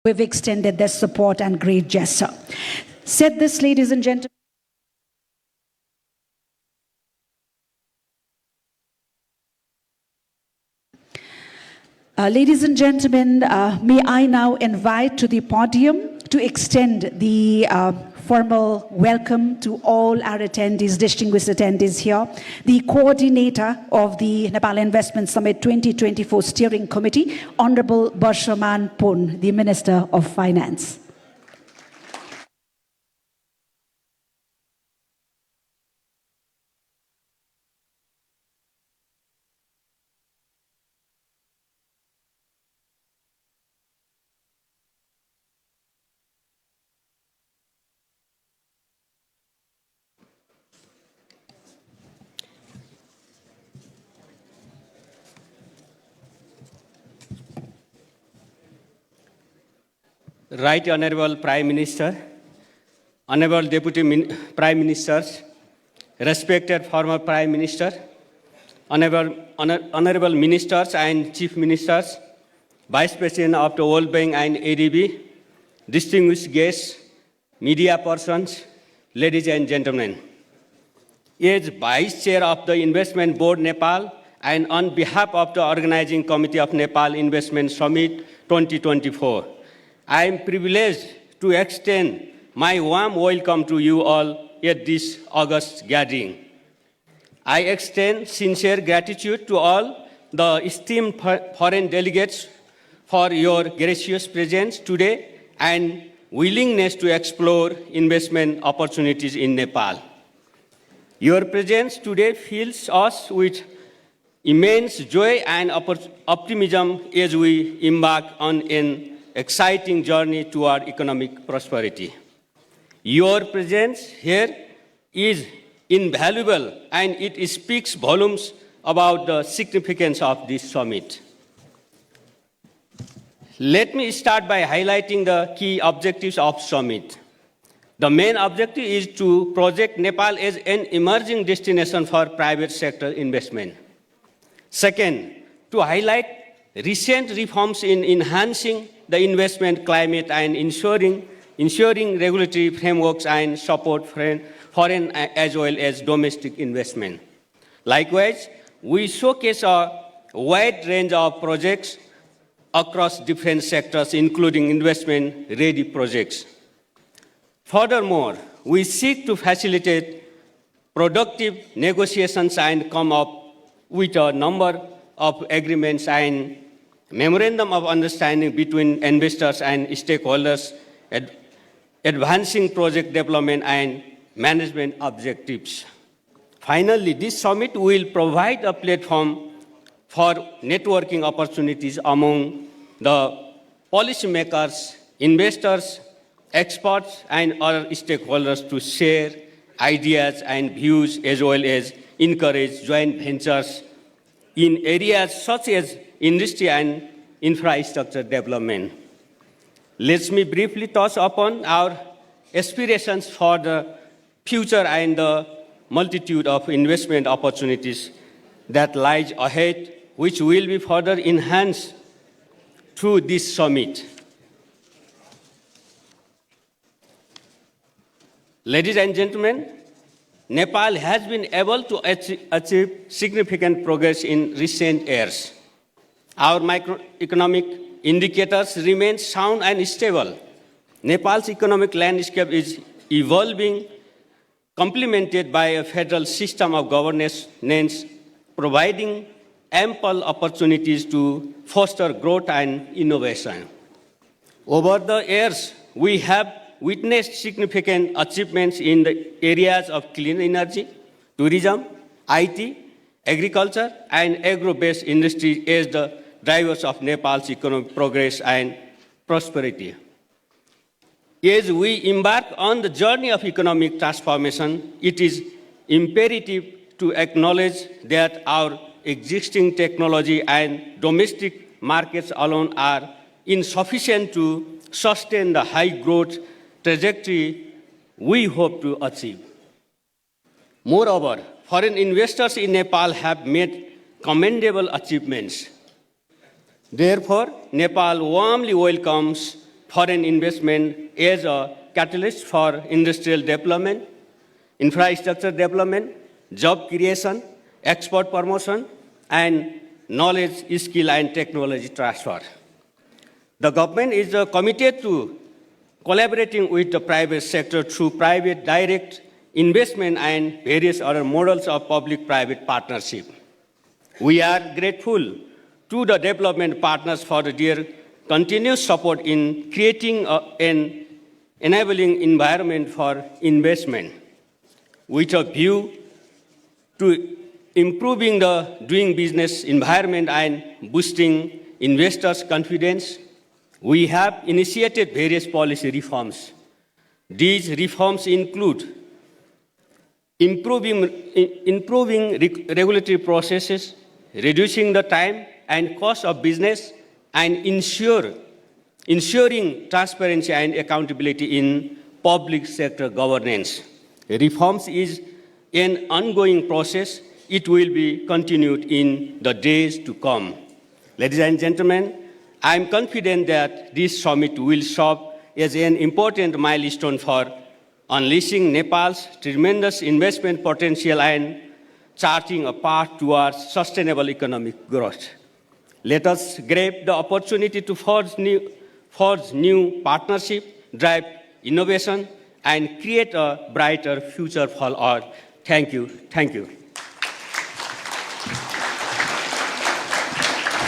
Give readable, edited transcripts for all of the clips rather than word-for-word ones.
We've extended their support and great gesture. Said this, ladies and gentlemen. Ladies and gentlemen, may I now invite to the podium to extend the formal welcome to all our attendees, distinguished attendees here, the coordinator of the Nepal Investment Summit 2024 Steering Committee, Honorable Barshaman Pun, the Minister of Finance. Right Honorable Prime Minister, Honorable Deputy Prime Ministers, respected former Prime Minister, Honorable Ministers and Chief Ministers, Vice President of the World Bank and ADB, distinguished guests, media persons, ladies and gentlemen. As Vice Chair of the Investment Board Nepal and on behalf of the Organizing Committee of Nepal Investment Summit 2024, I am privileged to extend my warm welcome to you all at this August gathering. I extend sincere gratitude to all the esteemed foreign delegates for your gracious presence today and willingness to explore investment opportunities in Nepal. Your presence today fills us with immense joy and optimism as we embark on an exciting journey toward economic prosperity. Your presence here is invaluable and it speaks volumes about the significance of this summit. Let me start by highlighting the key objectives of summit. The main objective is to project Nepal as an emerging destination for private sector investment. Second, to highlight recent reforms in enhancing the investment climate and ensuring regulatory frameworks and support foreign as well as domestic investment. Likewise, we showcase a wide range of projects across different sectors, including investment-ready projects. Furthermore, we seek to facilitate productive negotiations and come up with a number of agreements and memorandum of understanding between investors and stakeholders, advancing project development and management objectives. Finally, this summit will provide a platform for networking opportunities among the policymakers, investors, experts, and other stakeholders to share ideas and views as well as encourage joint ventures in areas such as industry and infrastructure development. Let me briefly touch upon our aspirations for the future and the multitude of investment opportunities that lies ahead, which will be further enhanced through this summit. Ladies and gentlemen, Nepal has been able to achieve significant progress in recent years. Our macroeconomic indicators remain sound and stable. Nepal's economic landscape is evolving, complemented by a federal system of governance, providing ample opportunities to foster growth and innovation. Over the years, we have witnessed significant achievements in the areas of clean energy, tourism, IT, agriculture, and agro-based industries as the drivers of Nepal's economic progress and prosperity. As we embark on the journey of economic transformation, it is imperative to acknowledge that our existing technology and domestic markets alone are insufficient to sustain the high growth trajectory we hope to achieve. Moreover, foreign investors in Nepal have made commendable achievements. Therefore, Nepal warmly welcomes foreign investment as a catalyst for industrial development, infrastructure development, job creation, export promotion, and knowledge, skill, and technology transfer. The government is committed to collaborating with the private sector through private direct investment and various other models of public-private partnership. We are grateful to the development partners for their continuous support in creating an enabling environment for investment, with a view to improving the doing business environment and boosting investors' confidence. We have initiated various policy reforms. These reforms include improving regulatory processes, reducing the time and cost of business, and ensuring transparency and accountability in public sector governance. Reforms is an ongoing process. It will be continued in the days to come. Ladies and gentlemen, I am confident that this summit will serve as an important milestone for unleashing Nepal's tremendous investment potential and charting a path towards sustainable economic growth. Let us grab the opportunity to forge new partnership, drive innovation, and create a brighter future for all. Thank you. Thank you.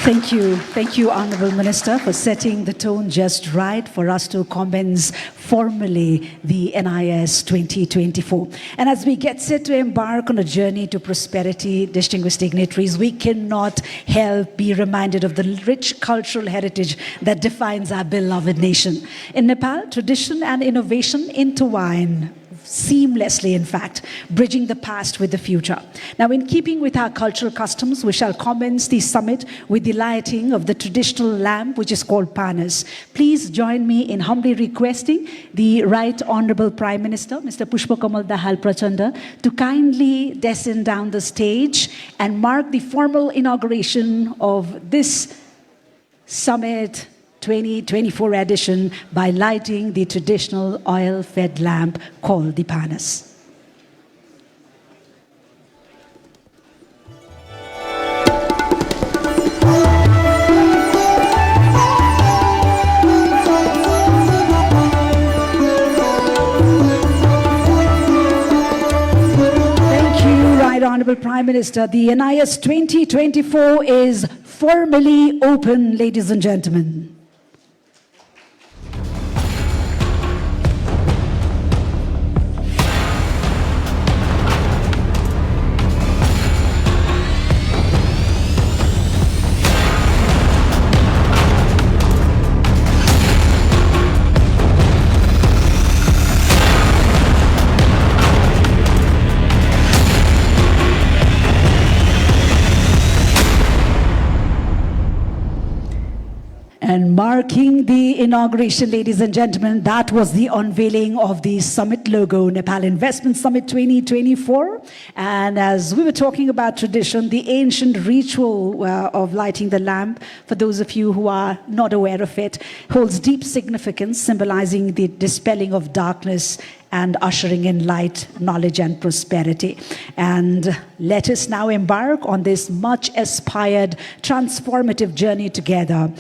Thank you. Thank you, Honorable Minister, for setting the tone just right for us to commence formally the NIS 2024. And as we get set to embark on a journey to prosperity, distinguished dignitaries, we cannot help be reminded of the rich cultural heritage that defines our beloved nation. In Nepal, tradition and innovation intertwine seamlessly, in fact, bridging the past with the future. Now, in keeping with our cultural customs, we shall commence the summit with the lighting of the traditional lamp, which is called panas. Please join me in humbly requesting the Right Honorable Prime Minister, Mr. Pakamal Dahal Prachanda, to kindly descend down the stage and mark the formal inauguration of this summit 2024 edition by lighting the traditional oil-fed lamp called the panas. Thank you, Right Honorable Prime Minister. The NIS 2024 is formally open, ladies and gentlemen. And marking the inauguration, ladies and gentlemen, that was the unveiling of the summit logo, Nepal Investment Summit 2024. And as we were talking about tradition, the ancient ritual of lighting the lamp, for those of you who are not aware of it, holds deep significance, symbolizing the dispelling of darkness and ushering in light, knowledge, and prosperity. And let us now embark on this much-aspired, transformative journey together.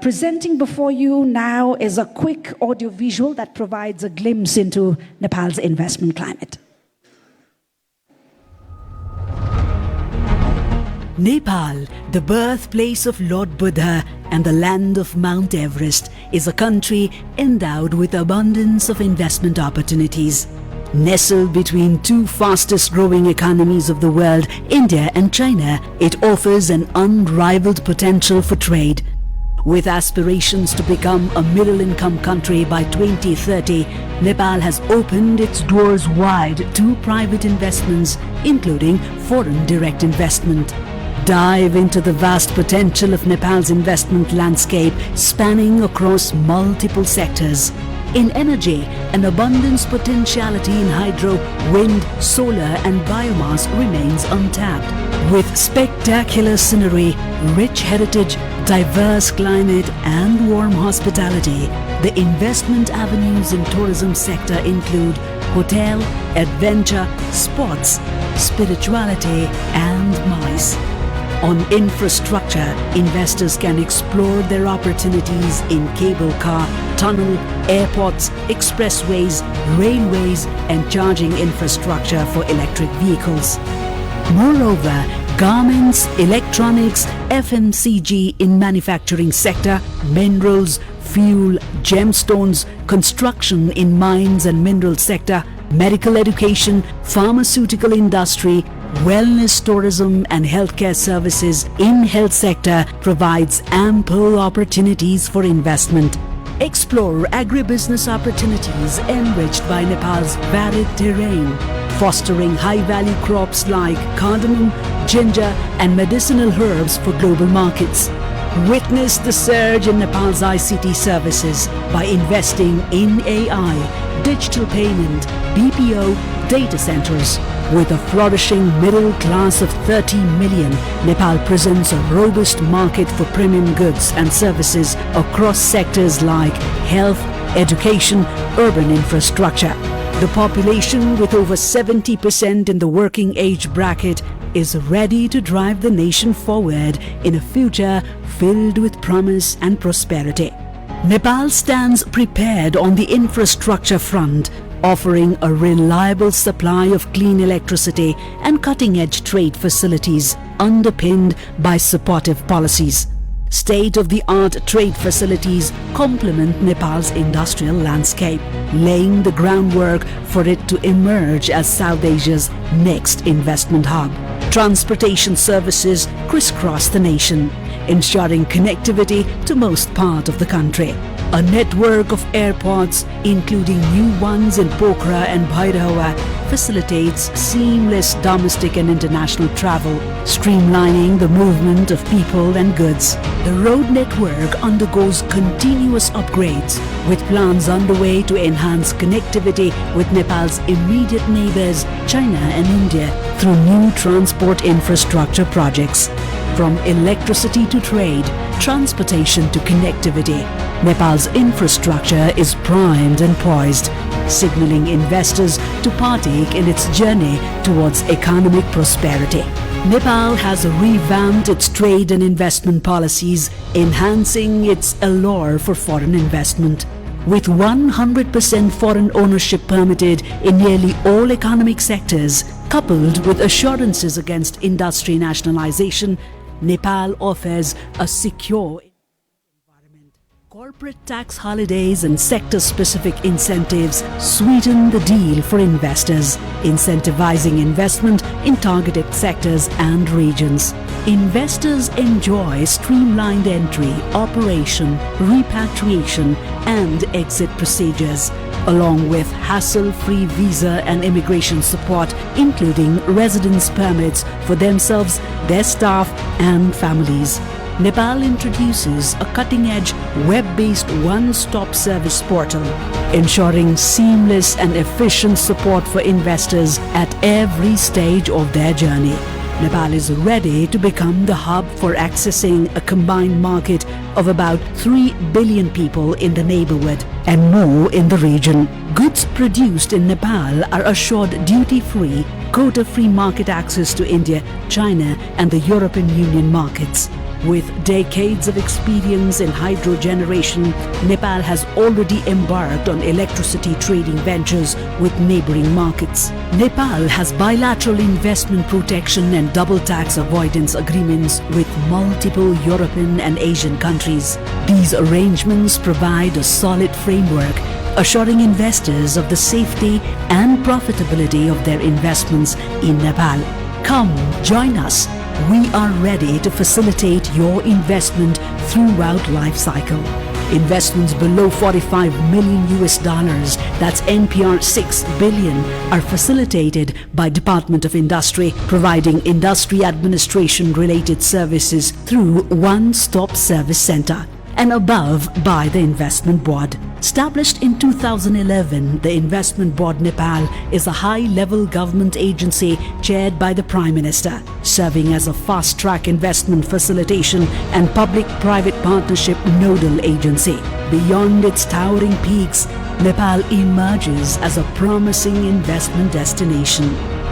Presenting before you now is a quick audiovisual that provides a glimpse into Nepal's investment climate. Nepal, the birthplace of Lord Buddha and the land of Mount Everest, is a country endowed with abundance of investment opportunities. Nestled between two fastest growing economies of the world, India and China, it offers an unrivaled potential for trade. With aspirations to become a middle-income country by 2030, Nepal has opened its doors wide to private investments, including foreign direct investment. Dive into the vast potential of Nepal's investment landscape, spanning across multiple sectors. In energy, an abundance potentiality in hydro, wind, solar and biomass remains untapped. With spectacular scenery, rich heritage, diverse climate and warm hospitality, The investment avenues in tourism sector include hotel, adventure, sports, spirituality and MICE. On infrastructure, investors can explore their opportunities in cable car, tunnel, airports, expressways, railways and charging infrastructure for electric vehicles. Moreover, garments, electronics, FMCG in manufacturing sector, minerals, fuel, gemstones, construction in mines and mineral sector, medical education, pharmaceutical industry, wellness tourism and healthcare services in health sector provides ample opportunities for investment. Explore agribusiness opportunities enriched by Nepal's varied terrain, fostering high-value crops like cardamom, ginger and medicinal herbs for global markets. Witness the surge in Nepal's ICT services by investing in AI, digital payment, BPO, data centers. With a flourishing middle class of 30 million, Nepal presents a robust market for premium goods and services across sectors like health, education, urban infrastructure. The population, with over 70% in the working age bracket, is ready to drive the nation forward in a future filled with promise and prosperity. Nepal stands prepared on the infrastructure front, offering a reliable supply of clean electricity and cutting-edge trade facilities underpinned by supportive policies. State-of-the-art trade facilities complement Nepal's industrial landscape, laying the groundwork for it to emerge as South Asia's next investment hub. Transportation services crisscross the nation, ensuring connectivity to most part of the country. A network of airports, including new ones in Pokhara and भइरह, facilitates seamless domestic and international travel, streamlining the movement of people and goods. The road network undergoes continuous upgrades, with plans underway to enhance connectivity with Nepal's immediate neighbors, China and India, through new transport infrastructure projects. From electricity to trade, transportation to connectivity, Nepal's infrastructure is primed and poised, signaling investors to partake in its journey towards economic prosperity. Nepal has revamped its trade and investment policies, enhancing its allure for foreign investment. With 100% foreign ownership permitted in nearly all economic sectors, coupled with assurances against industry nationalization, Nepal offers a secure environment. Corporate tax holidays and sector-specific incentives sweeten the deal for investors, incentivizing investment in targeted sectors and regions. Investors enjoy streamlined entry, operation, repatriation, and exit procedures, along with hassle-free visa and immigration support, including residence permits for themselves, their staff, and families. Nepal introduces a cutting-edge web-based one-stop service portal, ensuring seamless and efficient support for investors at every stage of their journey. Nepal is ready to become the hub for accessing a combined market of about 3 billion people in the neighborhood and more in the region. Goods produced in Nepal are assured duty-free, quota-free market access to India, China and the European Union markets. With decades of experience in hydro generation, Nepal has already embarked on electricity trading ventures with neighboring markets. Nepal has bilateral investment protection and double tax avoidance agreements with multiple European and Asian countries. These arrangements provide a solid framework, assuring investors of the safety and profitability of their investments in Nepal. Come, join us. We are ready to facilitate your investment throughout life cycle. Investments below $45 million, that's NPR 6 billion, are facilitated by Department of Industry, providing industry administration related services through One Stop Service Center. and above by the Investment Board. Established in 2011, the Investment Board Nepal is a high-level government agency chaired by the Prime Minister, serving as a fast-track investment facilitation and public-private partnership nodal agency. Beyond its towering peaks, Nepal emerges as a promising investment destination,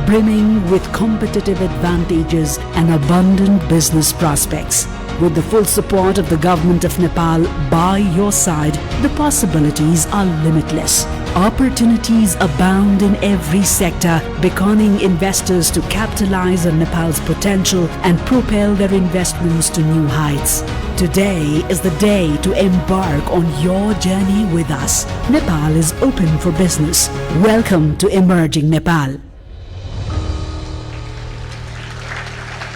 brimming with competitive advantages and abundant business prospects. With the full support of the government of Nepal by your side, the possibilities are limitless. Opportunities abound in every sector, beckoning investors to capitalize on Nepal's potential and propel their investments to new heights. Today is the day to embark on your journey with us. Nepal is open for business. Welcome to Emerging Nepal.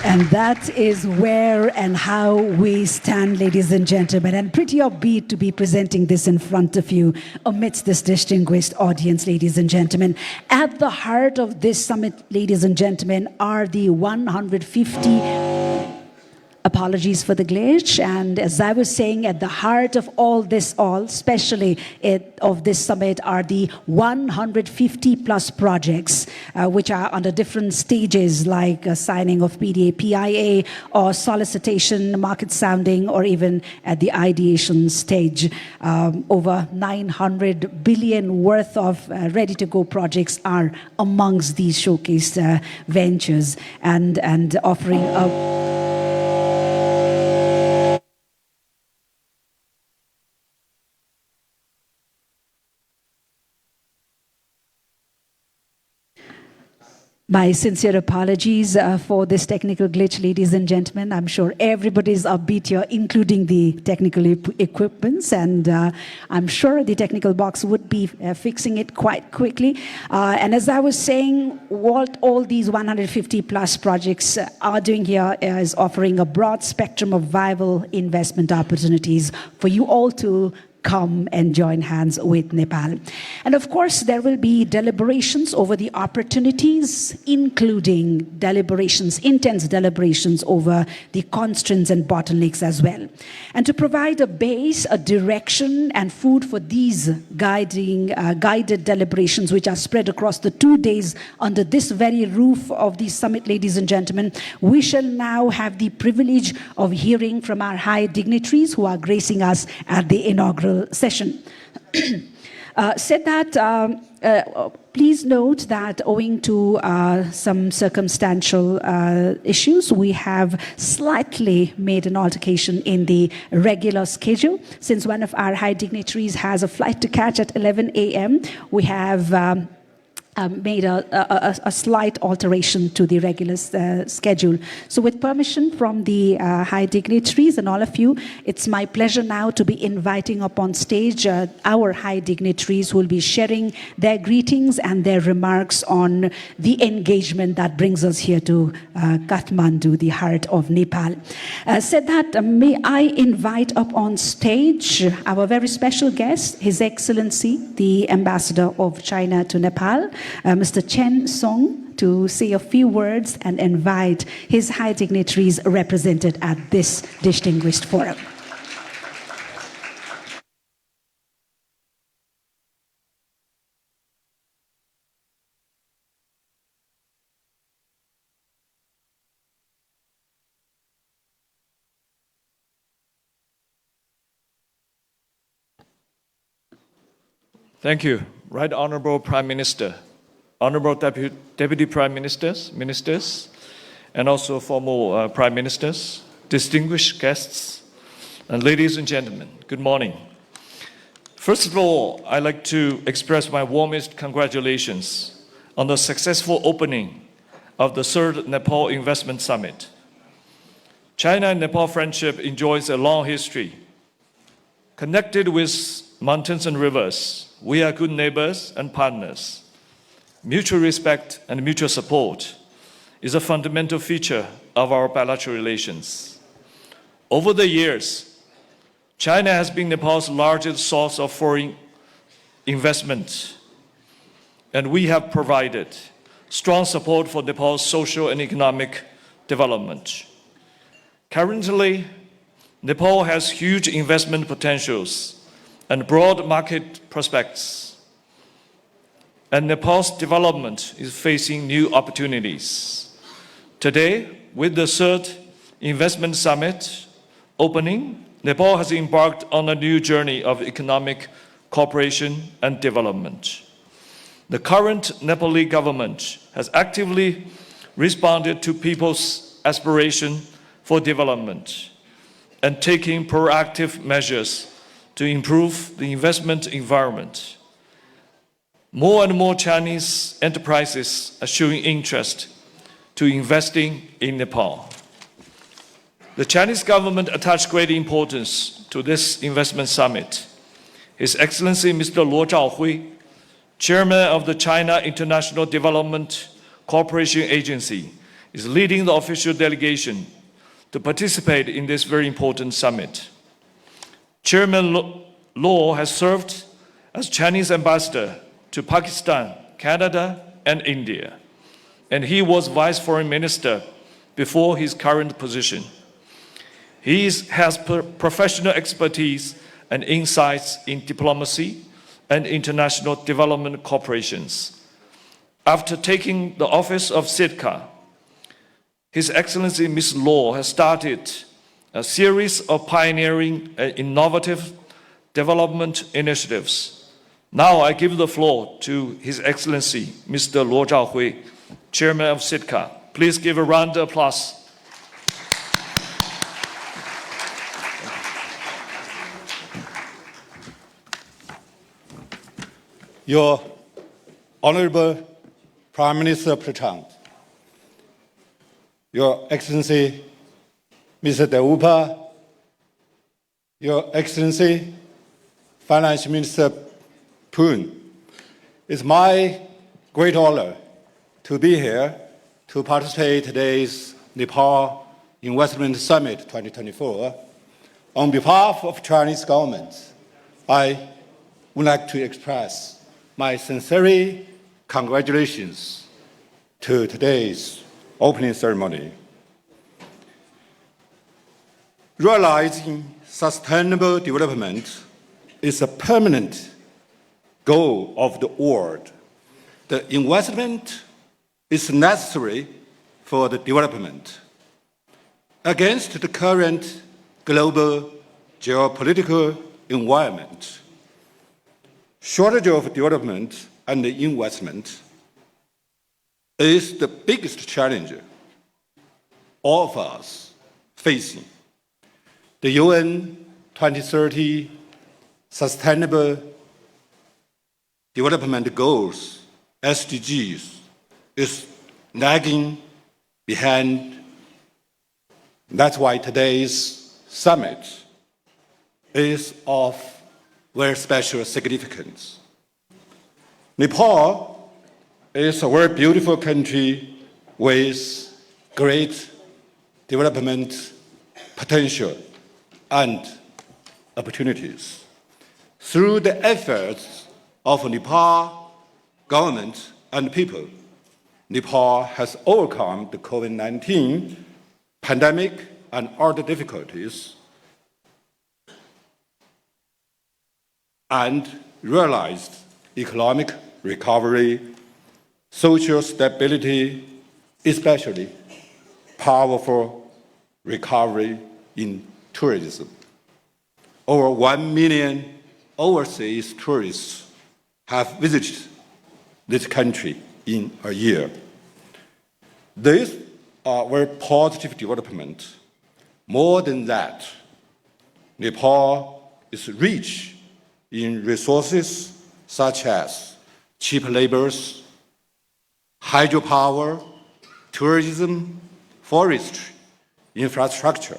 And that is where and how we stand, ladies and gentlemen. And pretty upbeat to be presenting this in front of you amidst this distinguished audience, ladies and gentlemen. At the heart of this summit, ladies and gentlemen, are the 150 apologies for the glitch. And as I was saying, at the heart of all this, especially of this summit, are the 150 plus projects which are under different stages, like signing of PDA, PIA, or solicitation, market sounding, or even at the ideation stage. Over 900 billion worth of ready-to-go projects are amongst these showcased ventures and offering a My sincere apologies for this technical glitch, ladies and gentlemen. I'm sure everybody's upbeat here, including the technical equipments, and I'm sure the technical box would be fixing it quite quickly. And as I was saying, what all these 150 plus projects are doing here is offering a broad spectrum of viable investment opportunities for you all to come and join hands with Nepal. And of course, there will be deliberations over the opportunities, including deliberations, intense deliberations over the constraints and bottlenecks as well. And to provide a base, a direction, and food for these guided deliberations, which are spread across the 2 days under this very roof of the summit, ladies and gentlemen, we shall now have the privilege of hearing from our high dignitaries who are gracing us at the inaugural session. Said that, please note that owing to some circumstantial issues, we have slightly made an altercation in the regular schedule. Since one of our high dignitaries has a flight to catch at 11 a.m., we have made a slight alteration to the regular schedule. So with permission from the high dignitaries and all of you, it's my pleasure now to be inviting up on stage our high dignitaries who will be sharing their greetings and their remarks on the engagement that brings us here to Kathmandu, the heart of Nepal. Said that, may I invite up on stage our very special guest, His Excellency, the Ambassador of China to Nepal, Mr. Chen Song, to say a few words and invite his high dignitaries represented at this distinguished forum. Thank you. Right Honorable Prime Minister, Honorable Deputy Prime Ministers, Ministers, and also former Prime Ministers, distinguished guests, and ladies and gentlemen, good morning. First of all, I'd like to express my warmest congratulations on the successful opening of the third Nepal Investment Summit. China and Nepal friendship enjoys a long history. Connected with mountains and rivers, we are good neighbors and partners. Mutual respect and mutual support is a fundamental feature of our bilateral relations. Over the years, China has been Nepal's largest source of foreign investment, and we have provided strong support for Nepal's social and economic development. Currently, Nepal has huge investment potentials and broad market prospects, and Nepal's development is facing new opportunities. Today, with the third investment summit opening, Nepal has embarked on a new journey of economic cooperation and development. The current Nepali government has actively responded to people's aspiration for development and taking proactive measures to improve the investment environment. More and more Chinese enterprises are showing interest to investing in Nepal. The Chinese government attached great importance to this investment summit. His Excellency Mr. Luo Zhaohui, Chairman of the China International Development Cooperation Agency, is leading the official delegation to participate in this very important summit. Chairman Luo has served as Chinese ambassador to Pakistan, Canada, and India, and he was Vice Foreign Minister before his current position. He has professional expertise and insights in diplomacy and international development cooperations. After taking the office of Sitka, His Excellency Ms. Luo has started a series of pioneering and innovative development initiatives. Now I give the floor to His Excellency Mr. Luo Zhaohui, Chairman of Sitka. Please give a round of applause. Your Honorable Prime Minister Prachand, Your Excellency Mr. Deupa, Your Excellency Finance Minister Poon, it's my great honor to be here to participate in today's Nepal Investment Summit 2024. On behalf of Chinese government, I would like to express my sincere congratulations to today's opening ceremony. Realizing sustainable development is a permanent goal of the world. The investment is necessary for the development. Against the current global geopolitical environment, shortage of development and investment is the biggest challenge all of us facing. The UN 2030 Sustainable Development Goals, SDGs, is lagging behind. That's why today's summit is of very special significance. Nepal is a very beautiful country with great development potential and opportunities. Through the efforts of Nepal government and people, Nepal has overcome the COVID-19 pandemic and other difficulties and realized economic recovery, social stability, especially powerful recovery in tourism. Over 1 million overseas tourists have visited this country in a year. This are very positive development. More than that, Nepal is rich in resources such as cheap labors, hydropower, tourism, forestry, infrastructure.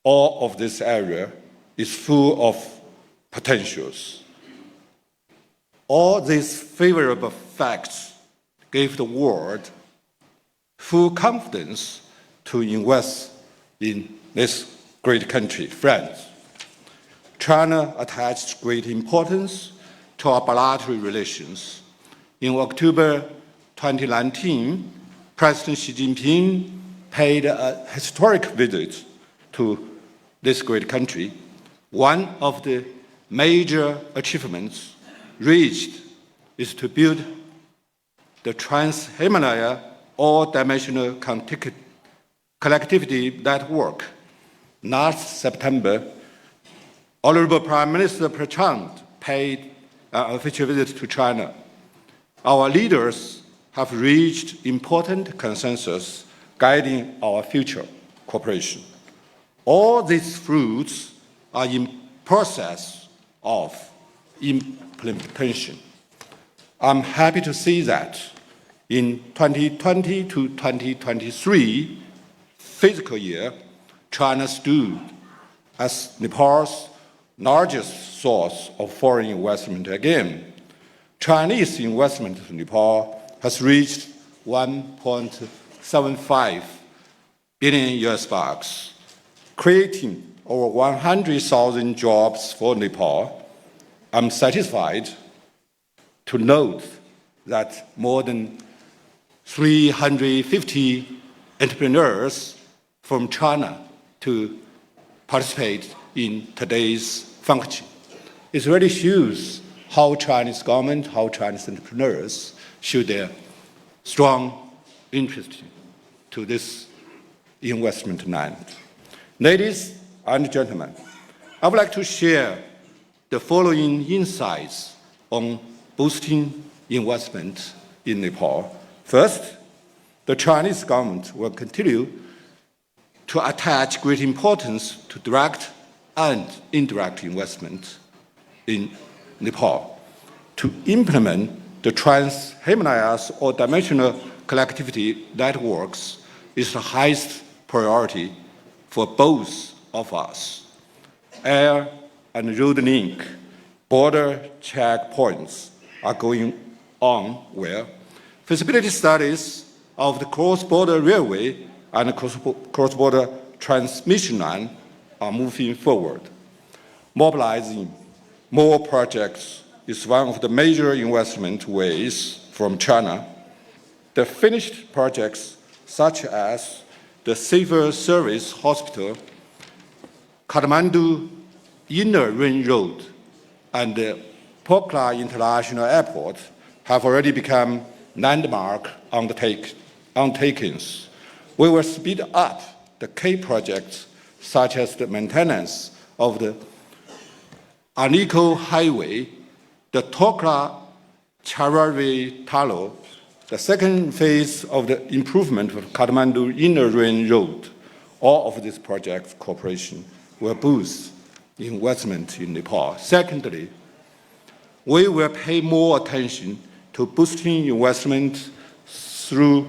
All of this area is full of potentials. All these favorable facts gave the world full confidence to invest in this great country, France. China attached great importance to our bilateral relations. In October 2019, President Xi Jinping paid a historic visit to this great country, one of the major achievements reached is to build the Trans-Himalaya all-dimensional connectivity network. Last September, Honorable Prime Minister Prachand paid an official visit to China. Our leaders have reached important consensus guiding our future cooperation. All these fruits are in process of implementation. I'm happy to see that in 2020 to 2023 fiscal year, China stood as Nepal's largest source of foreign investment again. Chinese investment in Nepal has reached 1.75 billion US bucks, creating over 100,000 jobs for Nepal. I'm satisfied to note that more than 350 entrepreneurs from China to participate in today's function. It really shows how Chinese government, how Chinese entrepreneurs show their strong interest to this investment land. Ladies and gentlemen, I would like to share the following insights on boosting investment in Nepal. First, the Chinese government will continue to attach great importance to direct and indirect investment in Nepal. To implement the Trans-Himalayas or dimensional connectivity networks is the highest priority for both of us. Air and road link border checkpoints are going on well. Feasibility studies of the cross-border railway and cross-border transmission line are moving forward. Mobilizing more projects is one of the major investment ways from China. The finished projects, such as the Civil Service Hospital, Kathmandu Inner Ring Road, and the Pokhara International Airport, have already become landmark undertakings. We will speed up the key projects, such as the maintenance of the Aniko Highway, the Tokra-Charari Tunnel, the second phase of the improvement of Kathmandu Inner Ring Road. All of these projects' cooperation will boost investment in Nepal. Secondly, we will pay more attention to boosting investment through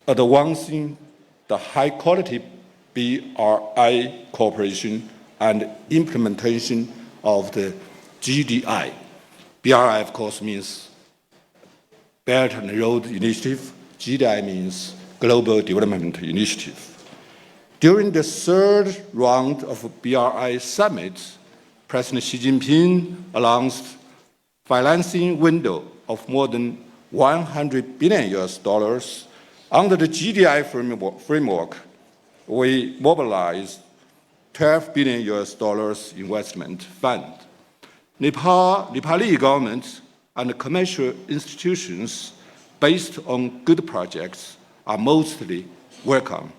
advancing the high-quality BRI cooperation and implementation of the GDI. BRI, of course, means Belt and Road Initiative. GDI means Global Development Initiative. During the third round of BRI Summit, President Xi Jinping announced financing window of more than $100 billion US. Under the GDI framework, we mobilized $12 billion US investment fund. Nepali government and commercial institutions based on good projects are mostly welcome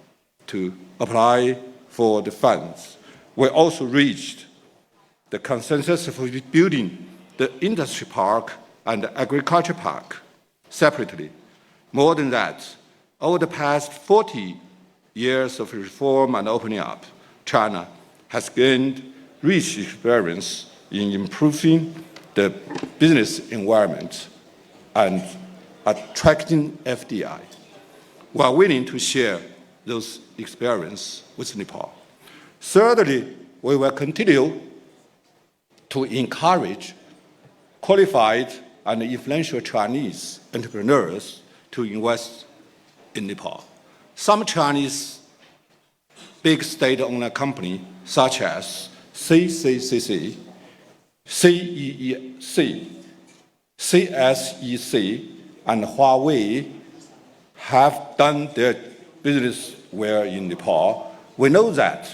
to apply for the funds. We also reached the consensus for building the industry park and the agriculture park separately. More than that, over the past 40 years of reform and opening up, China has gained rich experience in improving the business environment and attracting FDI. We are willing to share those experiences with Nepal. Thirdly, we will continue to encourage qualified and influential Chinese entrepreneurs to invest in Nepal. Some Chinese big state-owned companies, such as CCCC, CEEC, CSEC, and Huawei, have done their business well in Nepal. We know that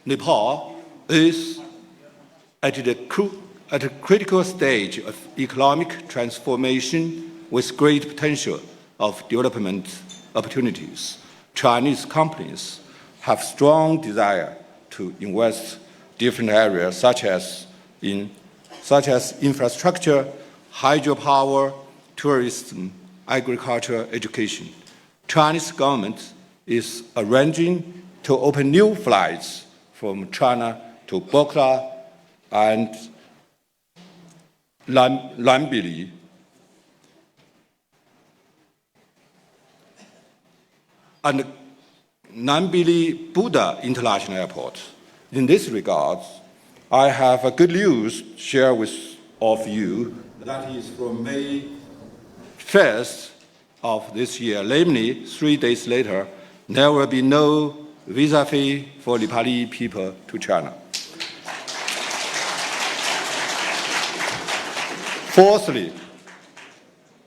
Nepal is at a critical stage of economic transformation with great potential of development opportunities. Chinese companies have strong desire to invest different areas such as infrastructure, hydropower, tourism, agriculture, education. Chinese government is arranging to open new flights from China to Bokla and Lambili. And Nambili Buddha International Airport. In this regard, I have a good news to share with all of you. That is from May 1st of this year, namely 3 days later, there will be no visa fee for Nepali people to China. Fourthly,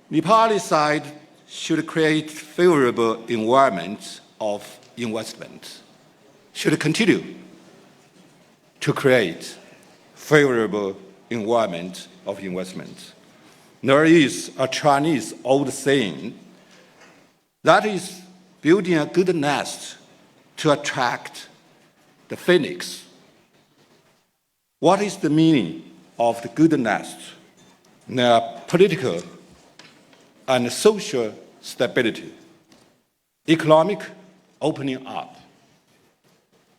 Nepali side should create favorable environment of investment, should continue to create favorable environment of investment. There is a Chinese old saying that is building a good nest to attract the phoenix. What is the meaning of the good nest? There political and social stability, economic opening up,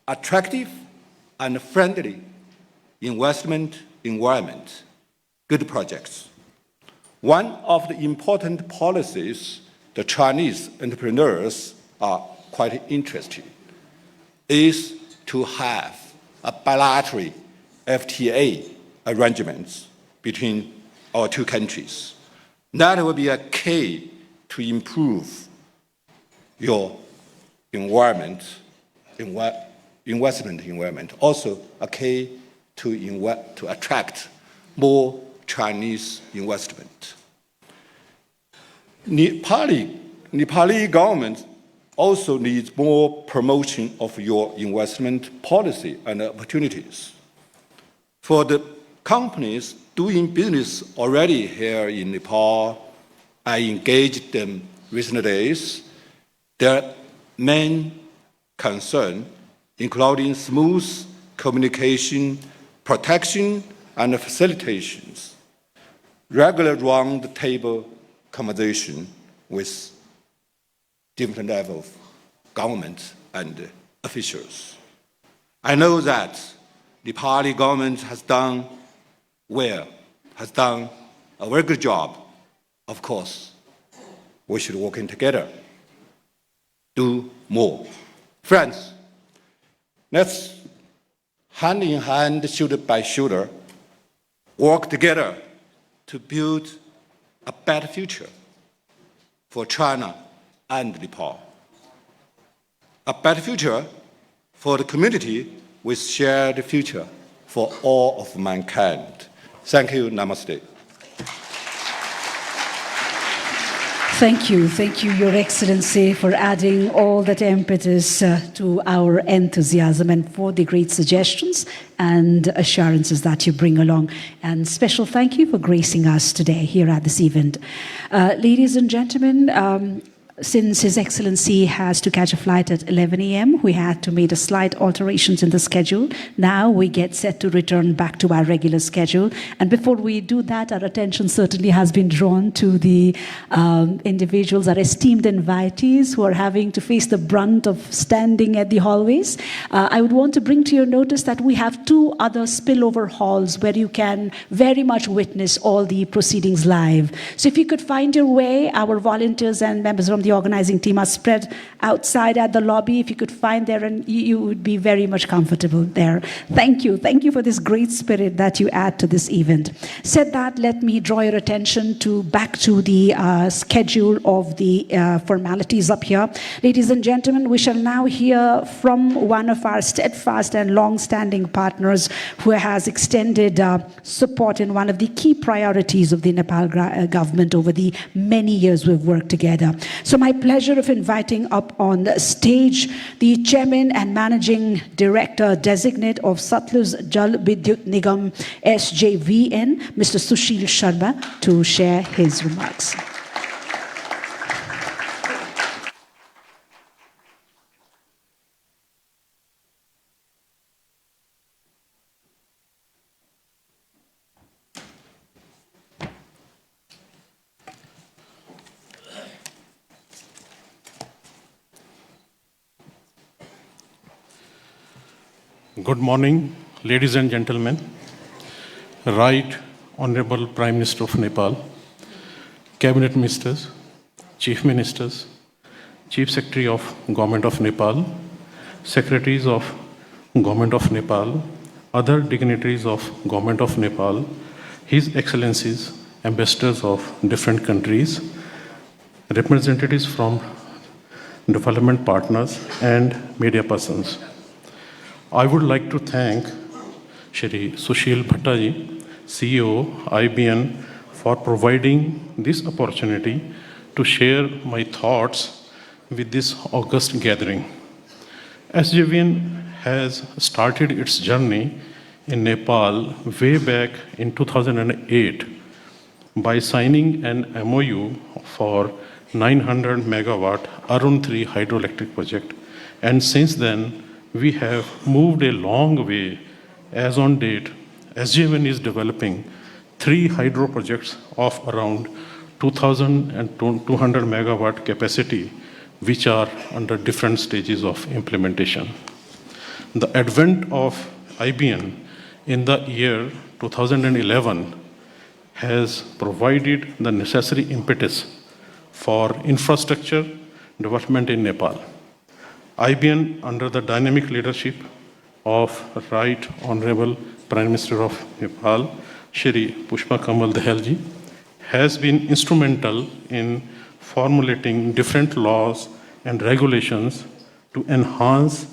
attractive and friendly investment environment, good projects. One of the important policies the Chinese entrepreneurs are quite interested in is to have a bilateral FTA arrangements between our two countries. That will be a key to improve your investment environment, also a key to attract more Chinese investment. Nepali government also needs more promotion of your investment policy and opportunities. For the companies doing business already here in Nepal, I engaged them recent days. Their main concern, including smooth communication, protection, and facilitations, regular round-table conversation with different levels of government and officials. I know that the Nepali government has done well, has done a very good job. Of course, we should work in together, do more. Friends, let's hand in hand, shoulder by shoulder, work together to build a better future for China and Nepal. A better future for the community with shared future for all of mankind. Thank you. Namaste. Thank you, Your Excellency, for adding all that impetus to our enthusiasm and for the great suggestions and assurances that you bring along. And special thank you for gracing us today here at this event. Ladies and gentlemen, since His Excellency has to catch a flight at 11 a.m., we had to make a slight alterations in the schedule. Now we get set to return back to our regular schedule. And before we do that, our attention certainly has been drawn to the individuals, our esteemed invitees who are having to face the brunt of standing at the hallways. I would want to bring to your notice that we have 2 other spillover halls where you can very much witness all the proceedings live. So if you could find your way, our volunteers and members from the organizing team are spread outside at the lobby. If you could find there, and you would be very much comfortable there. Thank you for this great spirit that you add to this event. Said that, let me draw your attention back to the schedule of the formalities up here. Ladies and gentlemen, we shall now hear from one of our steadfast and long-standing partners who has extended support in one of the key priorities of the Nepal government over the many years we've worked together. So my pleasure of inviting up on the stage the Chairman and Managing Director Designate of Satluz Jal Vidyut Nigam SJVN, Mr. Sushil Sharma, to share his remarks. Good morning, ladies and gentlemen. Right Honorable Prime Minister of Nepal, Cabinet Ministers, Chief Ministers, Chief Secretary of Government of Nepal, Secretaries of Government of Nepal, other dignitaries of Government of Nepal, His Excellencies, ambassadors of different countries, representatives from development partners, and media persons. I would like to thank Shri Sushil Bhattaji, CEO, IBN, for providing this opportunity to share my thoughts with this august gathering. SJVN has started its journey in Nepal way back in 2008 by signing an MOU for 900 megawatt Arun 3 hydroelectric project, and since then we have moved a long way. As on date, SJVN is developing 3 hydro projects of around 2,200 megawatt capacity, which are under different stages of implementation. The advent of IBN in the year 2011 has provided the necessary impetus for infrastructure development in Nepal. IBN, under the dynamic leadership of Right Honorable Prime Minister of Nepal, Shri Pakamal Dahalji, has been instrumental in formulating different laws and regulations to enhance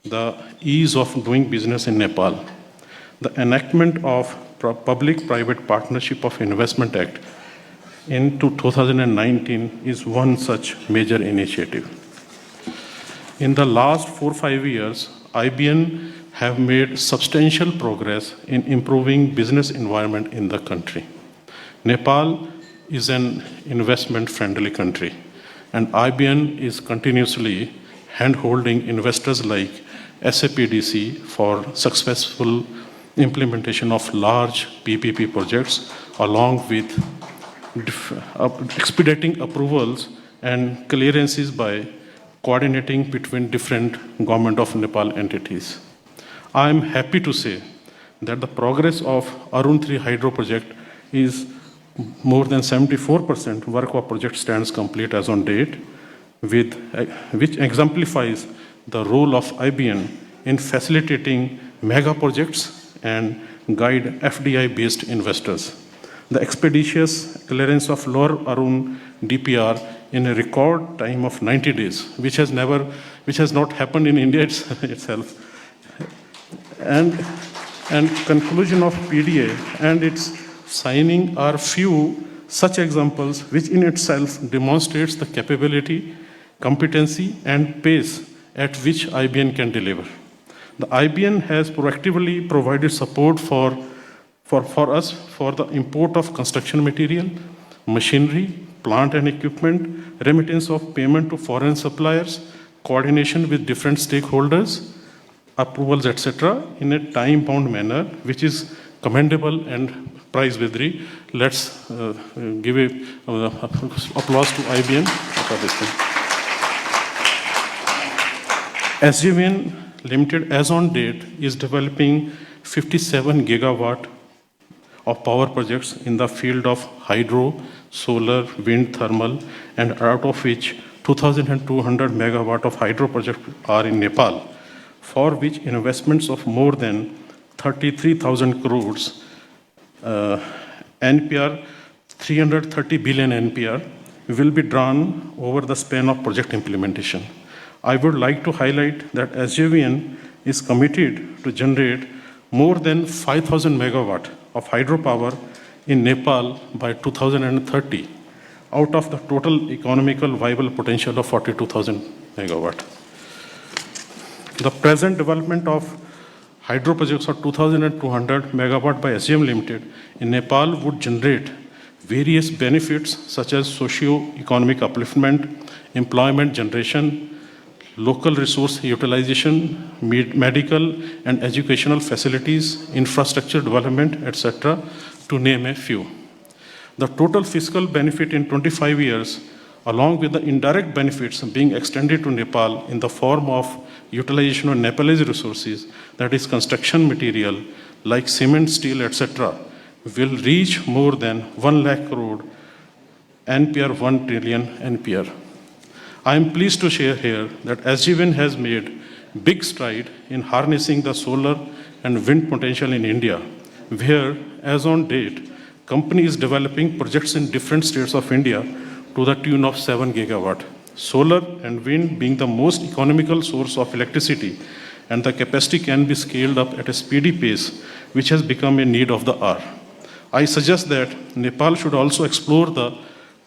the ease of doing business in Nepal. The enactment of Public-Private Partnership of Investment Act in 2019 is one such major initiative. In the last 4 or 5 years, IBN have made substantial progress in improving business environment in the country. Nepal is an investment-friendly country, and IBN is continuously hand-holding investors like SAPDC for successful implementation of large PPP projects, along with expediting approvals and clearances by coordinating between different Government of Nepal entities. I am happy to say that the progress of Arun 3 hydro project is more than 74% work of project stands complete as on date, which exemplifies the role of IBN in facilitating mega projects and guide FDI-based investors. The expeditious clearance of Lower Arun DPR in a record time of 90 days, which has not happened in India itself, and conclusion of PDA and its signing are few such examples, which in itself demonstrates the capability, competency, and pace at which IBN can deliver. The IBN has proactively provided support for us for the import of construction material, machinery, plant and equipment, remittance of payment to foreign suppliers, coordination with different stakeholders, approvals, etc., in a time-bound manner, which is commendable and praiseworthy. Let's give applause to IBN for this thing. SJVN Limited, as on date, is developing 57 gigawatt of power projects in the field of hydro, solar, wind, thermal, and out of which 2,200 megawatt of hydro projects are in Nepal, for which investments of more than 33,000 crores, NPR, 330 billion NPR, will be drawn over the span of project implementation. I would like to highlight that SJVN is committed to generate more than 5,000 megawatt of hydropower in Nepal by 2030, out of the total economical viable potential of 42,000 megawatt. The present development of hydro projects of 2,200 megawatt by SGM Limited in Nepal would generate various benefits such as socio-economic upliftment, employment generation, local resource utilization, medical and educational facilities, infrastructure development, etc., to name a few. The total fiscal benefit in 25 years, along with the indirect benefits being extended to Nepal in the form of utilization of Nepalese resources, that is construction material like cement, steel, etc., will reach more than 1 lakh crore NPR, 1 trillion NPR. I am pleased to share here that SGVN has made big stride in harnessing the solar and wind potential in India, where, as on date, company is developing projects in different states of India to the tune of 7 gigawatt. Solar and wind being the most economical source of electricity, and the capacity can be scaled up at a speedy pace, which has become a need of the hour. I suggest that Nepal should also explore the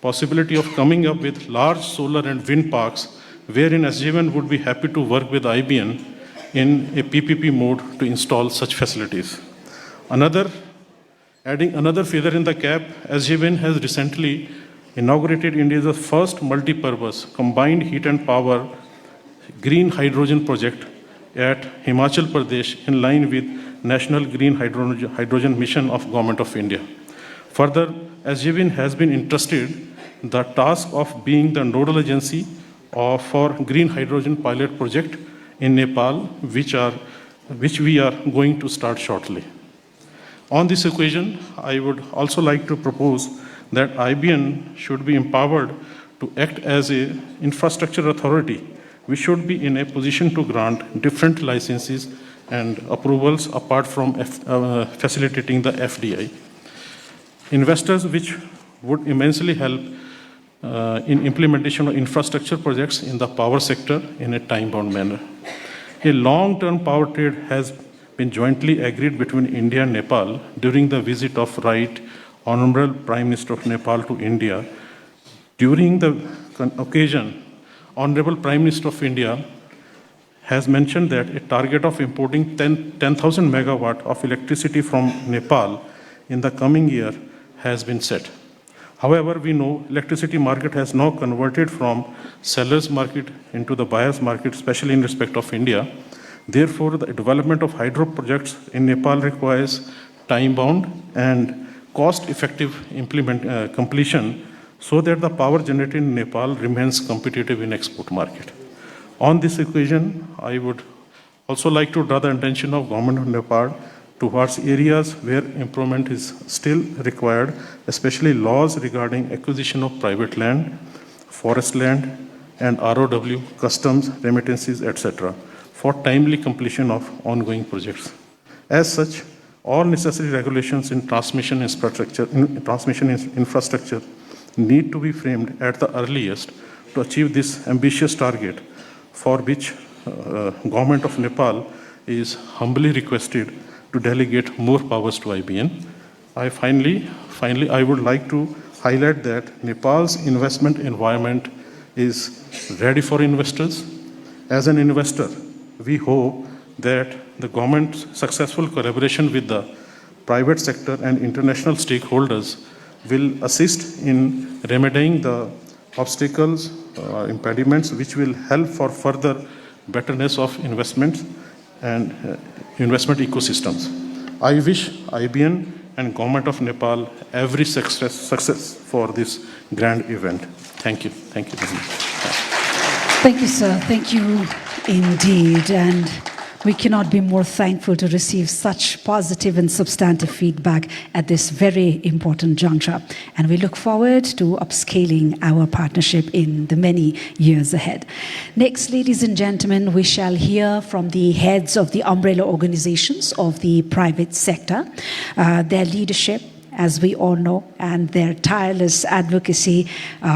possibility of coming up with large solar and wind parks, wherein SGVN would be happy to work with IBN in a PPP mode to install such facilities. Adding another feather in the cap, SGVN has recently inaugurated India's first multi-purpose combined heat and power green hydrogen project at Himachal Pradesh in line with National Green Hydrogen Mission of Government of India. Further, SGVN has been entrusted the task of being the nodal agency for green hydrogen pilot project in Nepal, which we are going to start shortly. On this occasion, I would also like to propose that IBN should be empowered to act as an infrastructure authority, which should be in a position to grant different licenses and approvals apart from facilitating the FDI. Investors which would immensely help in implementation of infrastructure projects in the power sector in a time-bound manner. A long-term power trade has been jointly agreed between India and Nepal during the visit of Right Honorable Prime Minister of Nepal to India. During the occasion, Honorable Prime Minister of India has mentioned that a target of importing 10,000 megawatt of electricity from Nepal in the coming year has been set. However, we know electricity market has now converted from seller's market into the buyer's market, especially in respect of India. Therefore, the development of hydro projects in Nepal requires time-bound and cost-effective completion so that the power generated in Nepal remains competitive in export market. On this occasion, I would also like to draw the attention of Government of Nepal towards areas where improvement is still required, especially laws regarding acquisition of private land, forest land, and ROW, customs, remittances, etc., for timely completion of ongoing projects. As such, all necessary regulations in transmission infrastructure need to be framed at the earliest to achieve this ambitious target, for which Government of Nepal is humbly requested to delegate more powers to IBN. Finally, I would like to highlight that Nepal's investment environment is ready for investors. As an investor, we hope that the government's successful collaboration with the private sector and international stakeholders will assist in remedying the obstacles, impediments, which will help for further betterness of investments and investment ecosystems. I wish IBN and Government of Nepal every success for this grand event. Thank you. Thank you very much. Thank you, sir. Thank you indeed. And we cannot be more thankful to receive such positive and substantive feedback at this very important juncture. And we look forward to upscaling our partnership in the many years ahead. Next, ladies and gentlemen, we shall hear from the heads of the umbrella organizations of the private sector, their leadership, as we all know, and their tireless advocacy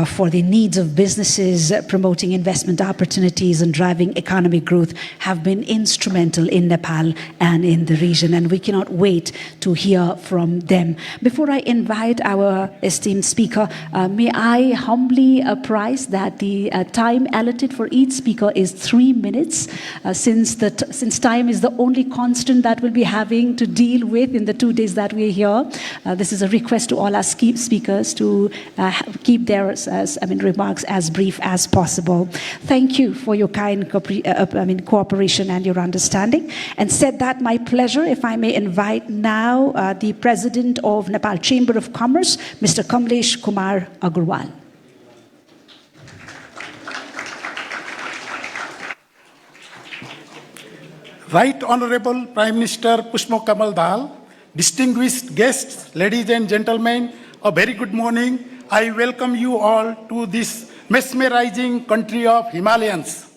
for the needs of businesses, promoting investment opportunities and driving economic growth have been instrumental in Nepal and in the region, and we cannot wait to hear from them. Before I invite our esteemed speaker, may I humbly apprise that the time allotted for each speaker is 3 minutes, since time is the only constant that we'll be having to deal with in the 2 days that we're here. This is a request to all our speakers to keep their remarks as brief as possible. Thank you for your kind cooperation and your understanding. And said that, my pleasure, if I may invite now the President of Nepal Chamber of Commerce, Mr. Kamlesh Kumar Agarwal. Right Honorable Prime Minister Pushmo Kamal Dal, distinguished guests, ladies and gentlemen, a very good morning. I welcome you all to this mesmerizing country of Himalayans.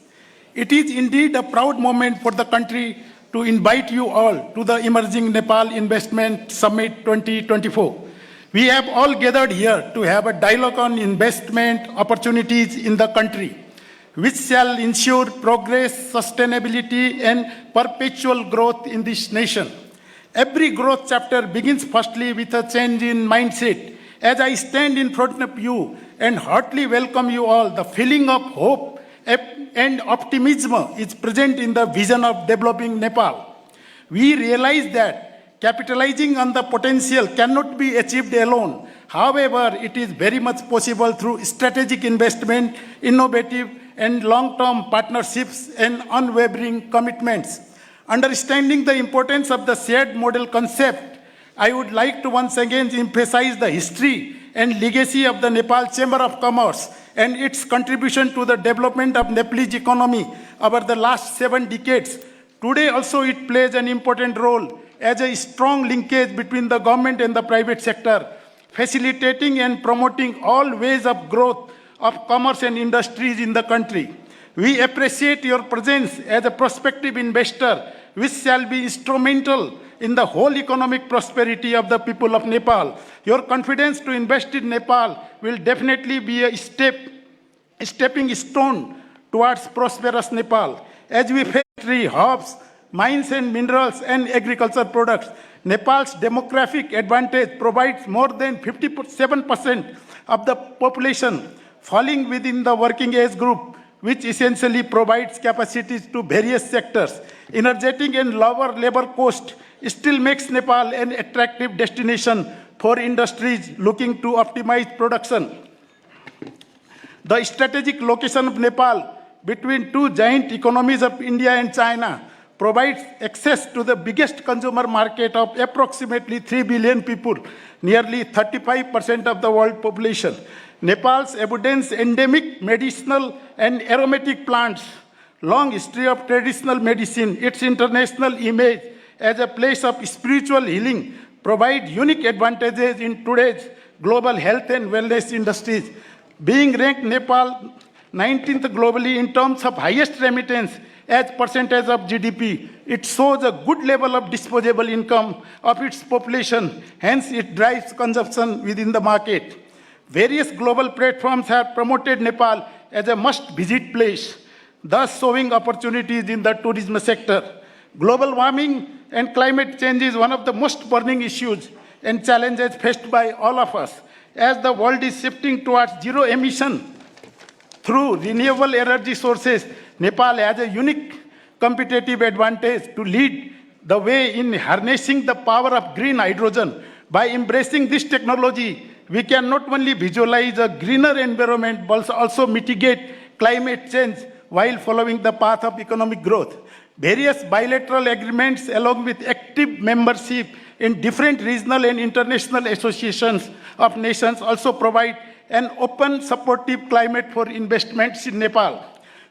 It is indeed a proud moment for the country to invite you all to the Emerging Nepal Investment Summit 2024. We have all gathered here to have a dialogue on investment opportunities in the country, which shall ensure progress, sustainability, and perpetual growth in this nation. Every growth chapter begins firstly with a change in mindset. As I stand in front of you and heartily welcome you all, the feeling of hope and optimism is present in the vision of developing Nepal. We realize that capitalizing on the potential cannot be achieved alone. However, it is very much possible through strategic investment, innovative and long-term partnerships and unwavering commitments. Understanding the importance of the shared model concept, I would like to once again emphasize the history and legacy of the Nepal Chamber of Commerce and its contribution to the development of Nepalese economy over the last 7 decades. Today also it plays an important role as a strong linkage between the government and the private sector, facilitating and promoting all ways of growth of commerce and industries in the country. We appreciate your presence as a prospective investor, which shall be instrumental in the whole economic prosperity of the people of Nepal. Your confidence to invest in Nepal will definitely be a stepping stone towards prosperous Nepal. As we face hubs, mines and minerals and agriculture products, Nepal's demographic advantage provides more than 57% of the population falling within the working age group, which essentially provides capacities to various sectors. Energetic and lower labor cost still makes Nepal an attractive destination for industries looking to optimize production. The strategic location of Nepal between 2 giant economies of India and China provides access to the biggest consumer market of approximately 3 billion people, nearly 35% of the world population. Nepal's abundant endemic medicinal and aromatic plants, long history of traditional medicine, its international image as a place of spiritual healing provide unique advantages in today's global health and wellness industries. Being ranked Nepal 19th globally in terms of highest remittance as percentage of GDP, it shows a good level of disposable income of its population, hence it drives consumption within the market. Various global platforms have promoted Nepal as a must-visit place, thus showing opportunities in the tourism sector. Global warming and climate change is one of the most burning issues and challenges faced by all of us. As the world is shifting towards zero emission through renewable energy sources, Nepal has a unique competitive advantage to lead the way in harnessing the power of green hydrogen. By embracing this technology, we can not only visualize a greener environment, but also mitigate climate change while following the path of economic growth. Various bilateral agreements, along with active membership in different regional and international associations of nations, also provide an open, supportive climate for investments in Nepal.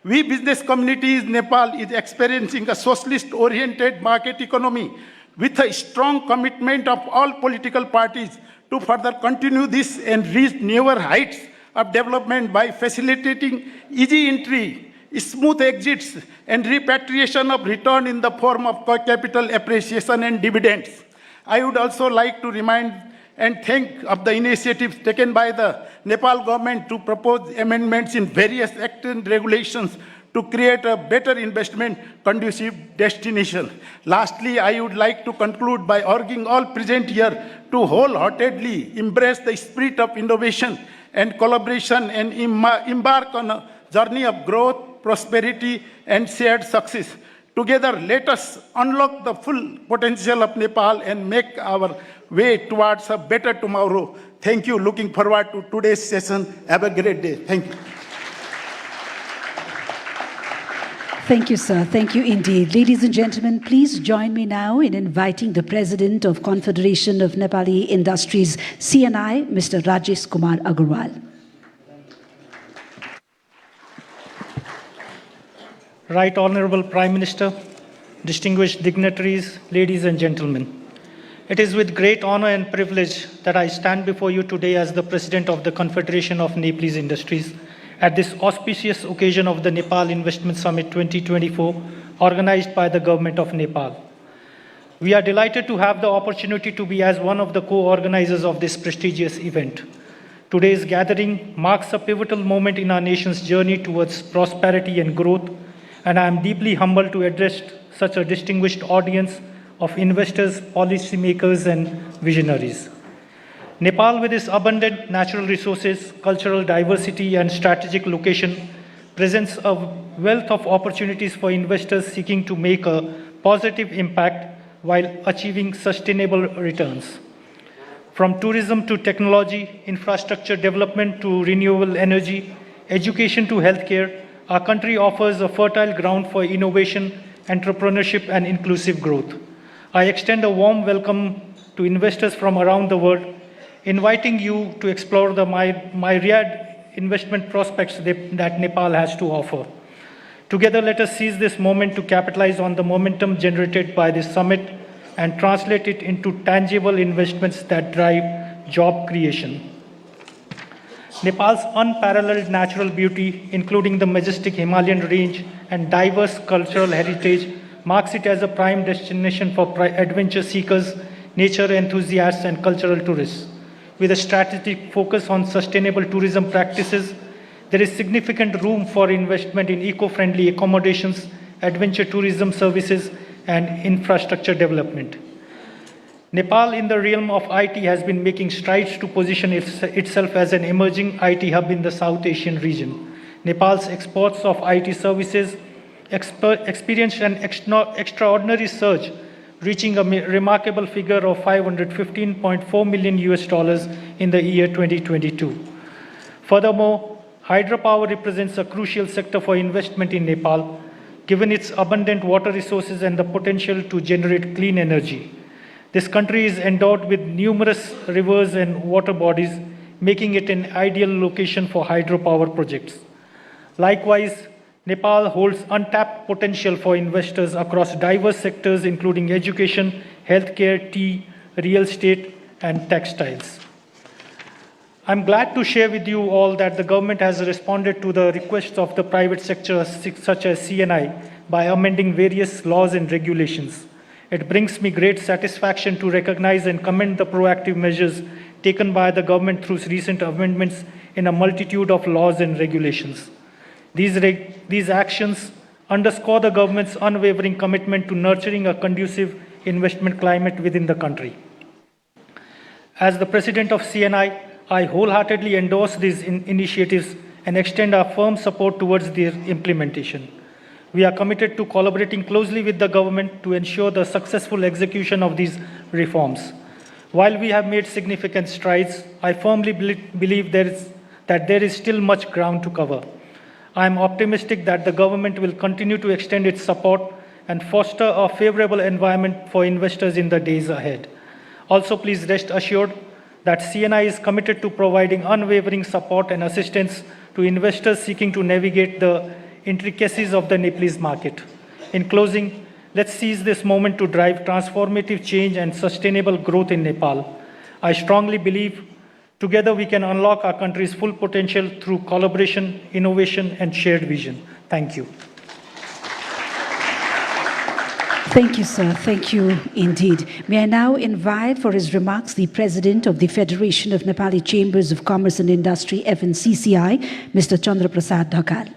We business communities, Nepal is experiencing a socialist-oriented market economy with a strong commitment of all political parties to further continue this and reach newer heights of development by facilitating easy entry, smooth exits, and repatriation of return in the form of capital appreciation and dividends. I would also like to remind and think of the initiatives taken by the Nepal government to propose amendments in various acts and regulations to create a better investment conducive destination. Lastly, I would like to conclude by urging all present here to wholeheartedly embrace the spirit of innovation and collaboration and embark on a journey of growth, prosperity, and shared success. Together, let us unlock the full potential of Nepal and make our way towards a better tomorrow. Thank you. Looking forward to today's session. Have a great day. Thank you. Thank you, sir. Thank you indeed. Ladies and gentlemen, please join me now in inviting the President of Confederation of Nepali Industries, CNI, Mr. Rajesh Kumar Agarwal. Right Honorable Prime Minister, distinguished dignitaries, ladies and gentlemen. It is with great honor and privilege that I stand before you today as the President of the Confederation of Nepalese Industries at this auspicious occasion of the Nepal Investment Summit 2024 organized by the Government of Nepal. We are delighted to have the opportunity to be as one of the co-organizers of this prestigious event. Today's gathering marks a pivotal moment in our nation's journey towards prosperity and growth, and I am deeply humbled to address such a distinguished audience of investors, policymakers, and visionaries. Nepal, with its abundant natural resources, cultural diversity, and strategic location, presents a wealth of opportunities for investors seeking to make a positive impact while achieving sustainable returns. From tourism to technology, infrastructure development to renewable energy, education to healthcare, our country offers a fertile ground for innovation, entrepreneurship, and inclusive growth. I extend a warm welcome to investors from around the world, inviting you to explore the myriad investment prospects that Nepal has to offer. Together, let us seize this moment to capitalize on the momentum generated by this summit and translate it into tangible investments that drive job creation. Nepal's unparalleled natural beauty, including the majestic Himalayan range and diverse cultural heritage, marks it as a prime destination for adventure seekers, nature enthusiasts, and cultural tourists. With a strategic focus on sustainable tourism practices, there is significant room for investment in eco-friendly accommodations, adventure tourism services, and infrastructure development. Nepal, in the realm of IT, has been making strides to position itself as an emerging IT hub in the South Asian region. Nepal's exports of IT services experienced an extraordinary surge, reaching a remarkable figure of $515.4 million in the year 2022. Furthermore, hydropower represents a crucial sector for investment in Nepal, given its abundant water resources and the potential to generate clean energy. This country is endowed with numerous rivers and water bodies, making it an ideal location for hydropower projects. Likewise, Nepal holds untapped potential for investors across diverse sectors, including education, healthcare, tea, real estate, and textiles. I'm glad to share with you all that the government has responded to the requests of the private sector, such as CNI, by amending various laws and regulations. It brings me great satisfaction to recognize and commend the proactive measures taken by the government through recent amendments in a multitude of laws and regulations. These actions underscore the government's unwavering commitment to nurturing a conducive investment climate within the country. As the President of CNI, I wholeheartedly endorse these initiatives and extend our firm support towards their implementation. We are committed to collaborating closely with the government to ensure the successful execution of these reforms. While we have made significant strides, I firmly believe that there is still much ground to cover. I am optimistic that the government will continue to extend its support and foster a favorable environment for investors in the days ahead. Also, please rest assured that CNI is committed to providing unwavering support and assistance to investors seeking to navigate the intricacies of the Nepalese market. In closing, let's seize this moment to drive transformative change and sustainable growth in Nepal. I strongly believe together we can unlock our country's full potential through collaboration, innovation, and shared vision. Thank you. Thank you, sir. Thank you indeed. May I now invite for his remarks the President of the Federation of Nepali Chambers of Commerce and Industry, FNCCI, Mr. Chandra Prasad Dhakal.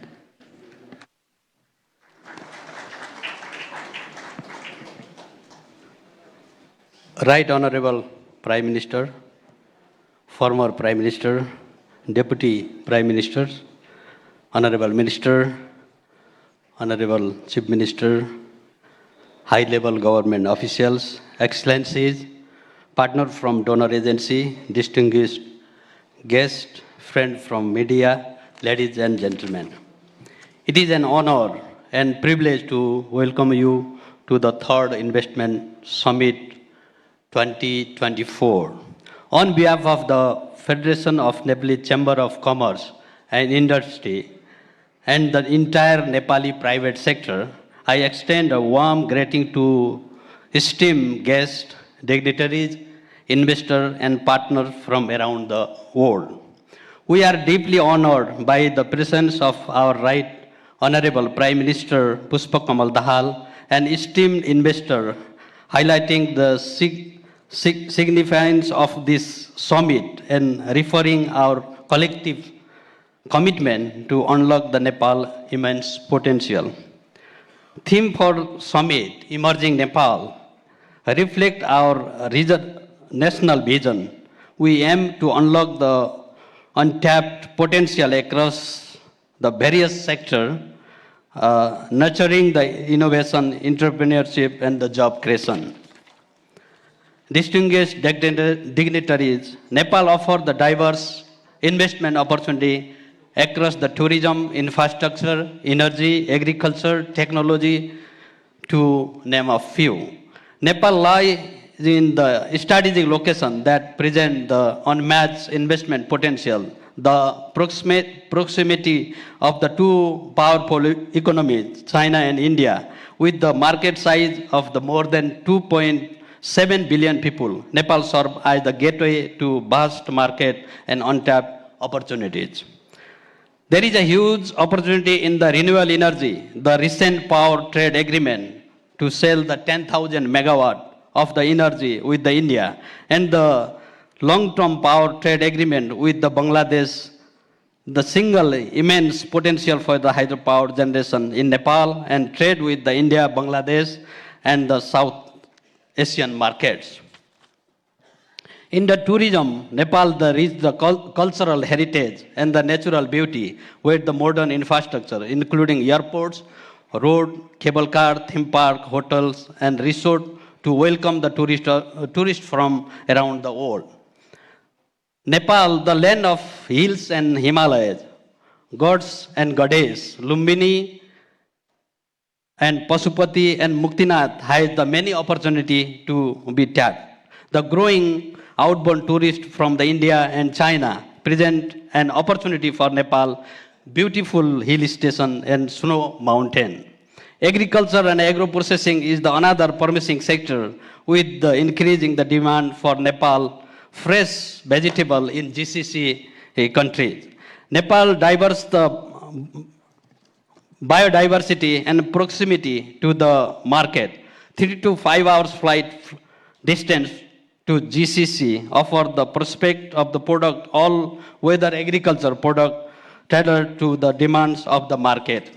Right Honorable Prime Minister, former Prime Minister, Deputy Prime Ministers, Honorable Minister, Honorable Chief Minister, high-level government officials, Excellencies, partner from donor agency, distinguished guests, friends from media, ladies and gentlemen. It is an honor and privilege to welcome you to the third Investment Summit 2024. On behalf of the Federation of Nepali Chamber of Commerce and Industry and the entire Nepali private sector, I extend a warm greeting to esteemed guests, dignitaries, investors, and partners from around the world. We are deeply honored by the presence of our Right Honorable Prime Minister Pakamal Dahal, an esteemed investor, highlighting the significance of this summit and referring our collective commitment to unlock the Nepal immense potential. Theme for summit, Emerging Nepal, reflect our national vision. We aim to unlock the untapped potential across the various sectors, nurturing the innovation, entrepreneurship, and the job creation. Distinguished dignitaries, Nepal offers the diverse investment opportunity across the tourism, infrastructure, energy, agriculture, technology, to name a few. Nepal lies in the strategic location that presents the unmatched investment potential. The proximity of the two powerful economies, China and India, with the market size of the more than 2.7 billion people, Nepal serves as the gateway to vast market and untapped opportunities. There is a huge opportunity in the renewable energy. The recent power trade agreement to sell the 10,000 megawatt of the energy with the India and the long-term power trade agreement with the Bangladesh, the single immense potential for the hydropower generation in Nepal and trade with the India, Bangladesh, and the South Asian markets. In the tourism, Nepal reaches the cultural heritage and the natural beauty with the modern infrastructure, including airports, road, cable car, theme park, hotels, and resort to welcome the tourists from around the world. Nepal, the land of hills and Himalayas, gods and goddesses, Lumbini and Pasupati and Muktinath has the many opportunity to be tapped. The growing outbound tourists from the India and China present an opportunity for Nepal, beautiful hill station and snow mountain. Agriculture and agro-processing is the another promising sector with the increasing the demand for Nepal fresh vegetable in GCC countries. Nepal diverse the biodiversity and proximity to the market. 3 to 5 hours flight distance to GCC offer the prospect of the product all weather agriculture product tailored to the demands of the market.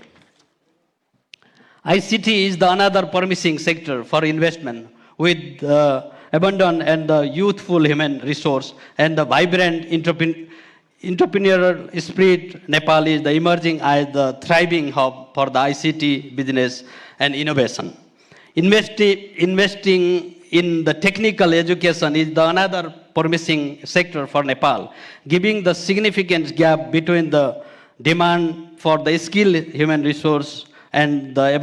ICT is the another promising sector for investment with abundant and the youthful human resource and the vibrant entrepreneurial spirit. Nepal is the emerging as the thriving hub for the ICT business and innovation. Investing in the technical education is the another promising sector for Nepal, giving the significant gap between the demand for the skilled human resource and the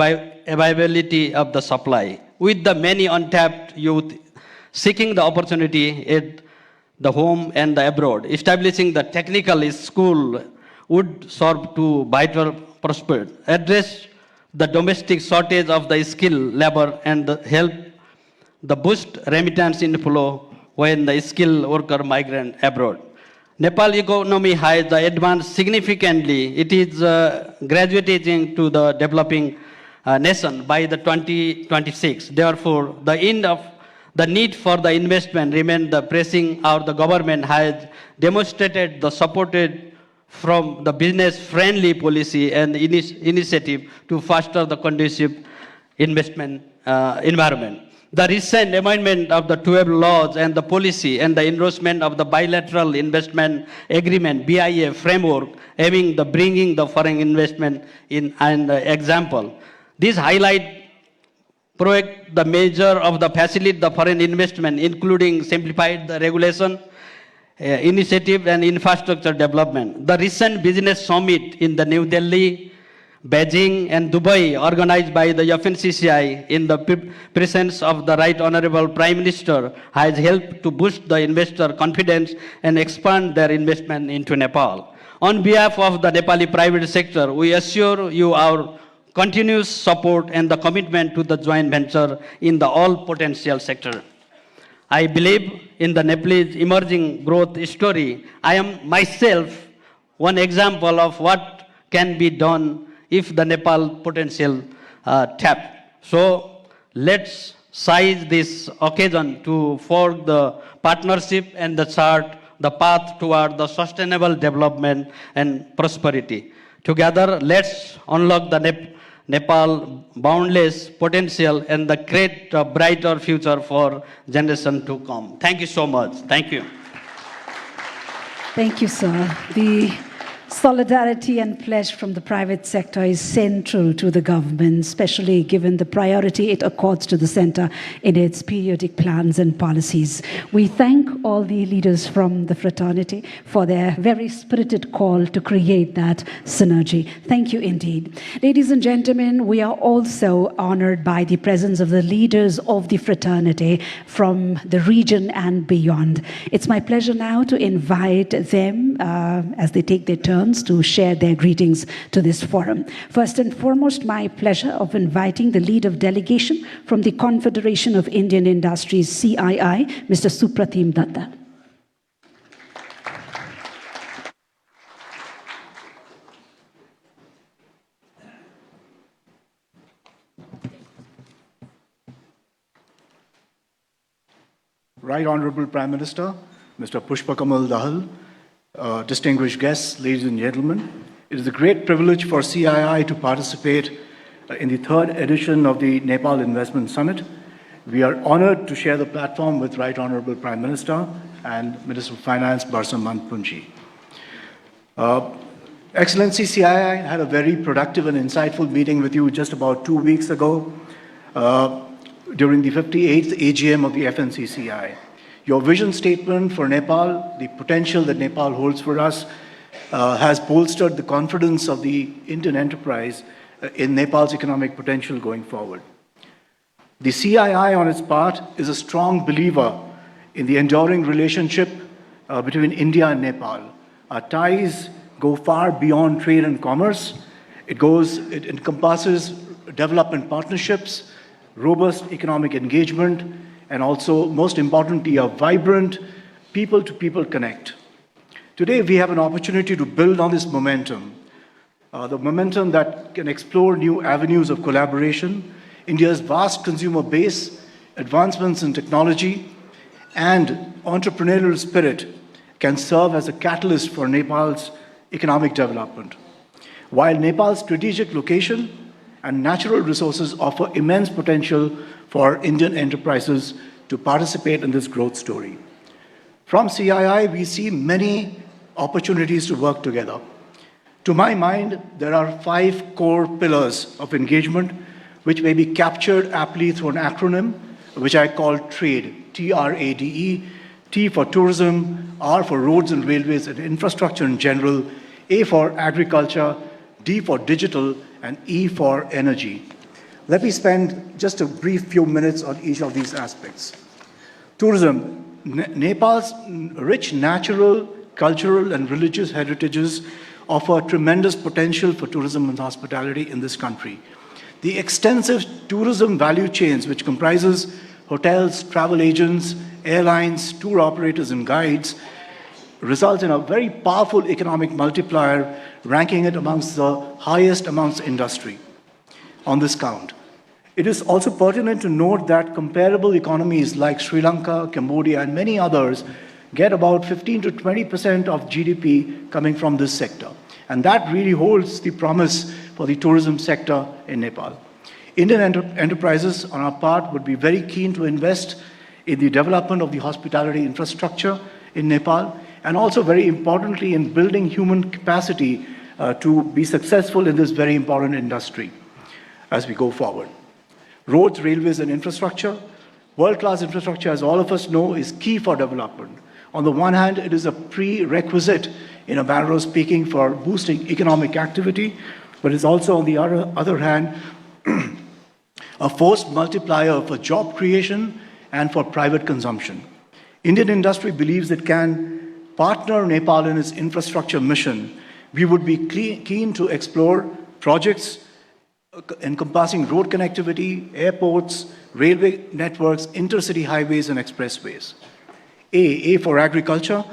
availability of the supply. With the many untapped youth seeking the opportunity at the home and the abroad, establishing the technical school would serve to vital prosperity, address the domestic shortage of the skilled labor and help the boost remittance inflow when the skilled worker migrate abroad. Nepal economy has advanced significantly. It is graduating to the developing nation by the 2026. Therefore, the need for the investment remains the pressing. The government has demonstrated the supported from the business-friendly policy and initiative to foster the conducive investment environment. The recent amendment of the 12 laws and the policy and the endorsement of the bilateral investment agreement (BIA) framework aiming the bringing the foreign investment in an example. These highlight the measure of the facilitate the foreign investment, including simplified the regulation, initiative and infrastructure development. The recent business summit in the New Delhi, Beijing and Dubai, organized by the FNCCI in the presence of the Right Honorable Prime Minister, has helped to boost the investor confidence and expand their investment into Nepal. On behalf of the Nepali private sector, we assure you our continuous support and the commitment to the joint venture in the all potential sector. I believe in the Nepalese emerging growth story. I am myself one example of what can be done if the Nepal potential tap. So let's seize this occasion to forge the partnership and the chart the path toward the sustainable development and prosperity. Together, let's unlock the Nepal boundless potential and the create a brighter future for generation to come. Thank you so much. Thank you. Thank you, sir. The solidarity and pledge from the private sector is central to the government, especially given the priority it accords to the center in its periodic plans and policies. We thank all the leaders from the fraternity for their very spirited call to create that synergy. Thank you indeed. Ladies and gentlemen, we are also honored by the presence of the leaders of the fraternity from the region and beyond. It's my pleasure now to invite them as they take their turn to share their greetings to this forum. First and foremost, my pleasure of inviting the lead of delegation from the Confederation of Indian Industries, CII, Mr. Supratim Datta. Right Honorable Prime Minister, Mr. Pakmel Dahal, distinguished guests, ladies and gentlemen, it is a great privilege for CII to participate in the third edition of the Nepal Investment Summit. We are honored to share the platform with Right Honorable Prime Minister and Minister of Finance, Barsam Manpunji. Excellency, CII had a very productive and insightful meeting with you just about 2 weeks ago during the 58th AGM of the FNCCI. Your vision statement for Nepal, the potential that Nepal holds for us, has bolstered the confidence of the Indian enterprise in Nepal's economic potential going forward. The CII, on its part, is a strong believer in the enduring relationship between India and Nepal. Our ties go far beyond trade and commerce. It encompasses development partnerships, robust economic engagement, and also, most importantly, a vibrant people-to-people connect. Today, we have an opportunity to build on this momentum, the momentum that can explore new avenues of collaboration, India's vast consumer base, advancements in technology, and entrepreneurial spirit can serve as a catalyst for Nepal's economic development. While Nepal's strategic location and natural resources offer immense potential for Indian enterprises to participate in this growth story. From CII, we see many opportunities to work together. To my mind, there are 5 core pillars of engagement which may be captured aptly through an acronym, which I call TRADE, T-R-A-D-E, T for tourism, R for roads and railways and infrastructure in general, A for agriculture, D for digital, and E for energy. Let me spend just a brief few minutes on each of these aspects. Tourism. Nepal's rich natural, cultural, and religious heritages offer tremendous potential for tourism and hospitality in this country. The extensive tourism value chains, which comprises hotels, travel agents, airlines, tour operators, and guides, result in a very powerful economic multiplier, ranking it amongst the highest amongst industry. on this count. It is also pertinent to note that comparable economies like Sri Lanka, Cambodia, and many others get about 15 to 20% of GDP coming from this sector. And that really holds the promise for the tourism sector in Nepal. Indian enterprises, on our part, would be very keen to invest in the development of the hospitality infrastructure in Nepal, and also very importantly in building human capacity to be successful in this very important industry as we go forward. Roads, railways, and infrastructure. World-class infrastructure, as all of us know, is key for development. On the one hand, it is a prerequisite, in a manner of speaking, for boosting economic activity, but it's also, on the other hand, a force multiplier for job creation and for private consumption. Indian industry believes it can partner Nepal in its infrastructure mission. We would be keen to explore projects encompassing road connectivity, airports, railway networks, intercity highways, and expressways. A for agriculture.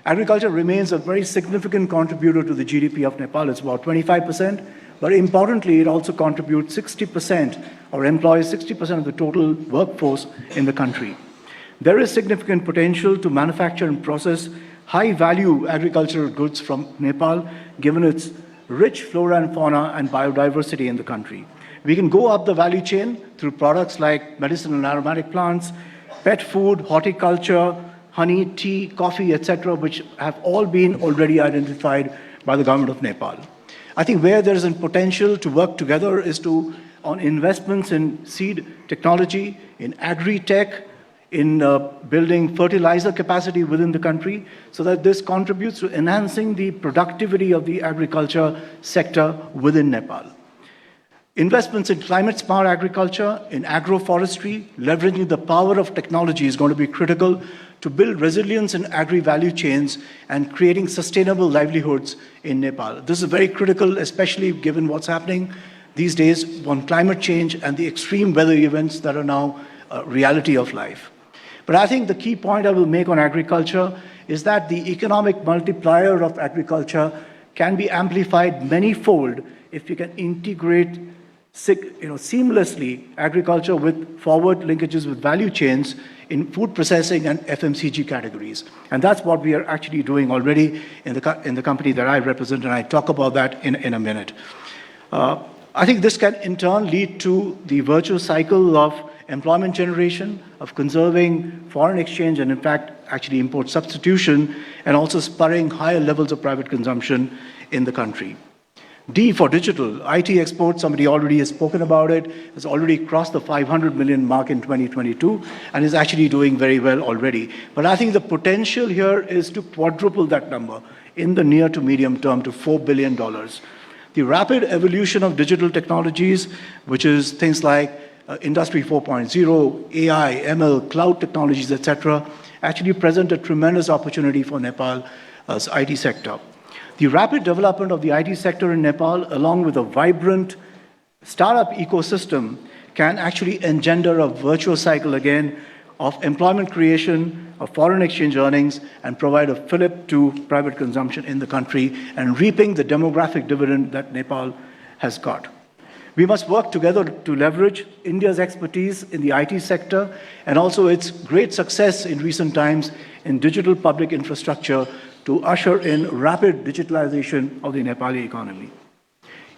Agriculture remains a very significant contributor to the GDP of Nepal. It's about 25%, but importantly, it also contributes 60% or employs 60% of the total workforce in the country. There is significant potential to manufacture and process high-value agricultural goods from Nepal, given its rich flora and fauna and biodiversity in the country. We can go up the value chain through products like medicinal and aromatic plants, pet food, horticulture, honey, tea, coffee, etc., which have all been already identified by the government of Nepal. I think where there is a potential to work together is on investments in seed technology, in agri-tech, in building fertilizer capacity within the country, so that this contributes to enhancing the productivity of the agriculture sector within Nepal. Investments in climate-smart agriculture, in agroforestry, leveraging the power of technology is going to be critical to build resilience in agri-value chains and creating sustainable livelihoods in Nepal. This is very critical, especially given what's happening these days on climate change and the extreme weather events that are now a reality of life. But I think the key point I will make on agriculture is that the economic multiplier of agriculture can be amplified many-fold if you can integrate seamlessly agriculture with forward linkages with value chains in food processing and FMCG categories. And that's what we are actually doing already in the company that I represent, and I talk about that in a minute. I think this can in turn lead to the virtuous cycle of employment generation, of conserving foreign exchange, and in fact, actually import substitution, and also spurring higher levels of private consumption in the country. D for digital. IT exports, somebody already has spoken about it, has already crossed the 500 million mark in 2022 and is actually doing very well already. But I think the potential here is to quadruple that number in the near to medium term to $4 billion. The rapid evolution of digital technologies, which is things like Industry 4.0, AI, ML, cloud technologies, etc., actually present a tremendous opportunity for Nepal's IT sector. The rapid development of the IT sector in Nepal, along with a vibrant startup ecosystem, can actually engender a virtuous cycle again of employment creation, of foreign exchange earnings, and provide a fillip to private consumption in the country, and reaping the demographic dividend that Nepal has got. We must work together to leverage India's expertise in the IT sector and also its great success in recent times in digital public infrastructure to usher in rapid digitalization of the Nepali economy.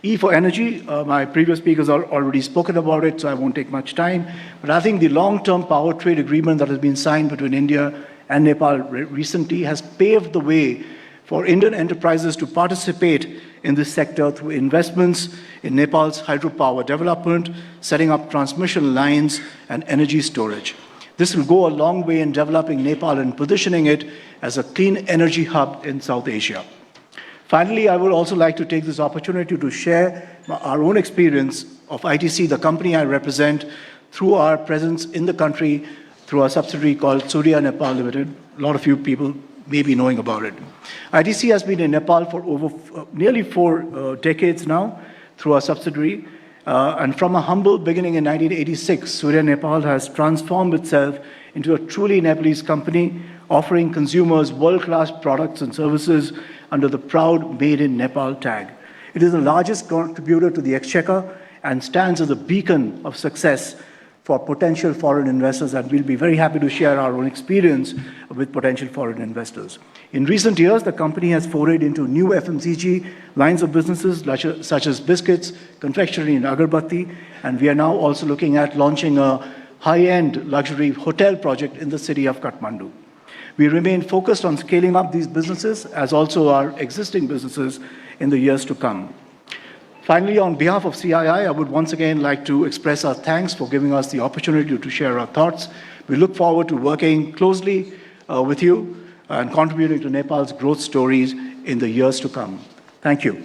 E for energy, my previous speakers have already spoken about it, so I won't take much time. But I think the long-term power trade agreement that has been signed between India and Nepal recently has paved the way for Indian enterprises to participate in this sector through investments in Nepal's hydropower development, setting up transmission lines, and energy storage. This will go a long way in developing Nepal and positioning it as a clean energy hub in South Asia. Finally, I would also like to take this opportunity to share our own experience of ITC, the company I represent, through our presence in the country through a subsidiary called Surya Nepal Limited. A lot of you people may be knowing about it. ITC has been in Nepal for over nearly 4 decades now through our subsidiary. And from a humble beginning in 1986, Surya Nepal has transformed itself into a truly Nepalese company, offering consumers world-class products and services under the proud Made in Nepal tag. It is the largest contributor to the exchequer and stands as a beacon of success for potential foreign investors, and we'll be very happy to share our own experience with potential foreign investors. In recent years, the company has forayed into new FMCG lines of businesses such as biscuits, confectionery, and agarbatti, and we are now also looking at launching a high-end luxury hotel project in the city of Kathmandu. We remain focused on scaling up these businesses as also our existing businesses in the years to come. Finally, on behalf of CII, I would once again like to express our thanks for giving us the opportunity to share our thoughts. We look forward to working closely with you and contributing to Nepal's growth stories in the years to come. Thank you.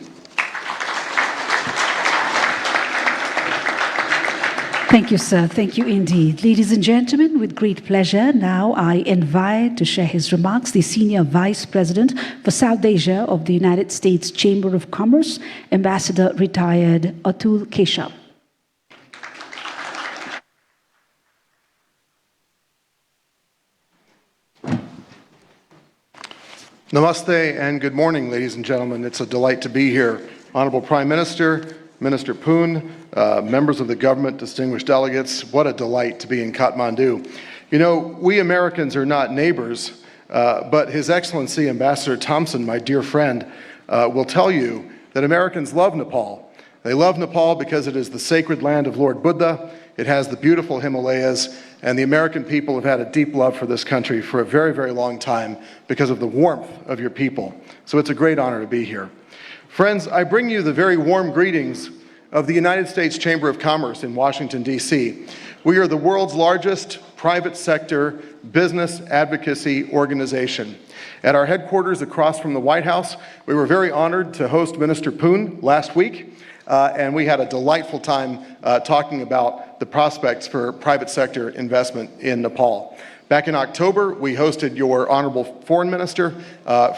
Thank you, sir. Thank you indeed. Ladies and gentlemen, with great pleasure, now I invite to share his remarks the Senior Vice President for South Asia of the United States Chamber of Commerce, Ambassador Retired Atul Keshav. Namaste and good morning, ladies and gentlemen. It's a delight to be here. Honorable Prime Minister, Minister Poon, members of the government, distinguished delegates, what a delight to be in Kathmandu. You know, we Americans are not neighbors, but His Excellency Ambassador Thompson, my dear friend, will tell you that Americans love Nepal. They love Nepal because it is the sacred land of Lord Buddha, it has the beautiful Himalayas, and the American people have had a deep love for this country for a very, very long time because of the warmth of your people. So it's a great honor to be here. Friends, I bring you the very warm greetings of the United States Chamber of Commerce in Washington, D.C. We are the world's largest private sector business advocacy organization. At our headquarters across from the White House, we were very honored to host Minister Poon last week, and we had a delightful time talking about the prospects for private sector investment in Nepal. Back in October, we hosted your Honorable Foreign Minister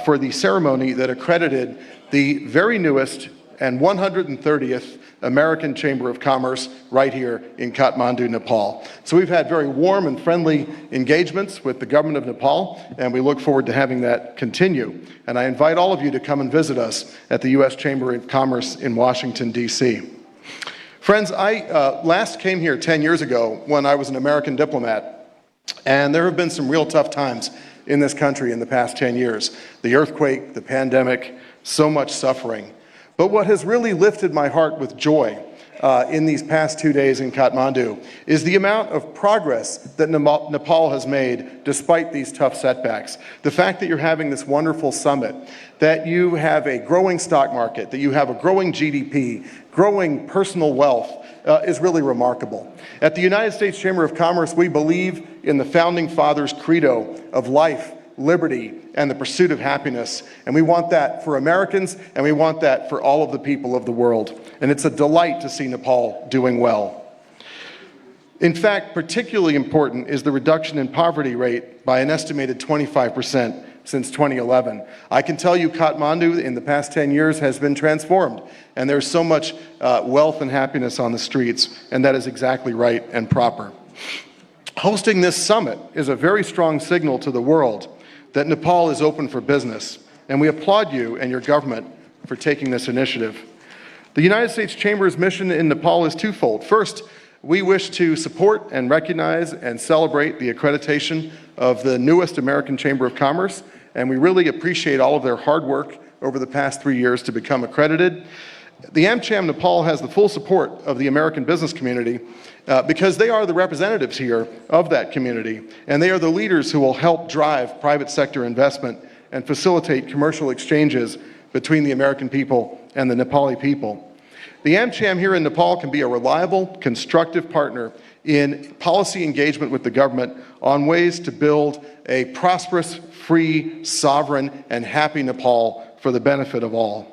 for the ceremony that accredited the very newest and 130th American Chamber of Commerce right here in Kathmandu, Nepal. So we've had very warm and friendly engagements with the government of Nepal, and we look forward to having that continue. And I invite all of you to come and visit us at the U.S. Chamber of Commerce in Washington, D.C. Friends, I last came here 10 years ago when I was an American diplomat, and there have been some real tough times in this country in the past 10 years. The earthquake, the pandemic, so much suffering. But what has really lifted my heart with joy in these past 2 days in Kathmandu is the amount of progress that Nepal has made despite these tough setbacks. The fact that you're having this wonderful summit, that you have a growing stock market, that you have a growing GDP, growing personal wealth is really remarkable. At the United States Chamber of Commerce, we believe in the Founding Fathers' credo of life, liberty, and the pursuit of happiness. And we want that for Americans, and we want that for all of the people of the world. And it's a delight to see Nepal doing well. In fact, particularly important is the reduction in poverty rate by an estimated 25% since 2011. I can tell you Kathmandu in the past 10 years has been transformed, and there's so much wealth and happiness on the streets, and that is exactly right and proper. Hosting this summit is a very strong signal to the world that Nepal is open for business, and we applaud you and your government for taking this initiative. The United States Chamber's mission in Nepal is twofold. First, we wish to support and recognize and celebrate the accreditation of the newest American Chamber of Commerce, and we really appreciate all of their hard work over the past 3 years to become accredited. The AmCham Nepal has the full support of the American business community because they are the representatives here of that community, and they are the leaders who will help drive private sector investment and facilitate commercial exchanges between the American people and the Nepali people. The AmCham here in Nepal can be a reliable, constructive partner in policy engagement with the government on ways to build a prosperous, free, sovereign, and happy Nepal for the benefit of all.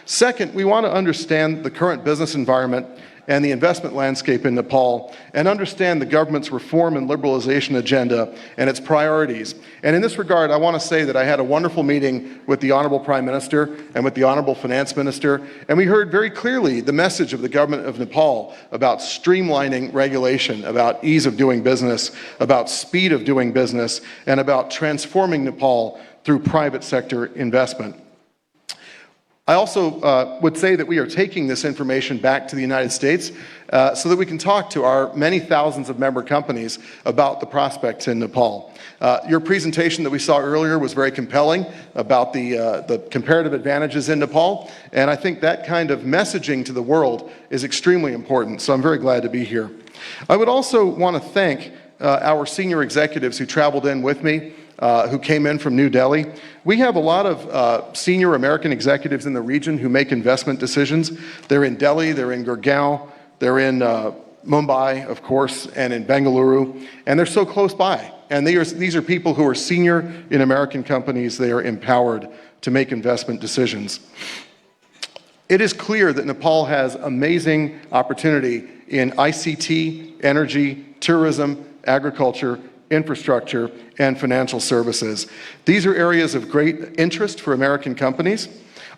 Second, we want to understand the current business environment and the investment landscape in Nepal and understand the government's reform and liberalization agenda and its priorities. And in this regard, I want to say that I had a wonderful meeting with the Honorable Prime Minister and with the Honorable Finance Minister, and we heard very clearly the message of the government of Nepal about streamlining regulation, about ease of doing business, about speed of doing business, and about transforming Nepal through private sector investment. I also would say that we are taking this information back to the United States so that we can talk to our many thousands of member companies about the prospects in Nepal. Your presentation that we saw earlier was very compelling about the comparative advantages in Nepal, and I think that kind of messaging to the world is extremely important, so I'm very glad to be here. I would also want to thank our senior executives who traveled in with me, who came in from New Delhi. We have a lot of senior American executives in the region who make investment decisions. They're in Delhi, they're in Gurgaon, they're in Mumbai, of course, and in Bengaluru, and they're so close by. And these are people who are senior in American companies. They are empowered to make investment decisions. It is clear that Nepal has amazing opportunity in ICT, energy, tourism, agriculture, infrastructure, and financial services. These are areas of great interest for American companies.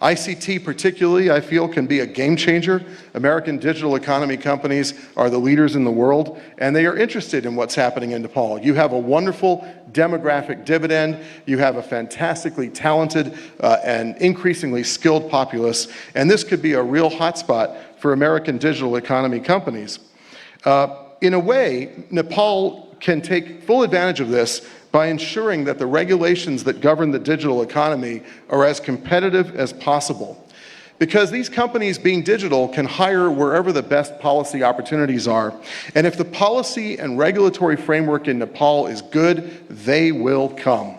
ICT particularly, I feel, can be a game changer. American digital economy companies are the leaders in the world, and they are interested in what's happening in Nepal. You have a wonderful demographic dividend. You have a fantastically talented and increasingly skilled populace, and this could be a real hotspot for American digital economy companies. In a way, Nepal can take full advantage of this by ensuring that the regulations that govern the digital economy are as competitive as possible. Because these companies, being digital, can hire wherever the best policy opportunities are. And if the policy and regulatory framework in Nepal is good, they will come.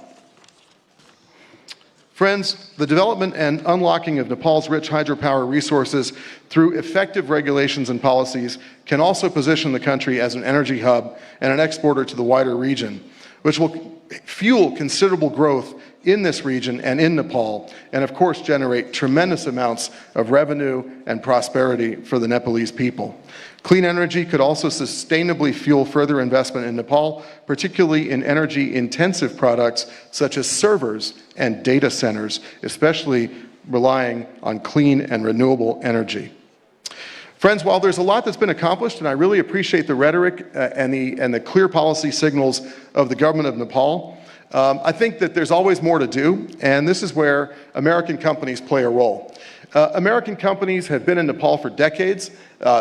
Friends, the development and unlocking of Nepal's rich hydropower resources through effective regulations and policies can also position the country as an energy hub and an exporter to the wider region, which will fuel considerable growth in this region and in Nepal, and of course generate tremendous amounts of revenue and prosperity for the Nepalese people. Clean energy could also sustainably fuel further investment in Nepal, particularly in energy-intensive products such as servers and data centers, especially relying on clean and renewable energy. Friends, while there's a lot that's been accomplished, and I really appreciate the rhetoric and the clear policy signals of the government of Nepal, I think that there's always more to do, and this is where American companies play a role. American companies have been in Nepal for decades.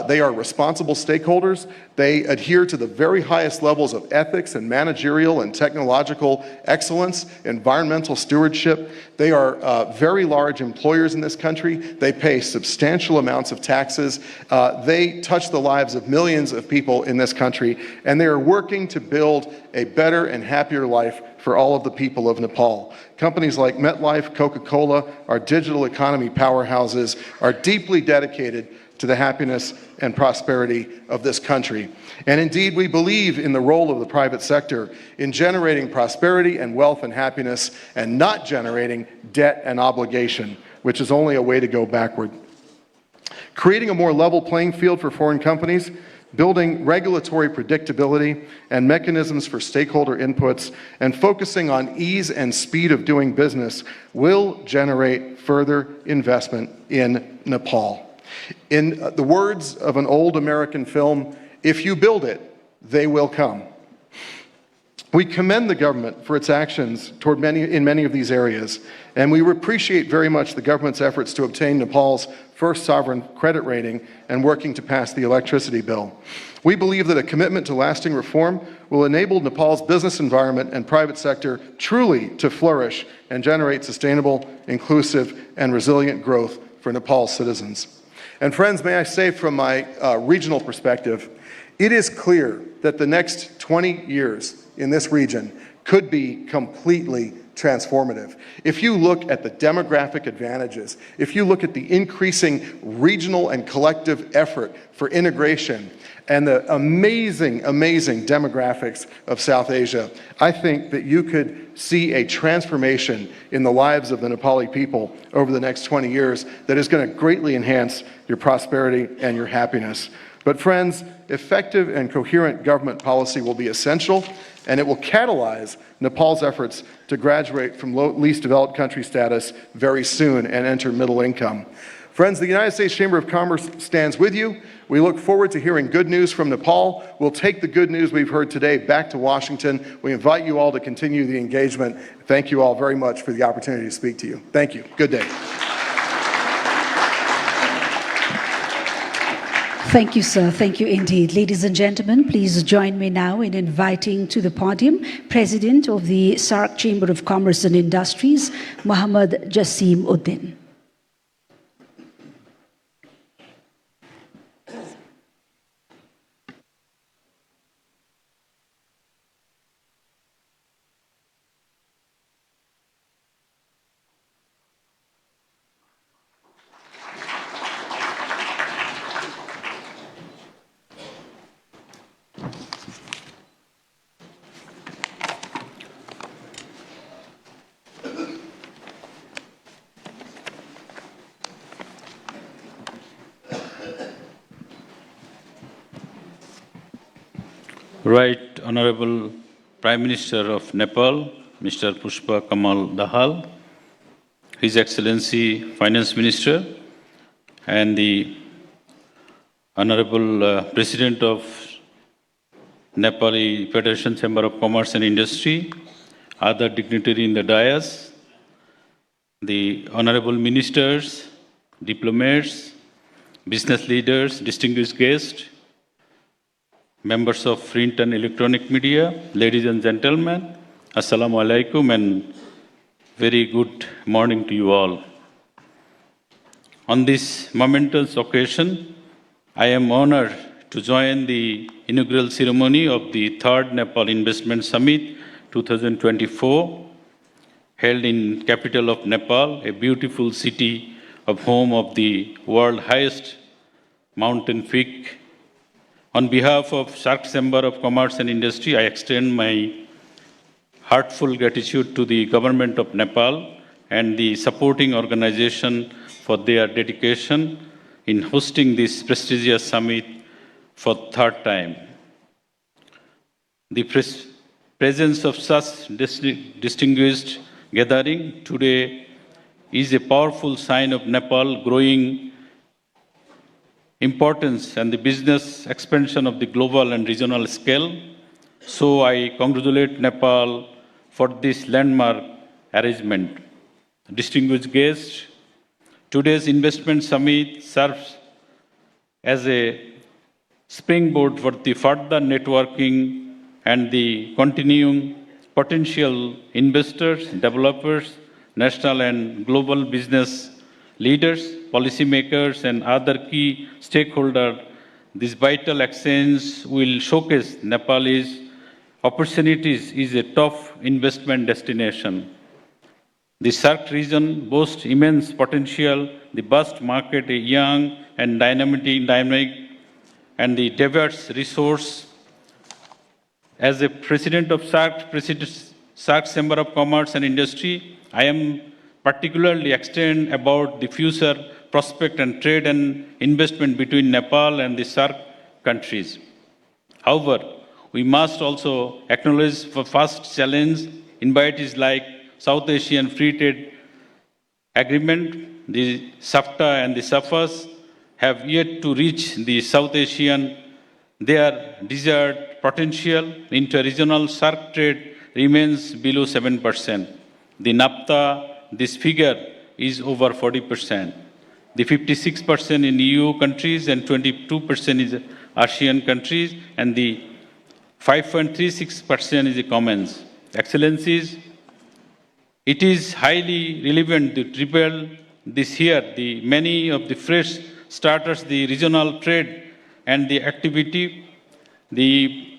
They are responsible stakeholders. They adhere to the very highest levels of ethics and managerial and technological excellence, environmental stewardship. They are very large employers in this country. They pay substantial amounts of taxes. They touch the lives of millions of people in this country, and they are working to build a better and happier life for all of the people of Nepal. Companies like MetLife, Coca-Cola, our digital economy powerhouses, are deeply dedicated to the happiness and prosperity of this country. And indeed, we believe in the role of the private sector in generating prosperity and wealth and happiness, and not generating debt and obligation, which is only a way to go backward. Creating a more level playing field for foreign companies, building regulatory predictability and mechanisms for stakeholder inputs, and focusing on ease and speed of doing business will generate further investment in Nepal. In the words of an old American film, if you build it, they will come. We commend the government for its actions in many of these areas, and we appreciate very much the government's efforts to obtain Nepal's first sovereign credit rating and working to pass the electricity bill. We believe that a commitment to lasting reform will enable Nepal's business environment and private sector truly to flourish and generate sustainable, inclusive, and resilient growth for Nepal's citizens. And friends, may I say from my regional perspective, it is clear that the next 20 years in this region could be completely transformative. If you look at the demographic advantages, if you look at the increasing regional and collective effort for integration, and the amazing demographics of South Asia, I think that you could see a transformation in the lives of the Nepali people over the next 20 years that is going to greatly enhance your prosperity and your happiness. But friends, effective and coherent government policy will be essential, and it will catalyze Nepal's efforts to graduate from least developed country status very soon and enter middle income. Friends, the United States Chamber of Commerce stands with you. We look forward to hearing good news from Nepal. We'll take the good news we've heard today back to Washington. We invite you all to continue the engagement. Thank you all very much for the opportunity to speak to you. Thank you. Good day. Thank you, sir. Thank you indeed. Ladies and gentlemen, please join me now in inviting to the podium President of the SAARC Chamber of Commerce and Industries, Muhammad Jassim Uddin. Right Honorable Prime Minister of Nepal, Mr. Pukmal Dahal, His Excellency Finance Minister, and the Honorable President of Nepali Federation Chamber of Commerce and Industry, other dignitaries in the dais, the Honorable Ministers, diplomats, business leaders, distinguished guests, members of print and electronic media, ladies and gentlemen, Assalamu alaikum and very good morning to you all. On this momentous occasion, I am honored to join the inaugural ceremony of the 3rd Nepal Investment Summit 2024, held in capital of Nepal, a beautiful city of home of the world's highest mountain peak. On behalf of SAARC Chamber of Commerce and Industry, I extend my heartfelt gratitude to the government of Nepal and the supporting organization for their dedication in hosting this prestigious summit for the 3rd time. The presence of such distinguished gathering today is a powerful sign of Nepal's growing importance and the business expansion of the global and regional scale. So I congratulate Nepal for this landmark arrangement. Distinguished guests, today's investment summit serves as a springboard for the further networking and the continuing potential investors, developers, national and global business leaders, policymakers, and other key stakeholders. This vital exchange will showcase Nepal's opportunities as a top investment destination. The SAARC region boasts immense potential, the vast market, a young and dynamic and the diverse resource. As a president of SAARC Chamber of Commerce and Industry, I am particularly excited about the future prospect and trade and investment between Nepal and the SAARC countries. However, we must also acknowledge the first challenge invited like South Asian Free Trade Agreement. The SAFTA and the SAFAs have yet to reach the South Asian. Their desired potential inter-regional SAARC trade remains below 7%. The NAFTA, this figure is over 40%. The 56% in EU countries and 22% is ASEAN countries, and the 5.36% is the Commons. Excellencies, it is highly relevant to triple this year the many of the fresh starters, the regional trade and the activity, the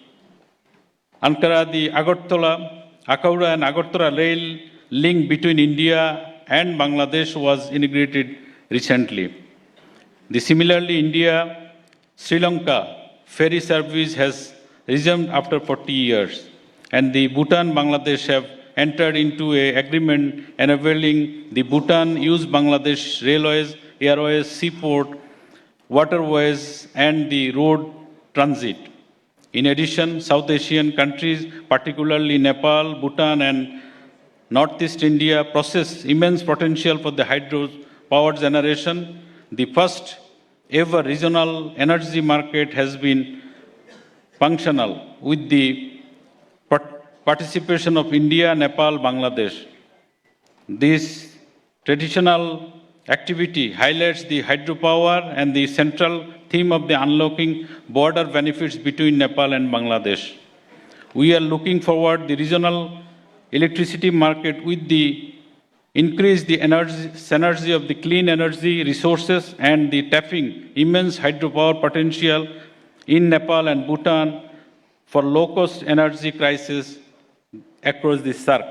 Ankara, the Akaura and Agartala rail link between India and Bangladesh was inaugurated recently. Similarly, India-Sri Lanka ferry service has resumed after 40 years, and the Bhutan-Bangladesh have entered into an agreement enabling the Bhutan use Bangladesh railways, airways, seaport, waterways, and the road transit. In addition, South Asian countries, particularly Nepal, Bhutan, and Northeast India, possess immense potential for the hydro power generation. The first ever regional energy market has been functional with the participation of India, Nepal, Bangladesh. This traditional activity highlights the hydropower and the central theme of the unlocking border benefits between Nepal and Bangladesh. We are looking forward the regional electricity market with the increase the energy synergy of the clean energy resources and the tapping immense hydropower potential in Nepal and Bhutan for low-cost energy crisis across the SAARC.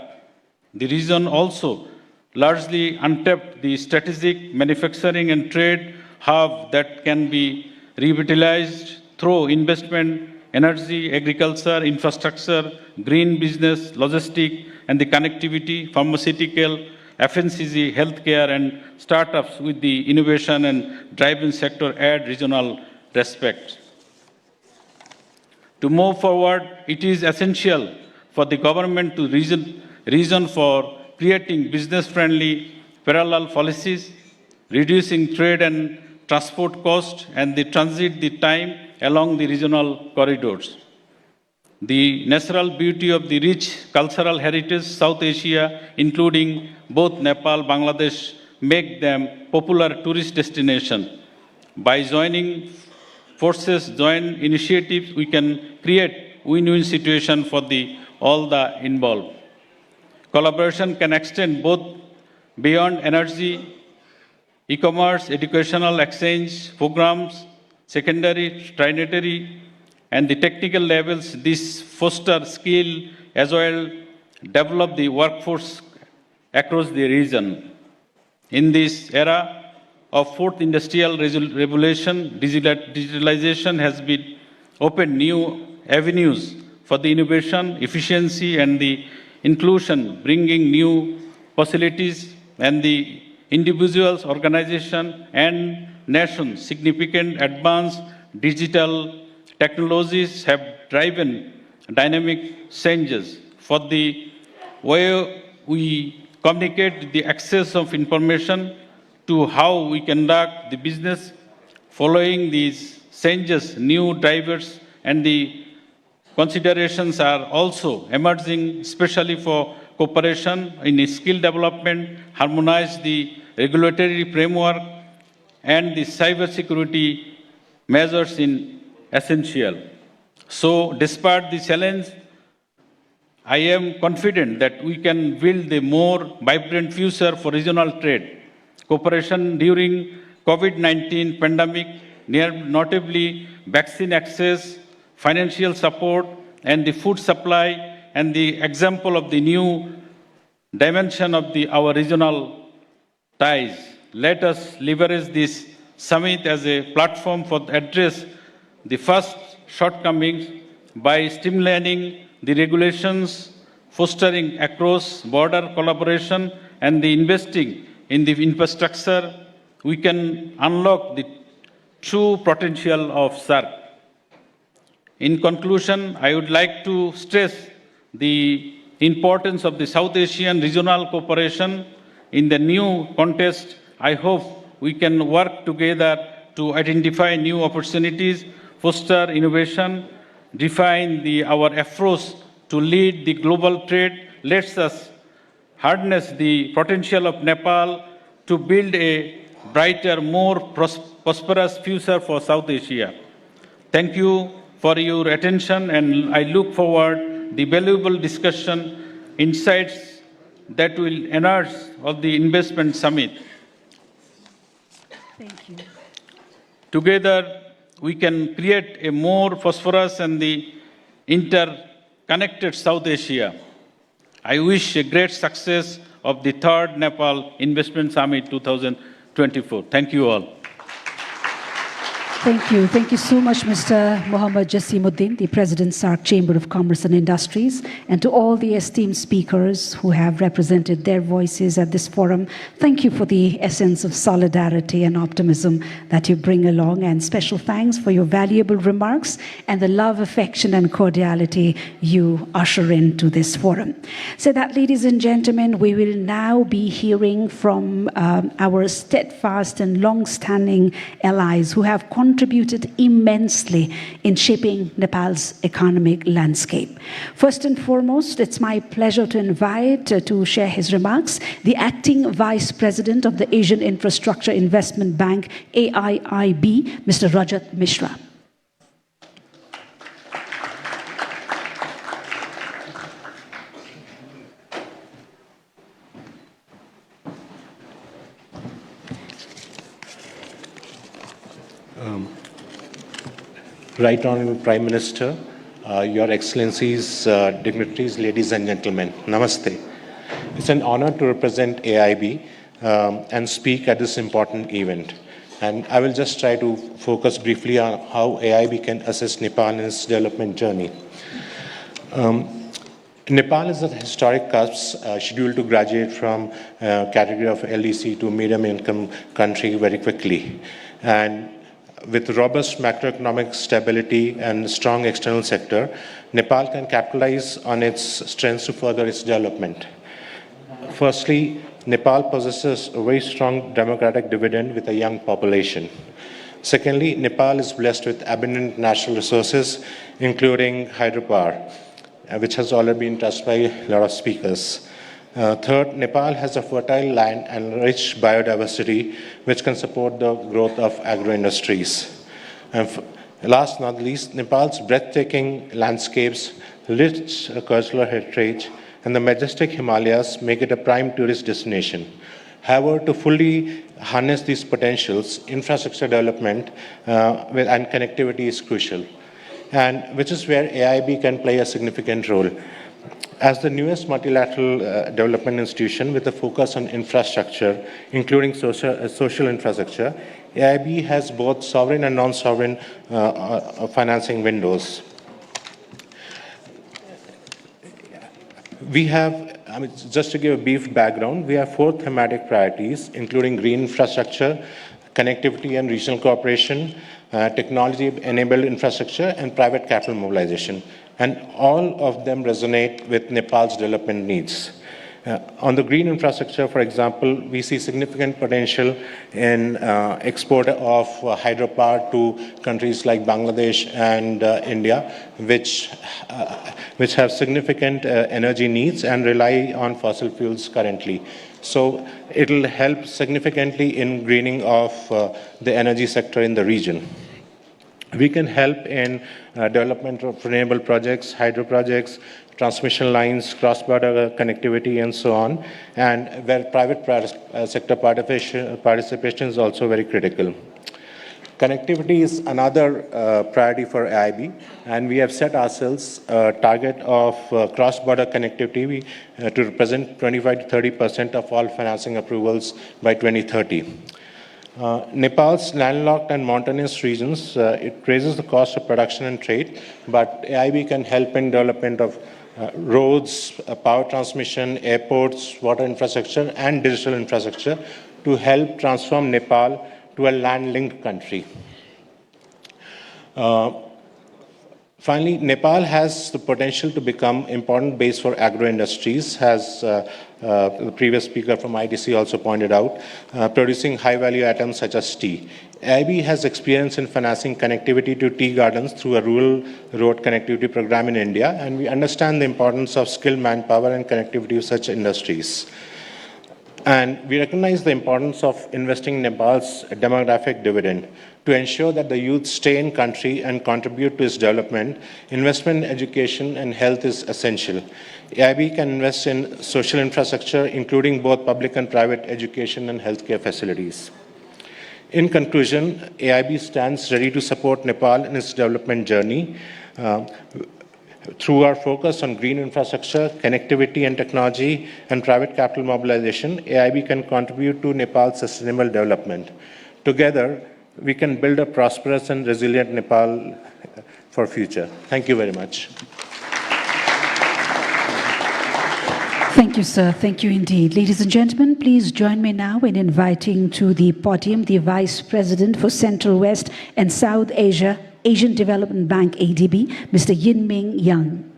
The region also largely untapped the strategic manufacturing and trade hub that can be revitalized through investment, energy, agriculture, infrastructure, green business, logistics, and the connectivity, pharmaceutical, FMCG, healthcare, and startups with the innovation and driving sector add regional respect. To move forward, it is essential for the government to reason for creating business-friendly parallel policies, reducing trade and transport costs, and the transit the time along the regional corridors. The natural beauty of the rich cultural heritage South Asia, including both Nepal, Bangladesh, make them popular tourist destination. By joining forces, joint initiatives, we can create win-win situation for all the involved. Collaboration can extend both beyond energy, e-commerce, educational exchange programs, secondary, tertiary, and the technical levels. This foster skill as well develop the workforce across the region. In this era of fourth industrial revolution, digitalization has been opened new avenues for the innovation, efficiency, and the inclusion, bringing new facilities and the individuals, organizations, and nations. Significant advanced digital technologies have driven dynamic changes for the way we communicate, the access of information, to how we conduct the business. Following these changes, new drivers and the considerations are also emerging, especially for cooperation in skill development, harmonize the regulatory framework, and the cybersecurity measures in essential. So, despite the challenge, I am confident that we can build a more vibrant future for regional trade. Cooperation during COVID-19 pandemic, notably vaccine access, financial support, and the food supply, and the example of the new dimension of our regional ties. Let us leverage this summit as a platform for address the first shortcomings by streamlining the regulations, fostering across-border collaboration, and the investing in the infrastructure. We can unlock the true potential of SAARC. In conclusion, I would like to stress the importance of the South Asian regional cooperation. In the new context, I hope we can work together to identify new opportunities, foster innovation, define our approach to lead the global trade. Let us harness the potential of Nepal to build a brighter, more prosperous future for South Asia. Thank you for your attention, and I look forward the valuable discussion, insights that will emerge of the investment summit. Thank you. Together, we can create a more prosperous and the interconnected South Asia. I wish a great success of the third Nepal Investment Summit 2024. Thank you all. Thank you. Thank you so much, Mr. Mohammad Jasimuddin, the President, SAARC Chamber of Commerce and Industries, and to all the esteemed speakers who have represented their voices at this forum. Thank you for the essence of solidarity and optimism that you bring along, and special thanks for your valuable remarks and the love, affection, and cordiality you usher into this forum. So that, ladies and gentlemen, we will now be hearing from our steadfast and long-standing allies who have contributed contributed immensely in shaping Nepal's economic landscape. First and foremost, it's my pleasure to invite to share his remarks the Acting Vice President of the Asian Infrastructure Investment Bank, AIIB, Mr. Rajat Mishra. Right Honorable Prime Minister, Your Excellencies, dignitaries, ladies and gentlemen, Namaste. It's an honor to represent AIB and speak at this important event. And I will just try to focus briefly on how AIB can assist Nepal in its development journey. Nepal is at a historic cusp, scheduled to graduate from category of LDC to medium income country very quickly. And with robust macroeconomic stability and strong external sector, Nepal can capitalize on its strengths to further its development. Firstly, Nepal possesses a very strong democratic dividend with a young population. Secondly, Nepal is blessed with abundant natural resources, including hydropower, which has already been touched by a lot of speakers. Third, Nepal has a fertile land and rich biodiversity, which can support the growth of agro-industries. And last not least, Nepal's breathtaking landscapes, rich cultural heritage, and the majestic Himalayas make it a prime tourist destination. However, to fully harness these potentials, infrastructure development and connectivity is crucial, and which is where AIB can play a significant role. As the newest multilateral development institution with a focus on infrastructure, including social infrastructure, AIB has both sovereign and non-sovereign financing windows. We have, just to give a brief background, we have 4 thematic priorities, including green infrastructure, connectivity and regional cooperation, technology-enabled infrastructure, and private capital mobilization. And all of them resonate with Nepal's development needs. On the green infrastructure, for example, we see significant potential in export of hydropower to countries like Bangladesh and India, which have significant energy needs and rely on fossil fuels currently. So it will help significantly in greening of the energy sector in the region. We can help in development of renewable projects, hydro projects, transmission lines, cross-border connectivity, and so on, and where private sector participation is also very critical. Connectivity is another priority for AIB, and we have set ourselves a target of cross-border connectivity to represent 25 to 30% of all financing approvals by 2030. Nepal's landlocked and mountainous regions, it raises the cost of production and trade, but AIB can help in development of roads, power transmission, airports, water infrastructure, and digital infrastructure to help transform Nepal to a land-linked country. Finally, Nepal has the potential to become important base for agro-industries, as the previous speaker from ITC also pointed out, producing high-value items such as tea. AIB has experience in financing connectivity to tea gardens through a rural road connectivity program in India, and we understand the importance of skilled manpower and connectivity of such industries. And we recognize the importance of investing in Nepal's demographic dividend. To ensure that the youth stay in country and contribute to its development, investment in education and health is essential. AIB can invest in social infrastructure, including both public and private education and healthcare facilities. In conclusion, AIB stands ready to support Nepal in its development journey. Through our focus on green infrastructure, connectivity and technology, and private capital mobilization, AIB can contribute to Nepal's sustainable development. Together, we can build a prosperous and resilient Nepal for future. Thank you very much. Thank you, sir. Thank you indeed. Ladies and gentlemen, please join me now in inviting to the podium the Vice President for Central West and South Asia, Asian Development Bank, ADB, Mr. Yin Ming Yang.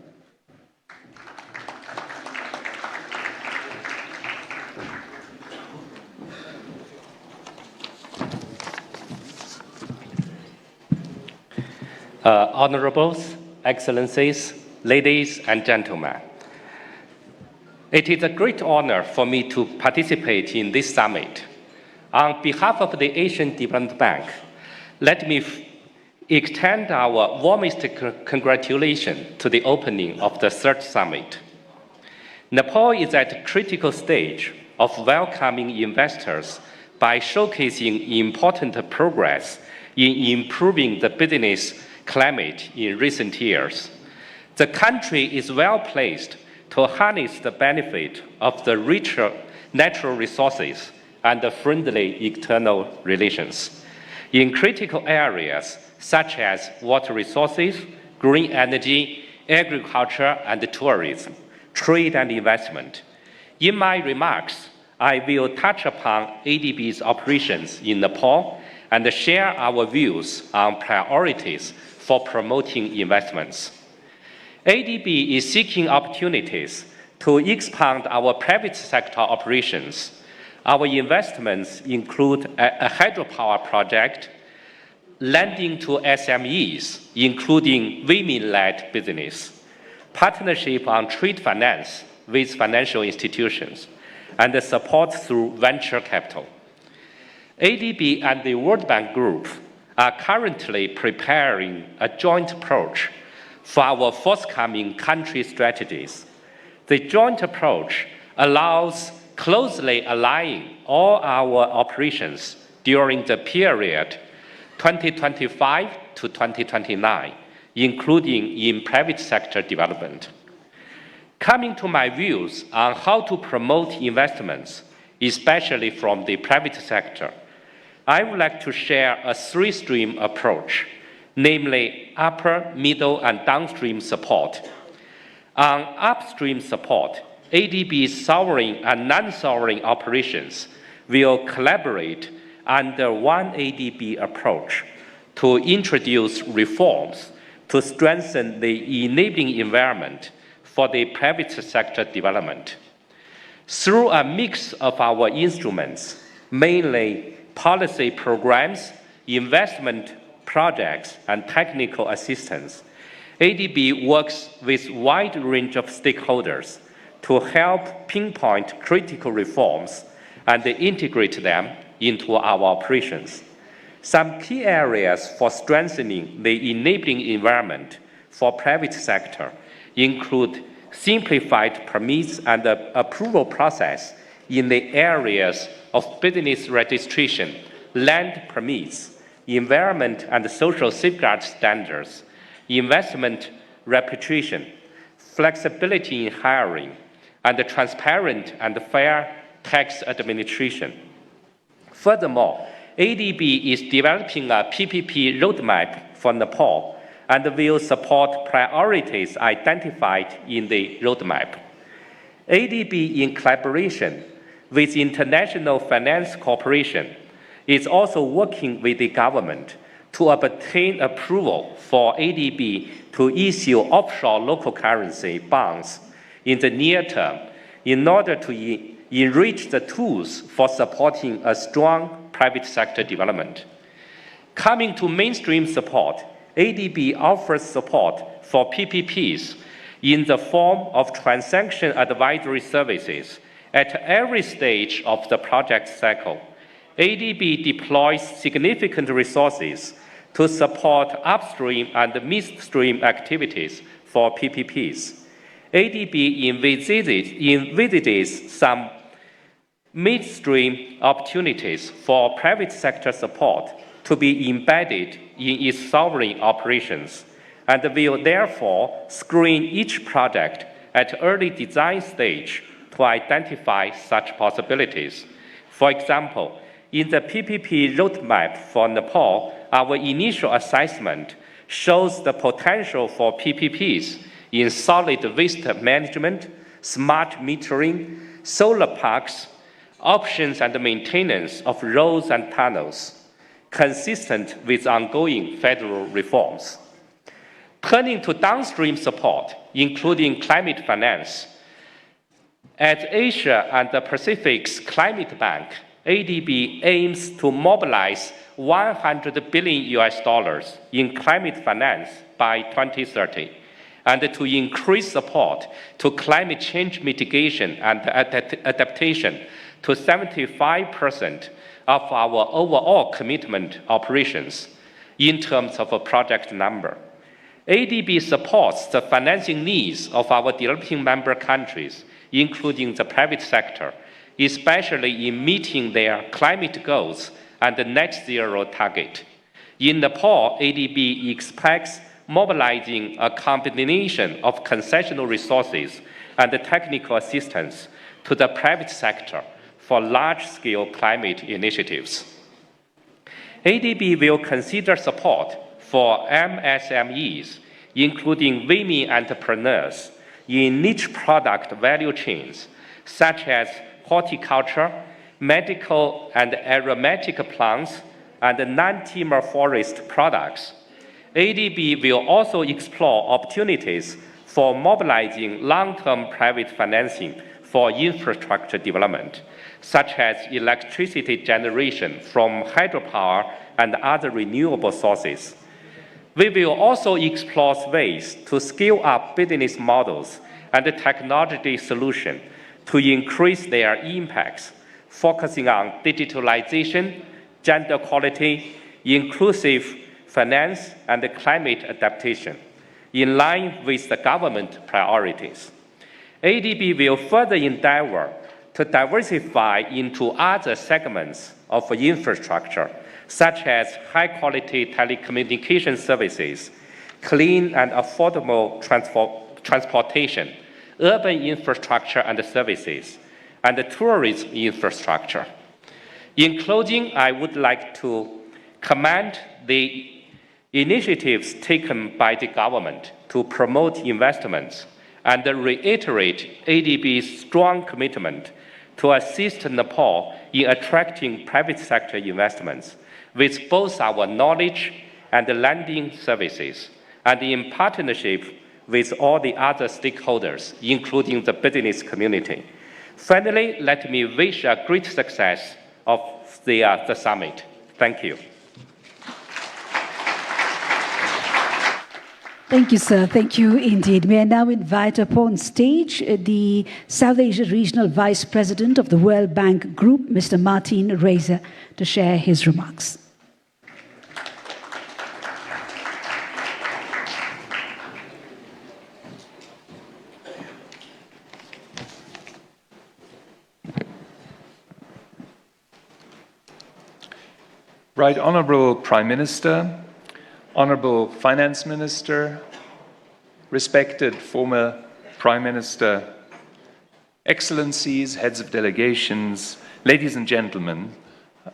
Honorables, Excellencies, ladies and gentlemen. It is a great honor for me to participate in this summit. On behalf of the Asian Development Bank, let me extend our warmest congratulations to the opening of the third summit. Nepal is at a critical stage of welcoming investors by showcasing important progress in improving the business climate in recent years. The country is well placed to harness the benefit of the richer natural resources and the friendly external relations. In critical areas such as water resources, green energy, agriculture and tourism, trade and investment. In my remarks, I will touch upon ADB's operations in Nepal and share our views on priorities for promoting investments. ADB is seeking opportunities to expand our private sector operations. Our investments include a hydropower project, lending to SMEs, including women-led business, partnership on trade finance with financial institutions, and the support through venture capital. ADB and the World Bank Group are currently preparing a joint approach for our forthcoming country strategies. The joint approach allows closely aligning all our operations during the period 2025 to 2029, including in private sector development. Coming to my views on how to promote investments, especially from the private sector, I would like to share a three-stream approach, namely upper, middle, and downstream support. On upstream support, ADB's sovereign and non-sovereign operations will collaborate under one ADB approach to introduce reforms to strengthen the enabling environment for the private sector development. Through a mix of our instruments, mainly policy programs, investment projects, and technical assistance, ADB works with a wide range of stakeholders to help pinpoint critical reforms and integrate them into our operations. Some key areas for strengthening the enabling environment for private sector include simplified permits and approval process in the areas of business registration, land permits, environment and social safeguard standards, investment repatriation, flexibility in hiring, and transparent and fair tax administration. Furthermore, ADB is developing a PPP roadmap for Nepal and will support priorities identified in the roadmap. ADB, in collaboration with International Finance Corporation, is also working with the government to obtain approval for ADB to issue offshore local currency bonds in the near term in order to enrich the tools for supporting a strong private sector development. Coming to mainstream support, ADB offers support for PPPs in the form of transaction advisory services at every stage of the project cycle. ADB deploys significant resources to support upstream and midstream activities for PPPs. ADB envisages some midstream opportunities for private sector support to be embedded in its sovereign operations, and will therefore screen each project at early design stage to identify such possibilities. For example, in the PPP roadmap for Nepal, our initial assessment shows the potential for PPPs in solid waste management, smart metering, solar parks, options and maintenance of roads and tunnels, consistent with ongoing federal reforms. Turning to downstream support, including climate finance, at Asia and the Pacific's Climate Bank, ADB aims to mobilize $100 billion in climate finance by 2030, and to increase support to climate change mitigation and adaptation to 75% of our overall commitment operations in terms of a project number. ADB supports the financing needs of our developing member countries, including the private sector, especially in meeting their climate goals and the net zero target. In Nepal, ADB expects mobilizing a combination of concessional resources and technical assistance to the private sector for large-scale climate initiatives. ADB will consider support for MSMEs, including women entrepreneurs in niche product value chains, such as horticulture, medical and aromatic plants, and non-timber forest products. ADB will also explore opportunities for mobilizing long-term private financing for infrastructure development, such as electricity generation from hydropower and other renewable sources. We will also explore ways to scale up business models and technology solutions to increase their impacts, focusing on digitalization, gender equality, inclusive finance, and climate adaptation, in line with the government priorities. ADB will further endeavor to diversify into other segments of infrastructure, such as high-quality telecommunication services, clean and affordable transportation, urban infrastructure and services, and tourism infrastructure. In closing, I would like to commend the initiatives taken by the government to promote investments and reiterate ADB's strong commitment to assist Nepal in attracting private sector investments with both our knowledge and lending services, and in partnership with all the other stakeholders, including the business community. Finally, let me wish a great success of the summit. Thank you. Thank you, sir. Thank you indeed. May I now invite upon stage the South Asia Regional Vice President of the World Bank Group, Mr. Martin Reiser, to share his remarks. Right Honourable Prime Minister, Honourable Finance Minister, respected former Prime Minister, Excellencies, heads of delegations, ladies and gentlemen,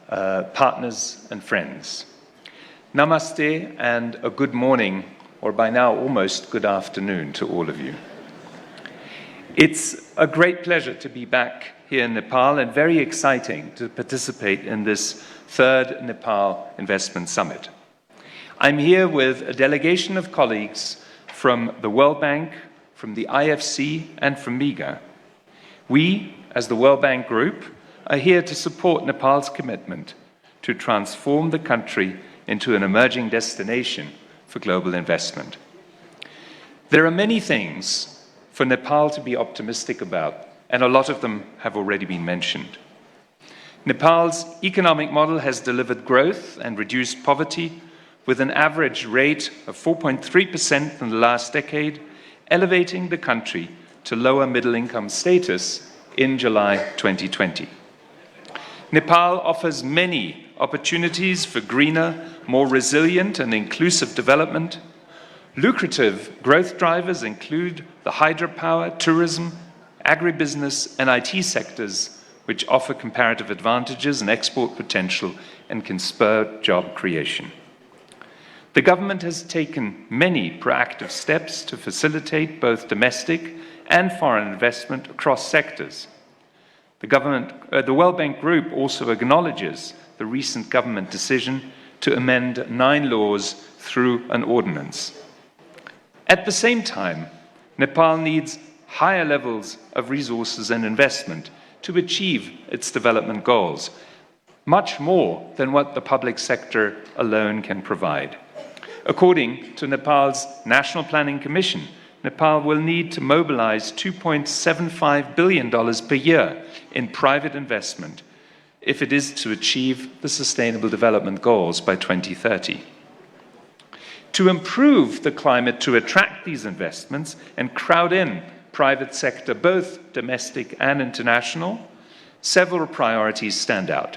partners and friends. Namaste and a good morning, or by now almost good afternoon to all of you. It's a great pleasure to be back here in Nepal and very exciting to participate in this third Nepal Investment Summit. I'm here with a delegation of colleagues from the World Bank, from the IFC, and from MIGA. We, as the World Bank Group, are here to support Nepal's commitment to transform the country into an emerging destination for global investment. There are many things for Nepal to be optimistic about, and a lot of them have already been mentioned. Nepal's economic model has delivered growth and reduced poverty with an average rate of 4.3% in the last decade, elevating the country to lower middle-income status in July 2020. Nepal offers many opportunities for greener, more resilient and inclusive development. Lucrative growth drivers include the hydropower, tourism, agribusiness and IT sectors, which offer comparative advantages and export potential and can spur job creation. The government has taken many proactive steps to facilitate both domestic and foreign investment across sectors. The World Bank Group also acknowledges the recent government decision to amend 9 laws through an ordinance. At the same time, Nepal needs higher levels of resources and investment to achieve its development goals, much more than what the public sector alone can provide. According to Nepal's National Planning Commission, Nepal will need to mobilize $2.75 billion per year in private investment if it is to achieve the Sustainable Development Goals by 2030. To improve the climate to attract these investments and crowd in private sector, both domestic and international, several priorities stand out.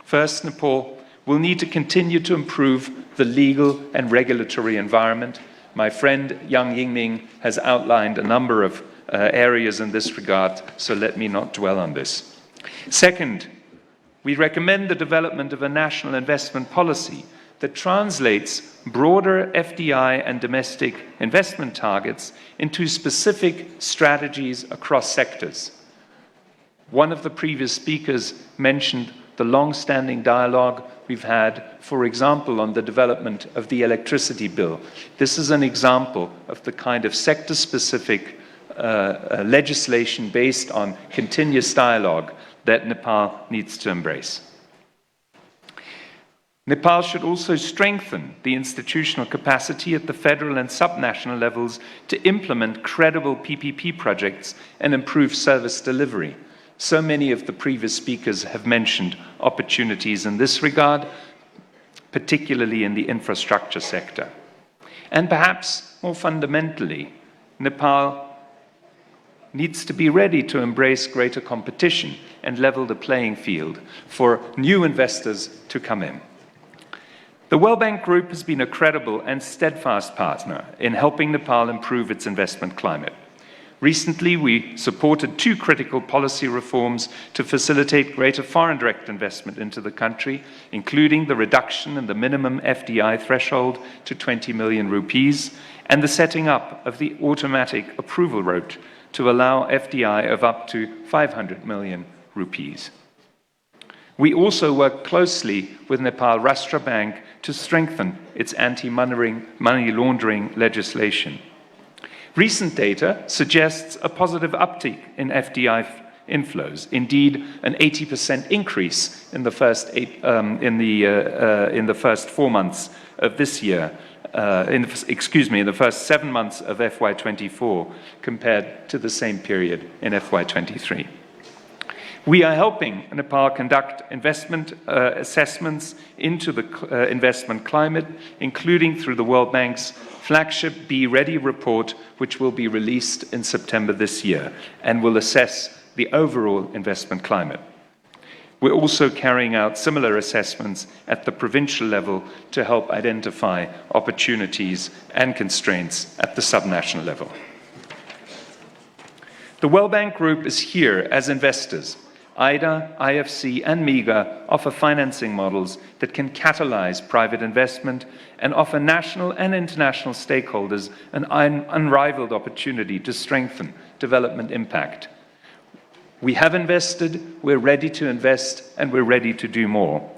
First, Nepal will need to continue to improve the legal and regulatory environment. My friend Yang Yingming has outlined a number of areas in this regard, so let me not dwell on this. Second, we recommend the development of a national investment policy that translates broader FDI and domestic investment targets into specific strategies across sectors. One of the previous speakers mentioned the long-standing dialogue we've had, for example, on the development of the electricity bill. This is an example of the kind of sector-specific legislation based on continuous dialogue that Nepal needs to embrace. Nepal should also strengthen the institutional capacity at the federal and subnational levels to implement credible PPP projects and improve service delivery. So many of the previous speakers have mentioned opportunities in this regard, particularly in the infrastructure sector. And perhaps more fundamentally, Nepal needs to be ready to embrace greater competition and level the playing field for new investors to come in. The World Bank Group has been a credible and steadfast partner in helping Nepal improve its investment climate. Recently, we supported 2 critical policy reforms to facilitate greater foreign direct investment into the country, including the reduction in the minimum FDI threshold to 20 million rupees and the setting up of the automatic approval route to allow FDI of up to 500 million rupees. We also work closely with Nepal Rashtra Bank to strengthen its anti-money laundering legislation. Recent data suggests a positive uptick in FDI inflows, indeed an 80% increase in the first 4 months of this year, in the first 7 months of FY24 compared to the same period in FY23. We are helping Nepal conduct investment assessments into the investment climate, including through the World Bank's flagship Be Ready report, which will be released in September this year and will assess the overall investment climate. We're also carrying out similar assessments at the provincial level to help identify opportunities and constraints at the subnational level. The World Bank Group is here as investors. IDA, IFC, and MIGA offer financing models that can catalyze private investment and offer national and international stakeholders an unrivaled opportunity to strengthen development impact. We have invested, we're ready to invest, and we're ready to do more.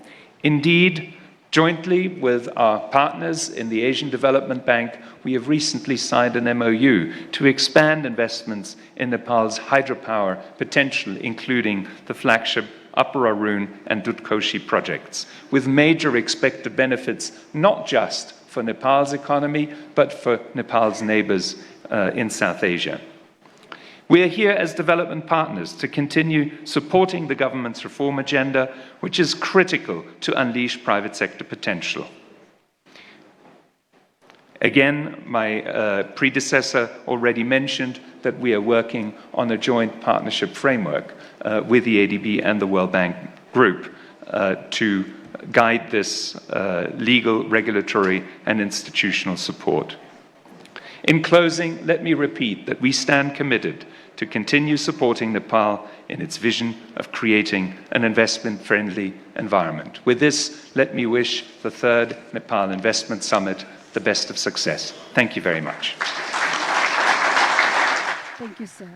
Indeed, jointly with our partners in the Asian Development Bank, we have recently signed an MOU to expand investments in Nepal's hydropower potential, including the flagship Upper Arun and Dutkoshi projects, with major expected benefits not just for Nepal's economy, but for Nepal's neighbors in South Asia. We are here as development partners to continue supporting the government's reform agenda, which is critical to unleash private sector potential. Again, my predecessor already mentioned that we are working on a joint partnership framework with the ADB and the World Bank Group to guide this legal, regulatory, and institutional support. In closing, let me repeat that we stand committed to continue supporting Nepal in its vision of creating an investment-friendly environment. With this, let me wish the 3rd Nepal Investment Summit the best of success. Thank you very much. Thank you, sir.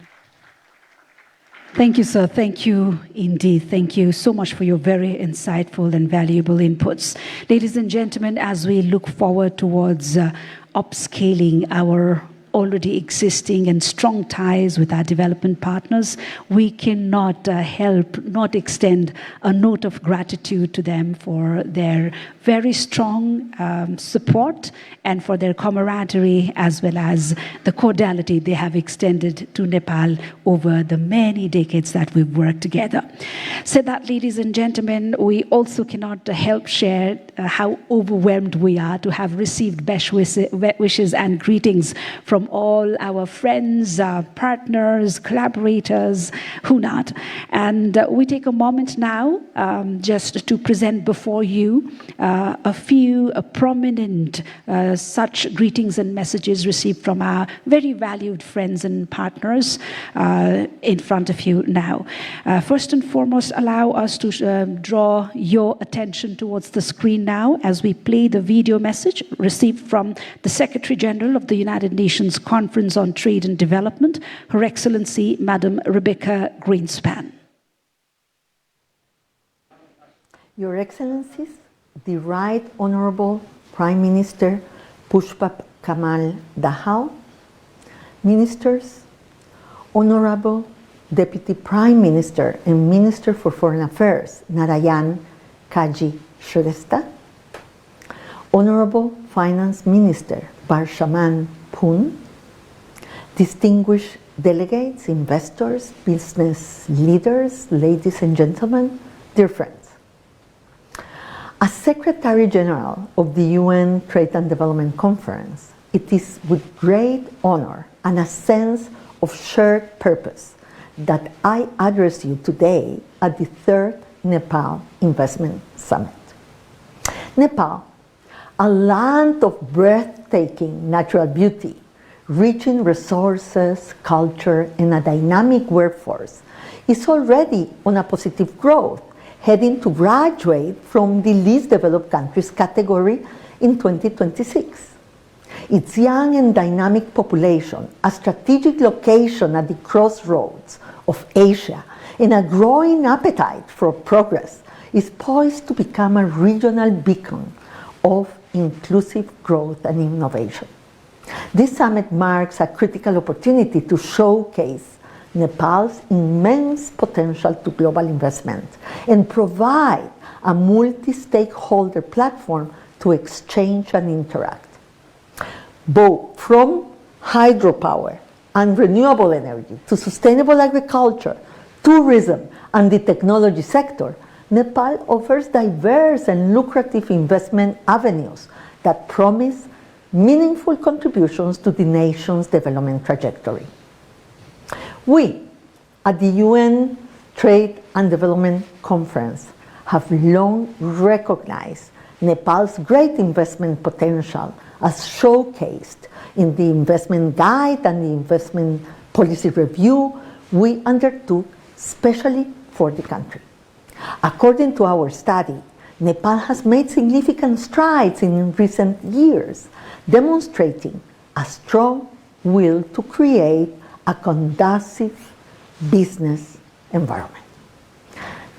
Thank you, sir. Thank you indeed. Thank you so much for your very insightful and valuable inputs. Ladies and gentlemen, as we look forward towards upscaling our already existing and strong ties with our development partners, we cannot help not extend a note of gratitude to them for their very strong support and for their camaraderie as well as the cordiality they have extended to Nepal over the many decades that we've worked together. So that, ladies and gentlemen, we also cannot help share how overwhelmed we are to have received best wishes and greetings from all our friends, partners, collaborators, who not. And we take a moment now just to present before you a few prominent such greetings and messages received from our very valued friends and partners in front of you now. First and foremost, allow us to draw your attention towards the screen now as we play the video message received from the Secretary General of the United Nations Conference on Trade and Development, Her Excellency Madam Rebecca Greenspan. Your Excellencies, the Right Honorable Prime Minister Pakamal Dahal, Ministers, Honorable Deputy Prime Minister and Minister for Foreign Affairs Narayan Kaji Shrestha, Honorable Finance Minister Barshaman Pun, distinguished delegates, investors, business leaders, ladies and gentlemen, dear friends. As Secretary General of the UN Trade and Development Conference, it is with great honor and a sense of shared purpose that I address you today at the 3rd Nepal Investment Summit. Nepal, a land of breathtaking natural beauty, rich in resources, culture, and a dynamic workforce, is already on a positive growth, heading to graduate from the least developed countries category in 2026. Its young and dynamic population, a strategic location at the crossroads of Asia, and a growing appetite for progress, is poised to become a regional beacon of inclusive growth and innovation. This summit marks a critical opportunity to showcase Nepal's immense potential to global investment and provide a multi-stakeholder platform to exchange and interact. Both from hydropower and renewable energy to sustainable agriculture, tourism, and the technology sector, Nepal offers diverse and lucrative investment avenues that promise meaningful contributions to the nation's development trajectory. We, at the UN Trade and Development Conference, have long recognized Nepal's great investment potential as showcased in the investment guide and the investment policy review we undertook specially for the country. According to our study, Nepal has made significant strides in recent years, demonstrating a strong will to create a conducive business environment.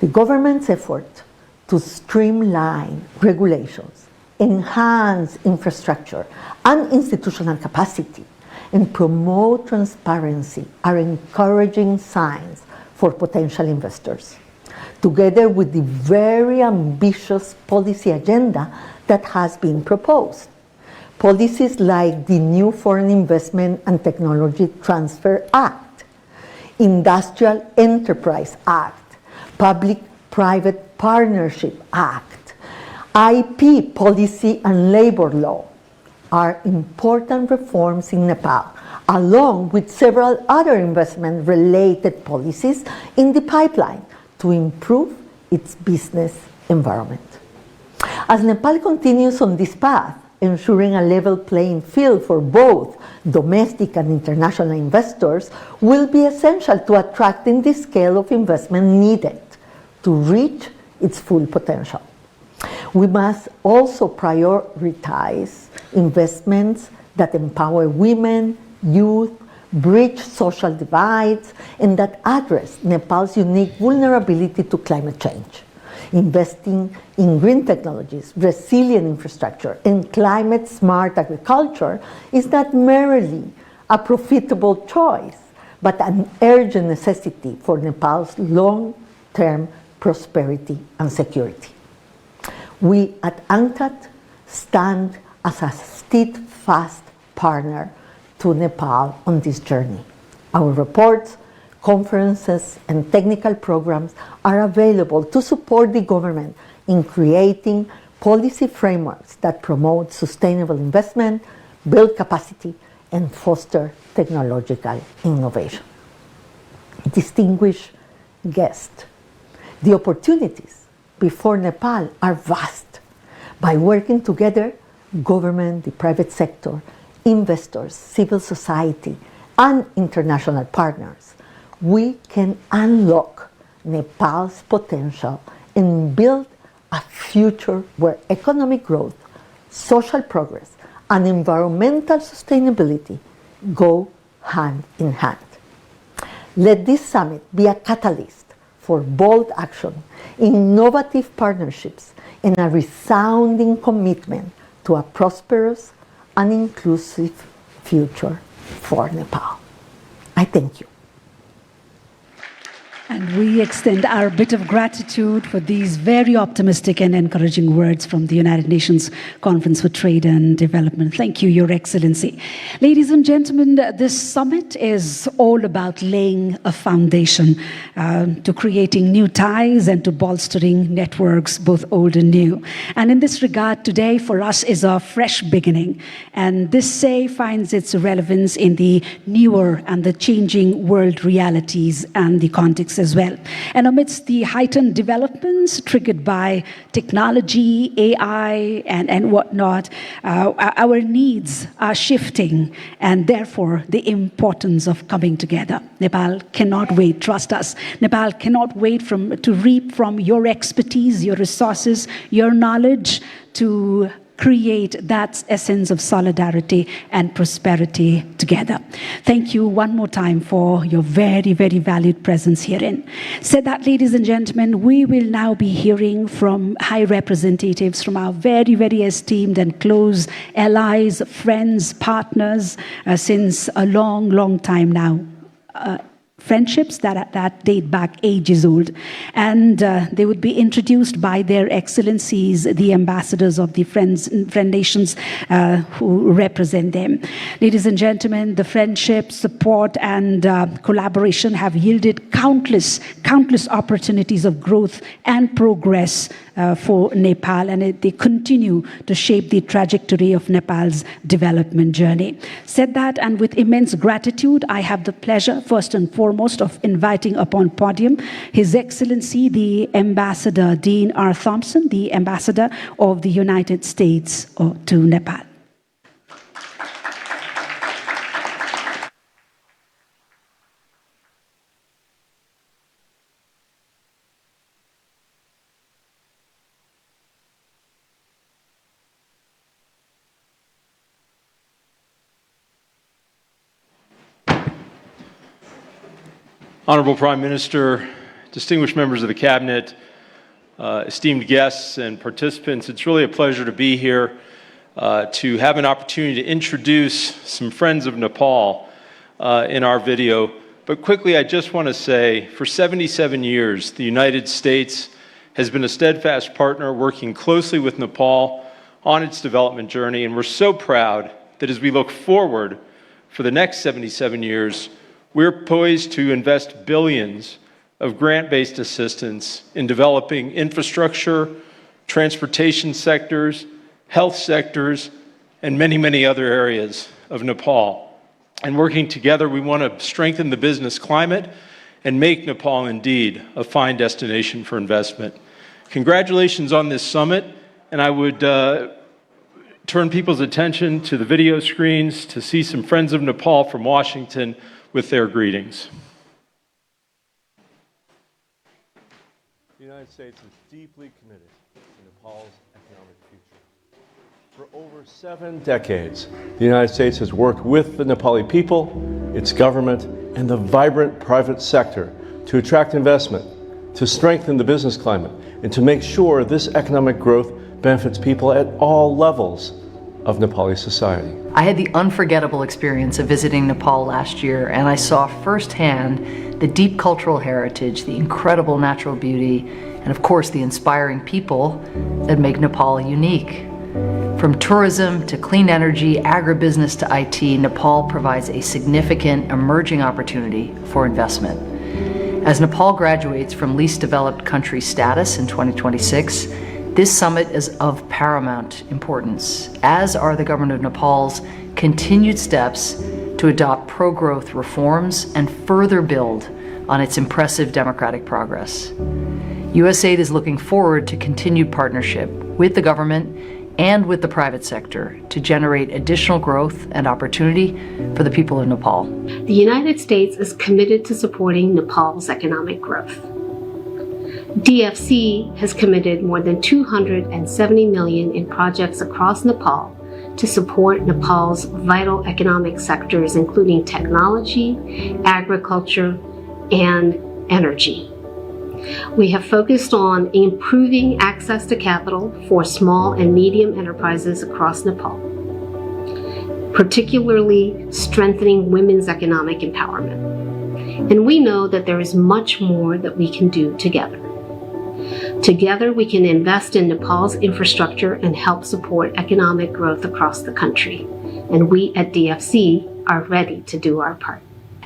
The government's effort to streamline regulations, enhance infrastructure and institutional capacity, and promote transparency are encouraging signs for potential investors, together with the very ambitious policy agenda that has been proposed. Policies like the new Foreign Investment and Technology Transfer Act, Industrial Enterprise Act, Public-Private Partnership Act, IP Policy and Labor Law are important reforms in Nepal, along with several other investment-related policies in the pipeline to improve its business environment. As Nepal continues on this path, ensuring a level playing field for both domestic and international investors will be essential to attracting the scale of investment needed to reach its full potential. We must also prioritize investments that empower women, youth, bridge social divides, and that address Nepal's unique vulnerability to climate change. Investing in green technologies, resilient infrastructure, and climate-smart agriculture is not merely a profitable choice, but an urgent necessity for Nepal's long-term prosperity and security. We at UNCTAD stand as a steadfast partner to Nepal on this journey. Our reports, conferences, and technical programs are available to support the government in creating policy frameworks that promote sustainable investment, build capacity, and foster technological innovation. Distinguished guests, the opportunities before Nepal are vast. By working together, government, the private sector, investors, civil society, and international partners, we can unlock Nepal's potential and build a future where economic growth, social progress, and environmental sustainability go hand in hand. Let this summit be a catalyst for bold action, innovative partnerships, and a resounding commitment to a prosperous and inclusive future for Nepal. I thank you. And we extend our bit of gratitude for these very optimistic and encouraging words from the United Nations Conference for Trade and Development. Thank you, Your Excellency. Ladies and gentlemen, this summit is all about laying a foundation to creating new ties and to bolstering networks, both old and new. And in this regard, today for us is a fresh beginning. And this say finds its relevance in the newer and the changing world realities and the context as well. And amidst the heightened developments triggered by technology, AI, and whatnot, our needs are shifting, and therefore the importance of coming together. Nepal cannot wait, trust us. Nepal cannot wait to reap from your expertise, your resources, your knowledge to create that essence of solidarity and prosperity together. Thank you one more time for your very, very valued presence herein. Said that, ladies and gentlemen, we will now be hearing from high representatives from our very, very esteemed and close allies, friends, partners since a long, long time now. Friendships that date back ages old. And they would be introduced by their excellencies, the ambassadors of the friend nations who represent them. Ladies and gentlemen, the friendship, support, and collaboration have yielded countless opportunities of growth and progress for Nepal, and they continue to shape the trajectory of Nepal's development journey. Said that, and with immense gratitude, I have the pleasure, first and foremost, of inviting upon podium His Excellency, the Ambassador Dean R. Thompson, the Ambassador of the United States to Nepal. Honorable Prime Minister, distinguished members of the Cabinet, esteemed guests and participants, it's really a pleasure to be here to have an opportunity to introduce some friends of Nepal in our video. But quickly, I just want to say, for 77 years, the United States has been a steadfast partner working closely with Nepal on its development journey, and we're so proud that as we look forward for the next 77 years, we're poised to invest billions of grant-based assistance in developing infrastructure, transportation sectors, health sectors, and many, many other areas of Nepal. And working together, we want to strengthen the business climate and make Nepal indeed a fine destination for investment. Congratulations on this summit, and I would turn people's attention to the video screens to see some friends of Nepal from Washington with their greetings. The United States is deeply committed to Nepal's economic future. For over 7 decades, the United States has worked with the Nepali people, its government, and the vibrant private sector to attract investment, to strengthen the business climate, and to make sure this economic growth benefits people at all levels. of Nepali society. I had the unforgettable experience of visiting Nepal last year, and I saw firsthand the deep cultural heritage, the incredible natural beauty, and of course the inspiring people that make Nepal unique. From tourism to clean energy, agribusiness to IT, Nepal provides a significant emerging opportunity for investment. As Nepal graduates from least developed country status in 2026, this summit is of paramount importance, as are the government of Nepal's continued steps to adopt pro-growth reforms and further build on its impressive democratic progress. USAID is looking forward to continued partnership with the government and with the private sector to generate additional growth and opportunity for the people of Nepal. The United States is committed to supporting Nepal's economic growth. DFC has committed more than $270 million in projects across Nepal to support Nepal's vital economic sectors, including technology, agriculture, and energy. We have focused on improving access to capital for small and medium enterprises across Nepal, particularly strengthening women's economic empowerment. And we know that there is much more that we can do together. Together, we can invest in Nepal's infrastructure and help support economic growth across the country. And we at DFC are ready to do our part.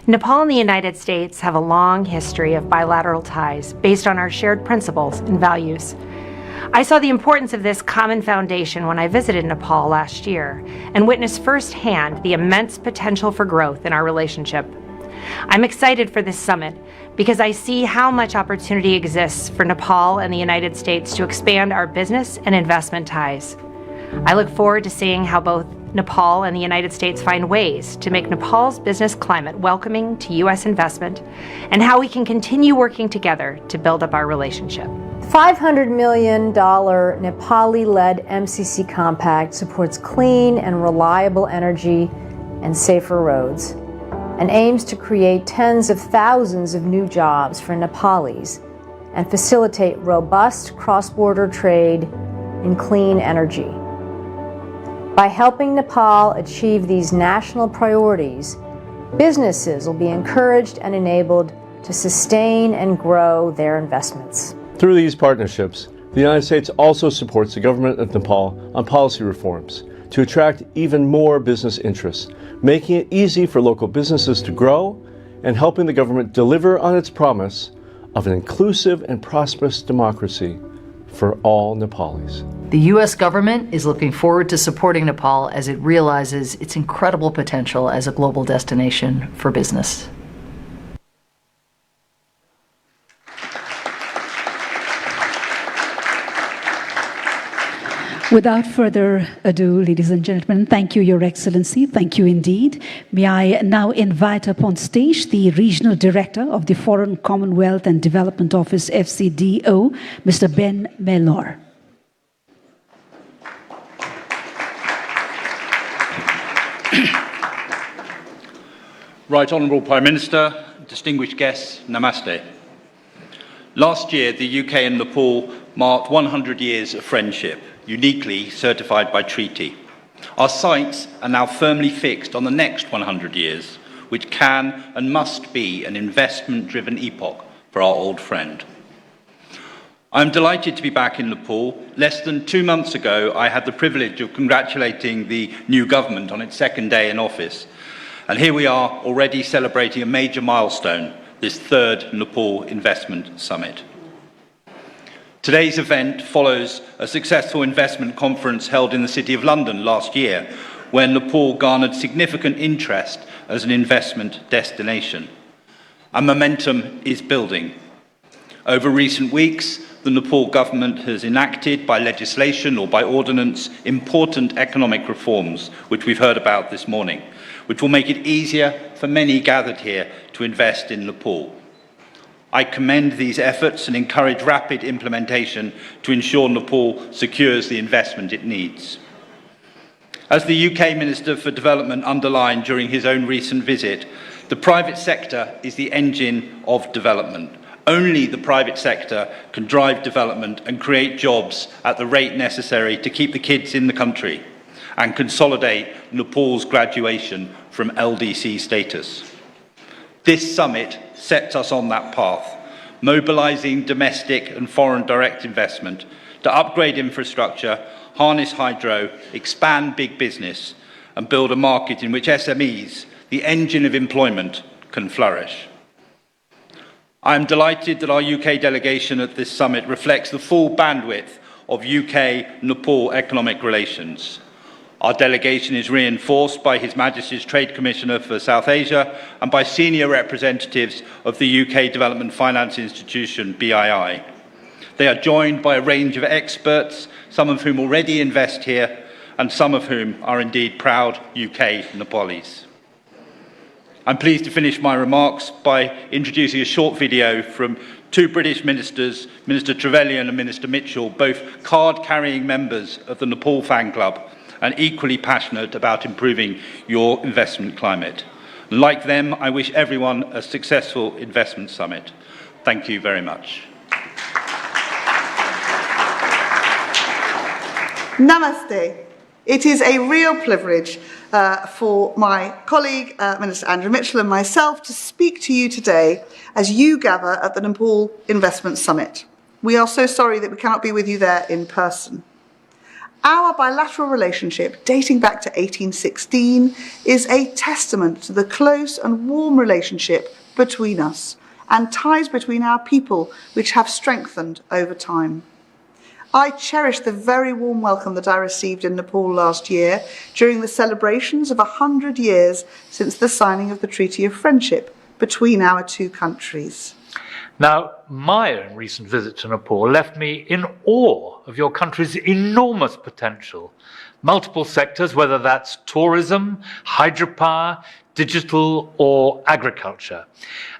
Nepal and the United States have a long history of bilateral ties based on our shared principles and values. I saw the importance of this common foundation when I visited Nepal last year and witnessed firsthand the immense potential for growth in our relationship. I'm excited for this summit because I see how much opportunity exists for Nepal and the United States to expand our business and investment ties. I look forward to seeing how both Nepal and the United States find ways to make Nepal's business climate welcoming to U.S. investment and how we can continue working together to build up our relationship. The $500 million Nepali-led MCC Compact supports clean and reliable energy and safer roads, and aims to create tens of thousands of new jobs for Nepalis and facilitate robust cross-border trade in clean energy. By helping Nepal achieve these national priorities, businesses will be encouraged and enabled to sustain and grow their investments. Through these partnerships, the United States also supports the government of Nepal on policy reforms to attract even more business interests, making it easy for local businesses to grow and helping the government deliver on its promise of an inclusive and prosperous democracy for all Nepalis. The U.S. government is looking forward to supporting Nepal as it realizes its incredible potential as a global destination for business. Without further ado, ladies and gentlemen, thank you, Your Excellency. Thank you indeed. May I now invite up on stage the Regional Director of the Foreign Commonwealth and Development Office, FCDO, Mr. Ben Mellor. Right Honourable Prime Minister, distinguished guests, namaste. Last year, the UK and Nepal marked 100 years of friendship, uniquely certified by treaty. Our sights are now firmly fixed on the next 100 years, which can and must be an investment-driven epoch for our old friend. I'm delighted to be back in Nepal. Less than 2 months ago, I had the privilege of congratulating the new government on its second day in office. And here we are already celebrating a major milestone, this third Nepal Investment Summit. Today's event follows a successful investment conference held in the City of London last year, where Nepal garnered significant interest as an investment destination. And momentum is building. Over recent weeks, the Nepal government has enacted by legislation or by ordinance important economic reforms, which we've heard about this morning, which will make it easier for many gathered here to invest in Nepal. I commend these efforts and encourage rapid implementation to ensure Nepal secures the investment it needs. As the UK Minister for Development underlined during his own recent visit, the private sector is the engine of development. Only the private sector can drive development and create jobs at the rate necessary to keep the kids in the country. and consolidate Nepal's graduation from LDC status. This summit sets us on that path, mobilising domestic and foreign direct investment to upgrade infrastructure, harness hydro, expand big business, and build a market in which SMEs, the engine of employment, can flourish. I am delighted that our UK delegation at this summit reflects the full bandwidth of UK-Nepal economic relations. Our delegation is reinforced by His Majesty's Trade Commissioner for South Asia and by senior representatives of the UK Development Finance Institution, BII. They are joined by a range of experts, some of whom already invest here, and some of whom are indeed proud UK Nepalis. I'm pleased to finish my remarks by introducing a short video from two British ministers, Minister Trevelyan and Minister Mitchell, both card-carrying members of the Nepal Fan Club and equally passionate about improving your investment climate. Like them, I wish everyone a successful investment summit. Thank you very much. Namaste. It is a real privilege for my colleague, Minister Andrew Mitchell, and myself to speak to you today as you gather at the Nepal Investment Summit. We are so sorry that we cannot be with you there in person. Our bilateral relationship, dating back to 1816, is a testament to the close and warm relationship between us and ties between our people which have strengthened over time. I cherish the very warm welcome that I received in Nepal last year during the celebrations of 100 years since the signing of the Treaty of Friendship between our two countries. Now, my own recent visit to Nepal left me in awe of your country's enormous potential. Multiple sectors, whether that's tourism, hydropower, digital or agriculture.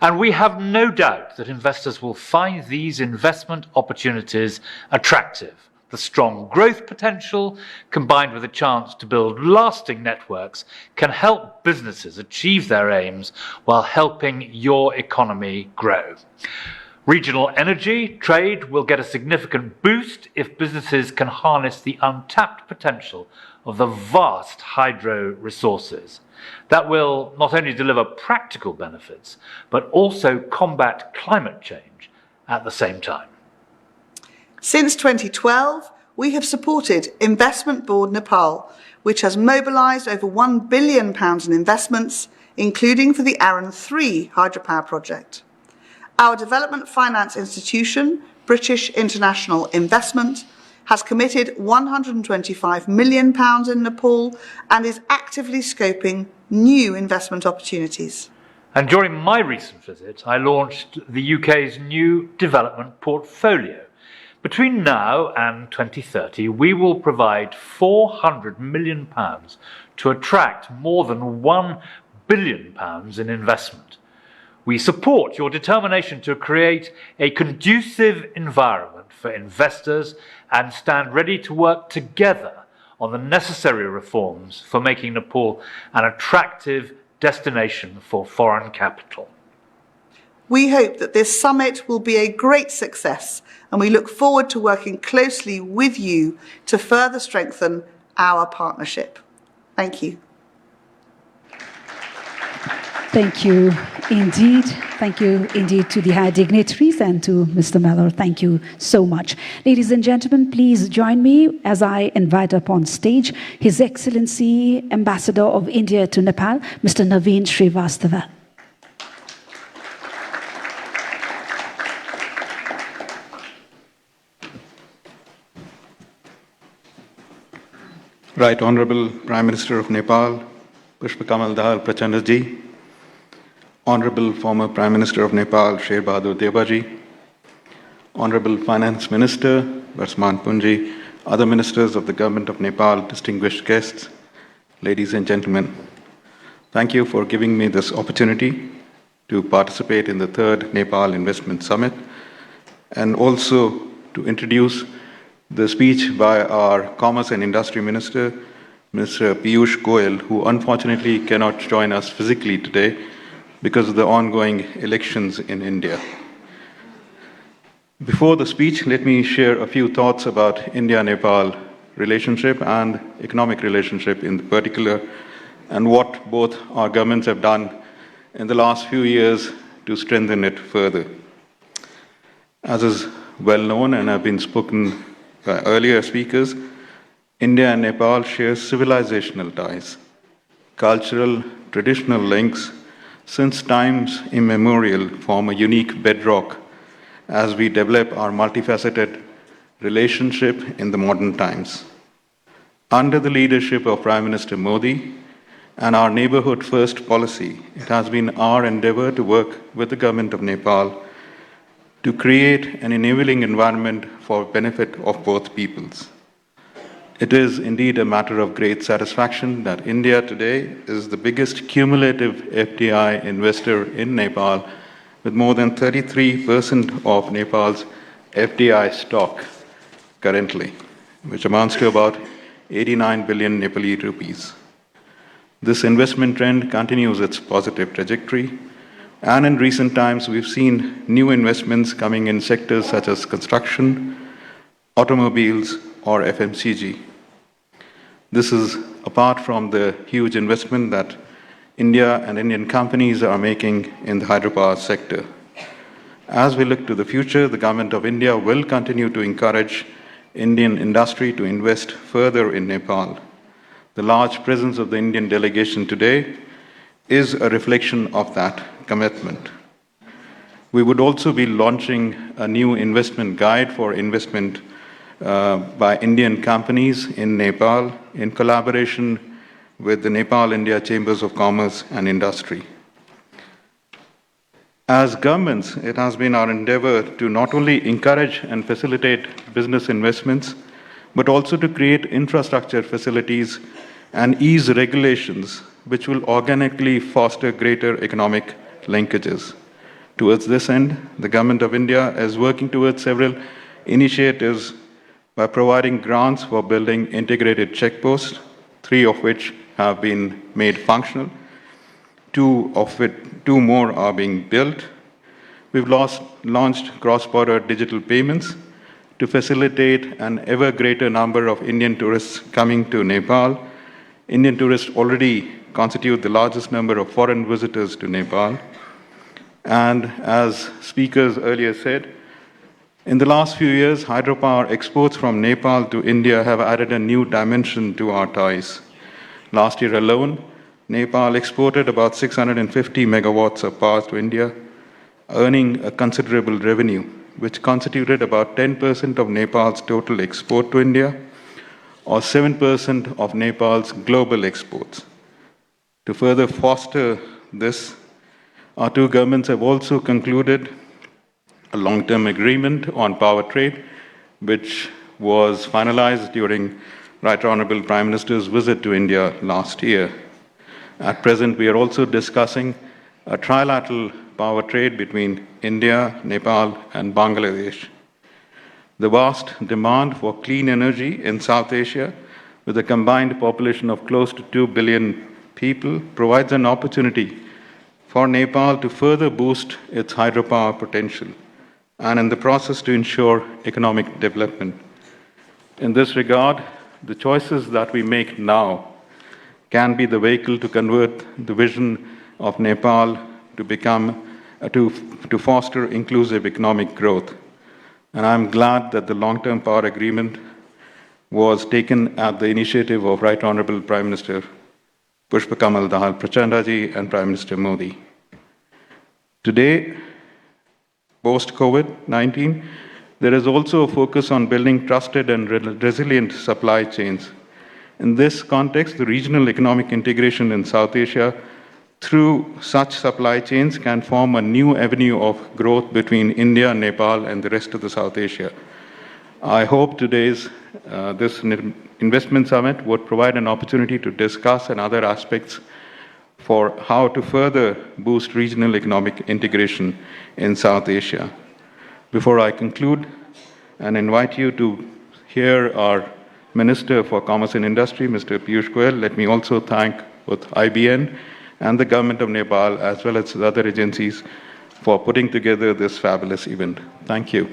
And we have no doubt that investors will find these investment opportunities attractive. The strong growth potential, combined with a chance to build lasting networks, can help businesses achieve their aims while helping your economy grow. Regional energy trade will get a significant boost if businesses can harness the untapped potential of the vast hydro resources. That will not only deliver practical benefits, but also combat climate change at the same time. Since 2012, we have supported Investment Board Nepal, which has mobilised over £1 billion in investments, including for the Arun 3 hydropower project. Our development finance institution, British International Investment, has committed £125 million in Nepal and is actively scoping new investment opportunities. And during my recent visit, I launched the UK's new development portfolio. Between now and 2030, we will provide £400 million to attract more than £1 billion in investment. We support your determination to create a conducive environment for investors and stand ready to work together on the necessary reforms for making Nepal an attractive destination for foreign capital. We hope that this summit will be a great success, and we look forward to working closely with you to further strengthen our partnership. Thank you. Thank you indeed. Thank you indeed to the high dignitaries and to Mr. Mellor. Thank you so much. Ladies and gentlemen, please join me as I invite up on stage His Excellency Ambassador of India to Nepal, Mr. Naveen Srivastava. Right Honorable Prime Minister of Nepal, Pakamal Dahal Prachandaji, Honorable former Prime Minister of Nepal, Sher Bahadur Devaji, Honorable Finance Minister, Varsman Punji, other ministers of the Government of Nepal, distinguished guests, ladies and gentlemen. Thank you for giving me this opportunity to participate in the 3rd Nepal Investment Summit and also to introduce the speech by our Commerce and Industry Minister, Mr. Piyush Goyal, who unfortunately cannot join us physically today because of the ongoing elections in India. Before the speech, let me share a few thoughts about India-Nepal relationship and economic relationship in particular, and what both our governments have done in the last few years to strengthen it further. As is well known and have been spoken by earlier speakers, India and Nepal share civilizational ties, cultural, traditional links since times immemorial form a unique bedrock as we develop our multifaceted relationship in the modern times. Under the leadership of Prime Minister Modi and our neighborhood first policy, it has been our endeavor to work with the government of Nepal to create an enabling environment for benefit of both peoples. It is indeed a matter of great satisfaction that India today is the biggest cumulative FDI investor in Nepal, with more than 33% of Nepal's FDI stock currently, which amounts to about 89 billion Nepali rupees. This investment trend continues its positive trajectory, and in recent times we've seen new investments coming in sectors such as construction, automobiles, or FMCG. This is apart from the huge investment that India and Indian companies are making in the hydropower sector. As we look to the future, the Government of India will continue to encourage Indian industry to invest further in Nepal. The large presence of the Indian delegation today is a reflection of that commitment. We would also be launching a new investment guide for investment by Indian companies in Nepal in collaboration with the Nepal-India Chambers of Commerce and Industry. As governments, it has been our endeavor to not only encourage and facilitate business investments, but also to create infrastructure facilities and ease regulations which will organically foster greater economic linkages. Towards this end, the Government of India is working towards several initiatives by providing grants for building integrated checkposts, 3 of which have been made functional, 2 more are being built. We've launched cross-border digital payments to facilitate an ever greater number of Indian tourists coming to Nepal. Indian tourists already constitute the largest number of foreign visitors to Nepal. And as speakers earlier said, in the last few years, hydropower exports from Nepal to India have added a new dimension to our ties. Last year alone, Nepal exported about 650 megawatts of power to India, earning a considerable revenue, which constituted about 10% of Nepal's total export to India, or 7% of Nepal's global exports. To further foster this, our 2 governments have also concluded a long-term agreement on power trade, which was finalized during Right Honorable Prime Minister's visit to India last year. At present, we are also discussing a trilateral power trade between India, Nepal, and Bangladesh. The vast demand for clean energy in South Asia, with a combined population of close to 2 billion people, provides an opportunity for Nepal to further boost its hydropower potential, and in the process to ensure economic development. In this regard, the choices that we make now can be the vehicle to convert the vision of Nepal to foster inclusive economic growth. And I'm glad that the long-term power agreement was taken at the initiative of Right Honorable Prime Minister Pakamal Prachandaji and Prime Minister Modi. Today, post-COVID-19, there is also a focus on building trusted and resilient supply chains. In this context, the regional economic integration in South Asia through such supply chains can form a new avenue of growth between India, Nepal, and the rest of the South Asia. I hope today's this investment summit would provide an opportunity to discuss and other aspects for how to further boost regional economic integration in South Asia. Before I conclude and invite you to hear our Minister for Commerce and Industry, Mr. Piyush Goyal, let me also thank both IBN and the Government of Nepal, as well as the other agencies, for putting together this fabulous event. Thank you.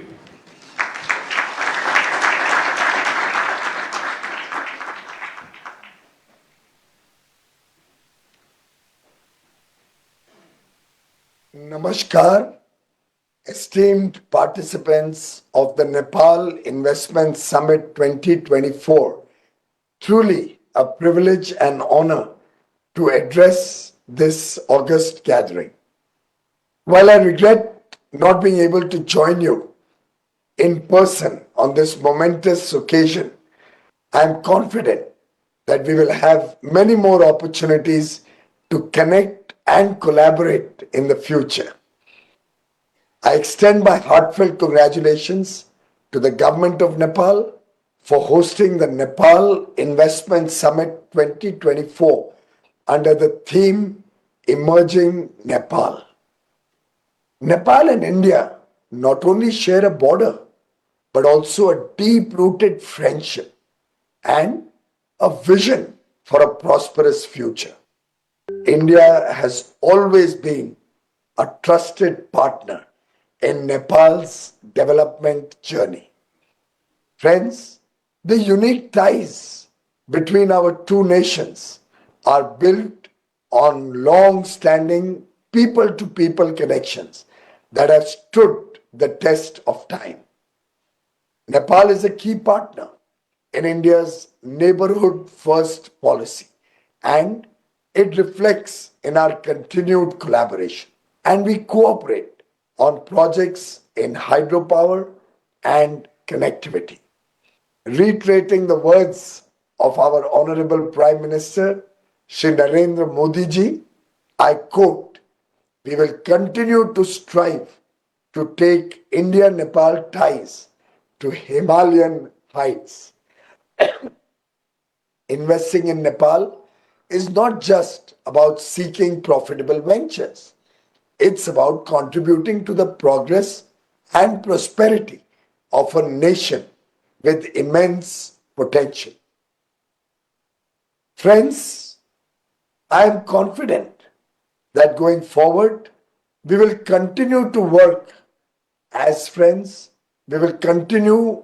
Namaskar, esteemed participants of the Nepal Investment Summit 2024. Truly a privilege and honor to address this august gathering. While I regret not being able to join you in person on this momentous occasion, I am confident that we will have many more opportunities to connect and collaborate in the future. I extend my heartfelt congratulations to the government of Nepal for hosting the Nepal Investment Summit 2024 under the theme Emerging Nepal. Nepal and India not only share a border, but also a deep-rooted friendship and a vision for a prosperous future. India has always been a trusted partner in Nepal's development journey. Friends, the unique ties between our two nations are built on long-standing people-to-people connections that have stood the test of time. Nepal is a key partner in India's neighborhood first policy, and it reflects in our continued collaboration. And we cooperate on projects in hydropower and connectivity. Reiterating the words of our Honorable Prime Minister, Shri Narendra Modi ji, I quote, "We will continue to strive to take India-Nepal ties to Himalayan heights." Investing in Nepal is not just about seeking profitable ventures. It's about contributing to the progress and prosperity of a nation with immense potential. Friends, I am confident that going forward, we will continue to work as friends. We will continue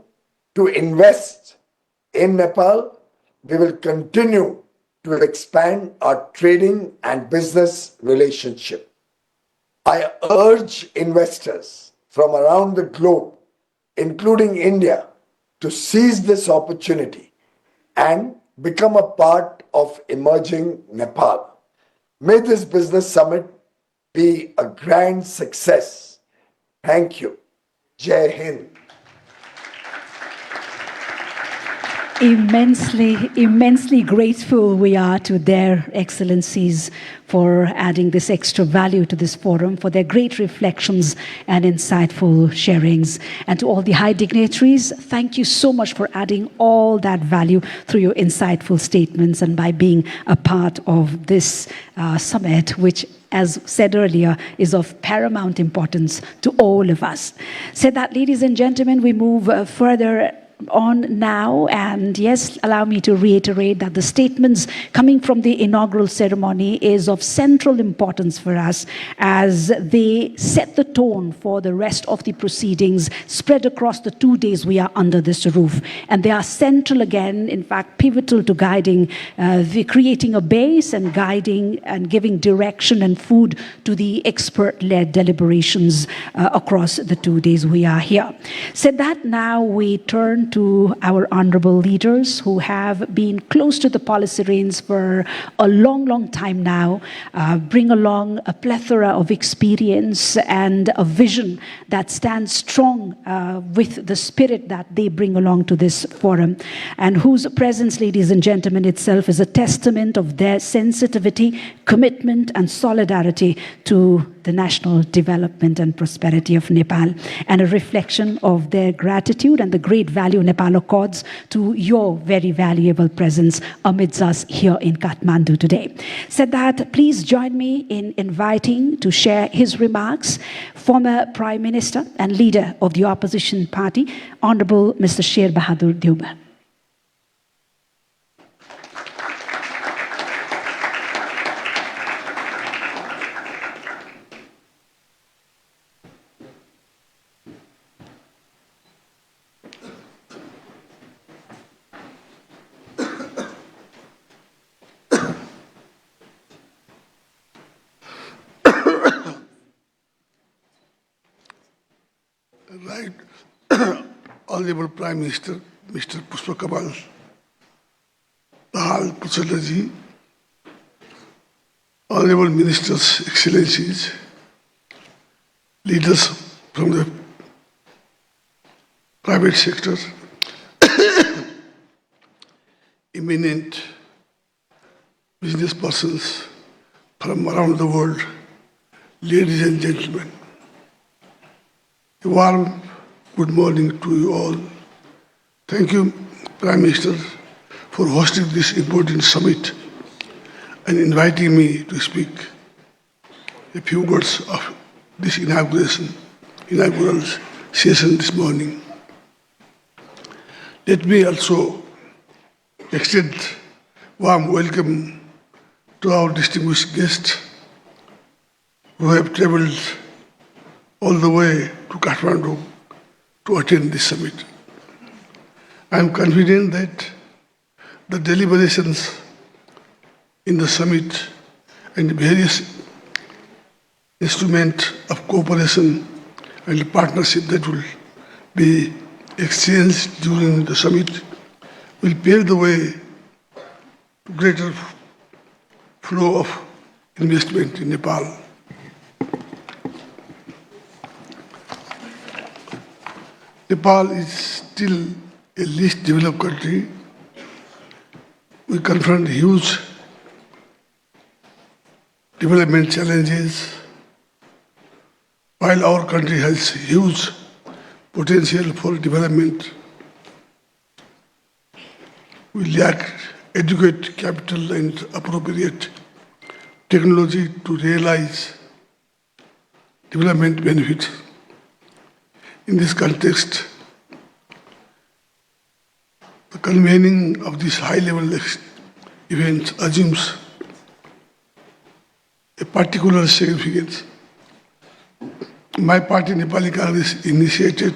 to invest in Nepal. We will continue to expand our trading and business relationship. I urge investors from around the globe, including India, to seize this opportunity and become a part of emerging Nepal. May this business summit be a grand success. Thank you. Jai Hind. Immensely grateful we are to their excellencies for adding this extra value to this forum, for their great reflections and insightful sharings. And to all the high dignitaries, thank you so much for adding all that value through your insightful statements and by being a part of this summit, which, as said earlier, is of paramount importance to all of us. So that, ladies and gentlemen, we move further on now, and yes, allow me to reiterate that the statements coming from the inaugural ceremony is of central importance for us as they set the tone for the rest of the proceedings spread across the 2 days we are under this roof. And they are central again, in fact, pivotal to guiding, creating a base and guiding and giving direction and food to the expert-led deliberations across the 2 days we are here. Said that, now we turn to our honorable leaders who have been close to the policy reins for a long time now, bring along a plethora of experience and a vision that stands strong with the spirit that they bring along to this forum, and whose presence, ladies and gentlemen, itself is a testament of their sensitivity, commitment, and solidarity to the national development and prosperity of Nepal, and a reflection of their gratitude and the great value Nepal accords to your very valuable presence amidst us here in Kathmandu today. Said that, please join me in inviting to share his remarks former Prime Minister and leader of the opposition party, Honorable Mr. Sher Bahadur Deuba. Honorable Prime Minister, Mr. Pakamal Prachandaji, Honorable Ministers, Excellencies, leaders from the private sector, eminent business persons from around the world, ladies and gentlemen, a warm good morning to you all. Thank you, Prime Minister, for hosting this important summit and inviting me to speak a few words of this inaugural session this morning. Let me also extend warm welcome to our distinguished guests who have traveled all the way to Kathmandu to attend this summit. I am confident that the deliberations in the summit and the various instruments of cooperation and partnership that will be exchanged during the summit will pave the way to greater flow of investment in Nepal. Nepal is still a least developed country. We confront huge development challenges, while our country has huge potential for development. We lack adequate capital and appropriate technology to realize development benefits. In this context, the convening of this high-level event assumes a particular significance. My party, Nepali Congress, initiated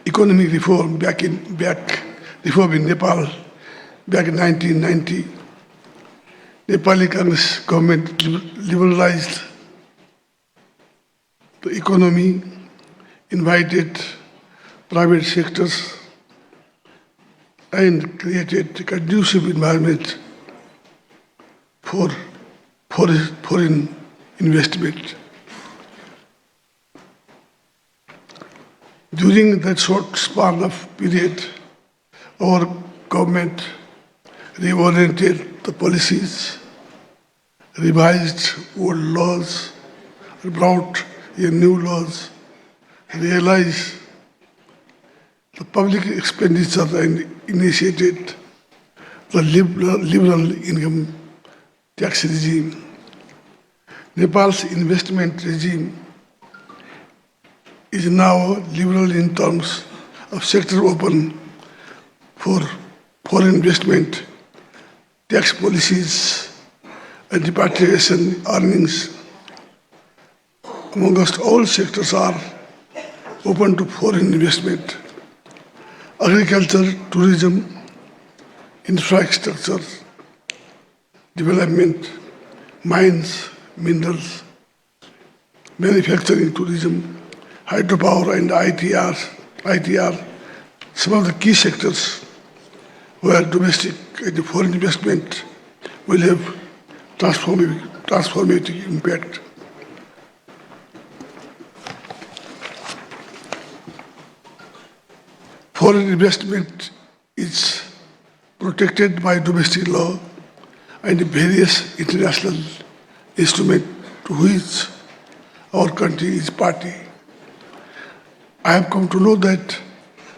economic reform in Nepal back in 1990. Nepali Congress government liberalized the economy, invited private sectors, and created a conducive environment for foreign investment. During that short span of period, our government reoriented the policies, revised old laws, brought in new laws, realized the public expenditure and initiated the liberal income tax regime. Nepal's investment regime is now liberal in terms of sector open for foreign investment, tax policies, and repatriation earnings. Amongst all sectors are open to foreign investment. Agriculture, tourism, infrastructure, development, mines, minerals, manufacturing, tourism, hydropower, and ITR, some of the key sectors where domestic and foreign investment will have transformative impact. Foreign investment is protected by domestic law and various international instruments to which our country is party. I have come to know that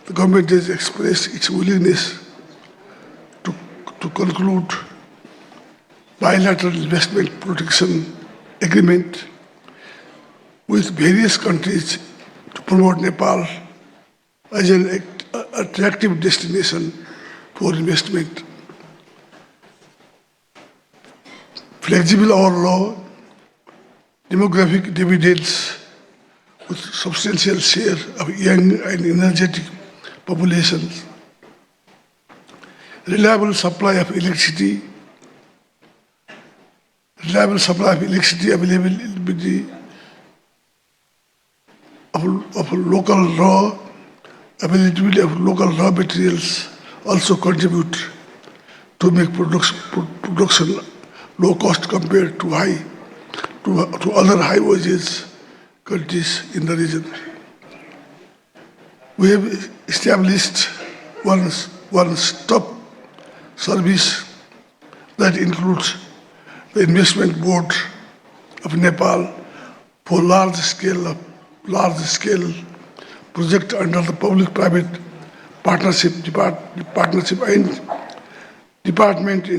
the government has expressed its willingness to conclude bilateral investment protection agreement with various countries to promote Nepal as an attractive destination for investment. Flexible our law, demographic dividends with substantial share of young and energetic populations, reliable supply of electricity availability of local raw availability of local raw materials also contribute to make production low cost compared to other high wages countries in the region. We have established one-stop service that includes the Investment Board of Nepal for large-scale project under the public-private partnership and Department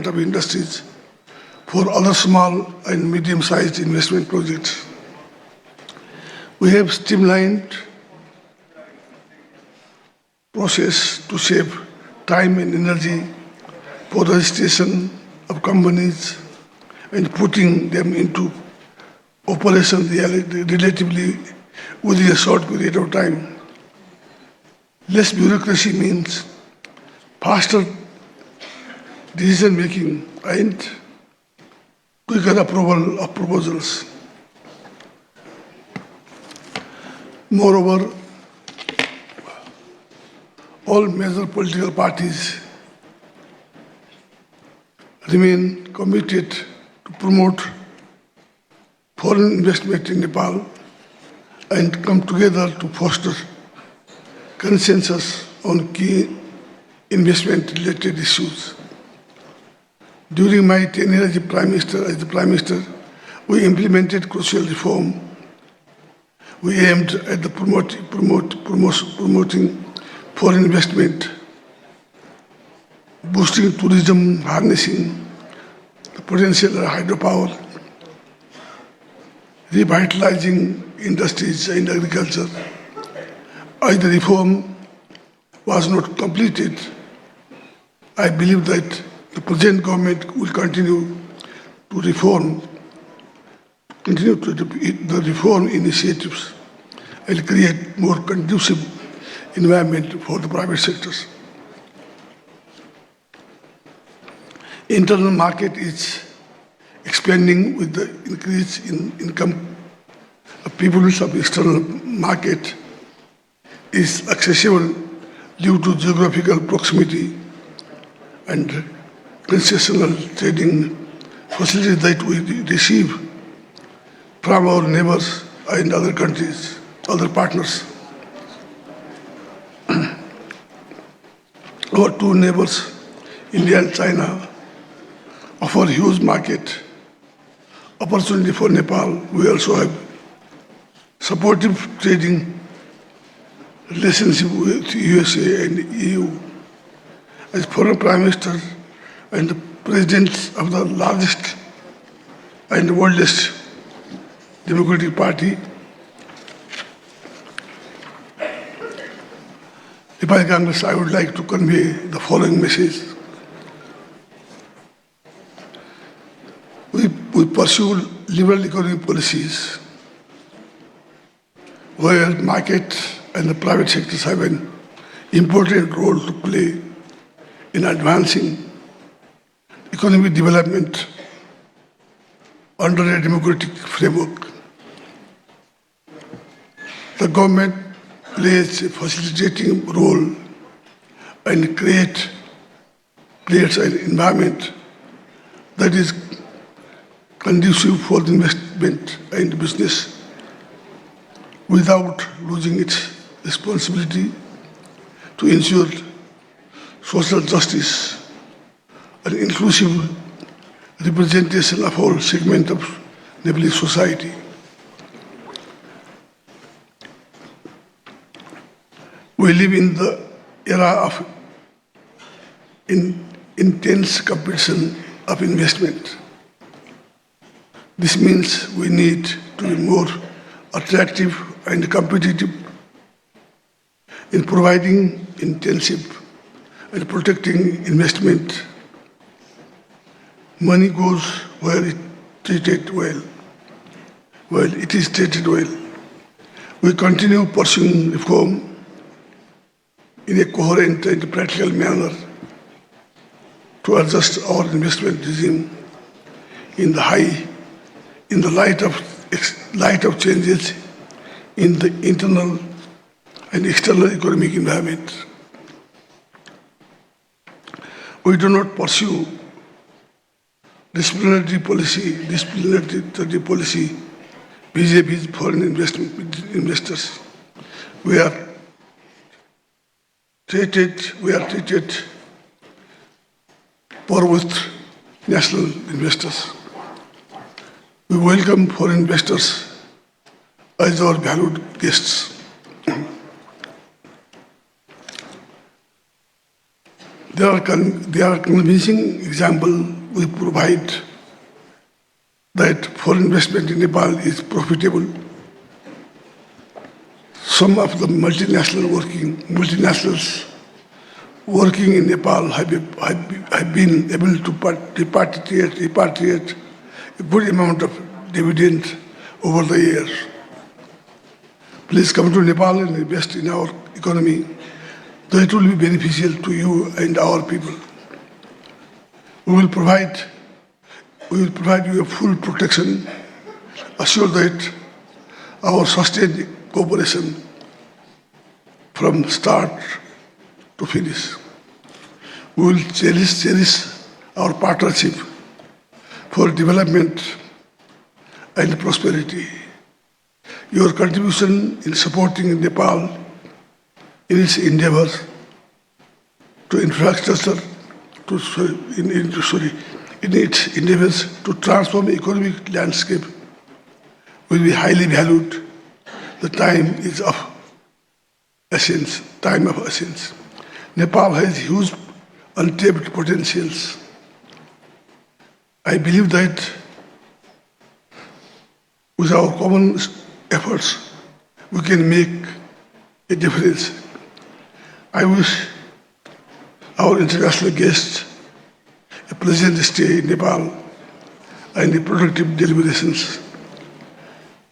of Industries for other small and medium-sized investment projects. We have streamlined process to save time and energy for registration of companies and putting them into operation relatively within a short period of time. Less bureaucracy means faster decision making and quicker approval of proposals. Moreover, all major political parties remain committed to promote foreign investment in Nepal and come together to foster consensus on key investment-related issues. During my tenure as the Prime Minister, we implemented crucial reform. We aimed at the promoting foreign investment, boosting tourism, harnessing the potential of hydropower, revitalizing industries and agriculture. As the reform was not completed, I believe that the present government will continue the reform initiatives and create more conducive environment for the private sectors. Internal market is expanding with the increase in income of people of external market is accessible due to geographical proximity and concessional trading facilities that we receive from our neighbors and other countries, other partners. Our two neighbors, India and China, offer huge market opportunity for Nepal. We also have supportive trading relationship with USA and EU. As former Prime Minister and the President of the largest and oldest Democratic Party, Nepal Congress, I would like to convey the following message. We pursue liberal economic policies where market and the private sectors have an important role to play in advancing economic development under a democratic framework. The government plays a facilitating role and creates an environment that is conducive for the investment and business without losing its responsibility to ensure social justice and inclusive representation of all segments of Nepalese society. We live in the era of intense competition of investment. This means we need to be more attractive and competitive in providing intensive and protecting investment. Money goes where it is treated well. We continue pursuing reform in a coherent and practical manner to adjust our investment regime in the light of changes in the internal and external economic environment. We do not pursue disciplinary policy vis-a-vis foreign investors. We are treated for with national investors. We welcome foreign investors as our valued guests. There are convincing examples we provide that foreign investment in Nepal is profitable. Some of the multinationals working in Nepal have been able to repatriate a good amount of dividend over the years. Please come to Nepal and invest in our economy. That will be beneficial to you and our people. We will provide you a full protection, assure that our sustained cooperation from start to finish. We will cherish our partnership for development and prosperity. Your contribution in supporting Nepal in its endeavors to infrastructure, in its endeavors to transform the economic landscape will be highly valued. The time is of essence. Nepal has huge untapped potentials. I believe that with our common efforts, we can make a difference. I wish our international guests a pleasant stay in Nepal and a productive deliberations.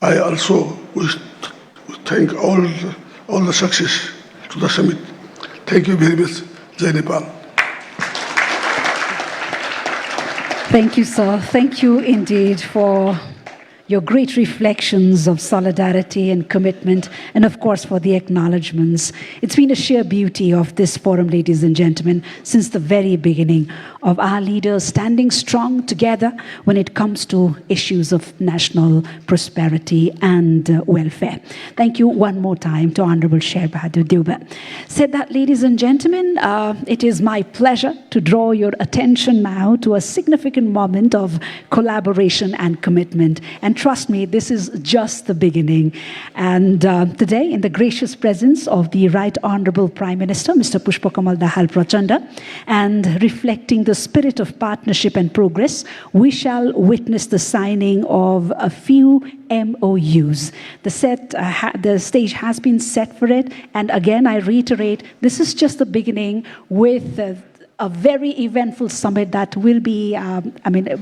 I also wish to thank all the success to the summit. Thank you very much. Jai Nepal. Thank you, sir. Thank you indeed for your great reflections of solidarity and commitment, and of course for the acknowledgements. It's been a sheer beauty of this forum, ladies and gentlemen, since the very beginning, of our leaders standing strong together when it comes to issues of national prosperity and welfare. Thank you one more time to Honorable Sher Bahadur Deuba. Said that, ladies and gentlemen, it is my pleasure to draw your attention now to a significant moment of collaboration and commitment. And trust me, this is just the beginning. And today, in the gracious presence of the Right Honorable Prime Minister, Mr. Pakamal Dahal Prachanda, and reflecting the spirit of partnership and progress, we shall witness the signing of a few MOUs. The stage has been set for it. And again, I reiterate, this is just the beginning with a very eventful summit that will be,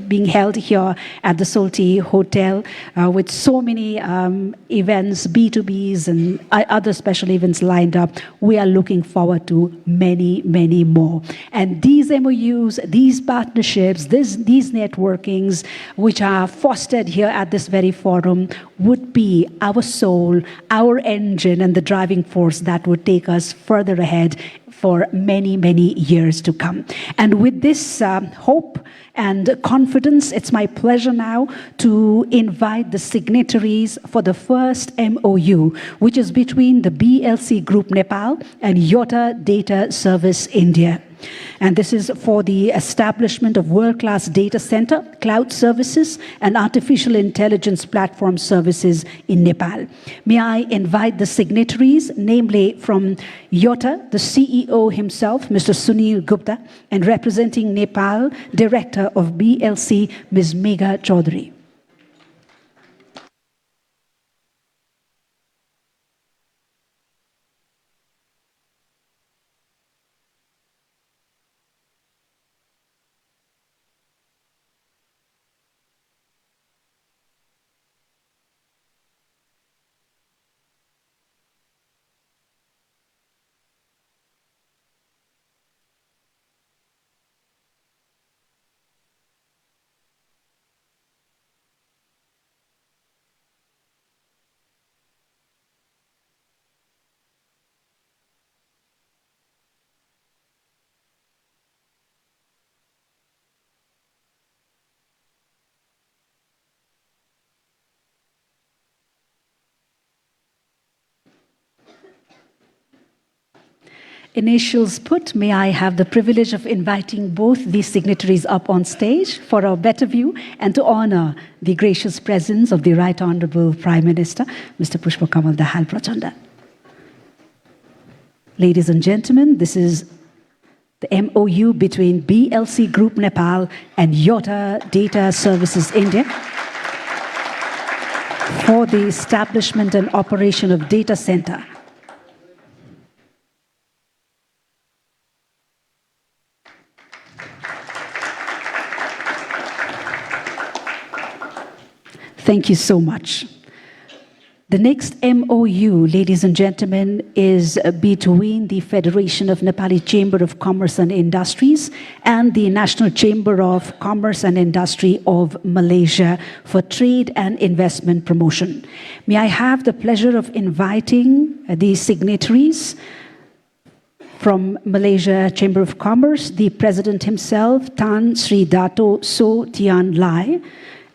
being held here at the Solti Hotel with so many events, B2Bs and other special events lined up. We are looking forward to many, many more. And these MOUs, these partnerships, these networkings, which are fostered here at this very forum, would be our soul, our engine, and the driving force that would take us further ahead for many, many years to come. And with this hope and confidence, it's my pleasure now to invite the signatories for the first MOU, which is between the BLC Group Nepal and Yota Data Service India. And this is for the establishment of world-class data center, cloud services, and artificial intelligence platform services in Nepal. May I invite the signatories, namely from Yota, the CEO himself, Mr. Sunil Gupta, and representing Nepal, Director of BLC, Ms. Megha Chaudhary. initials put, may I have the privilege of inviting both these signatories up on stage for a better view and to honor the gracious presence of the Right Honorable Prime Minister, Mr. Pakamal Dahal Prachanda. Ladies and gentlemen, this is the MOU between BLC Group Nepal and Yota Data Services India for the establishment and operation of data center. Thank you so much. The next MOU, ladies and gentlemen, is between the Federation of Nepali Chamber of Commerce and Industries and the National Chamber of Commerce and Industry of Malaysia for trade and investment promotion. May I have the pleasure of inviting the signatories from Malaysia Chamber of Commerce, the President himself, Tan Sri Dato So Tian Lai,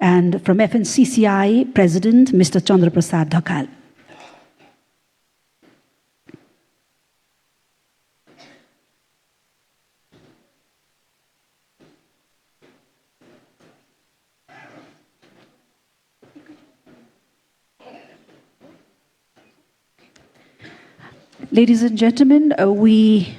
and from FNCCI, President Mr. Chandra Prasad Dhakal. Ladies and gentlemen, we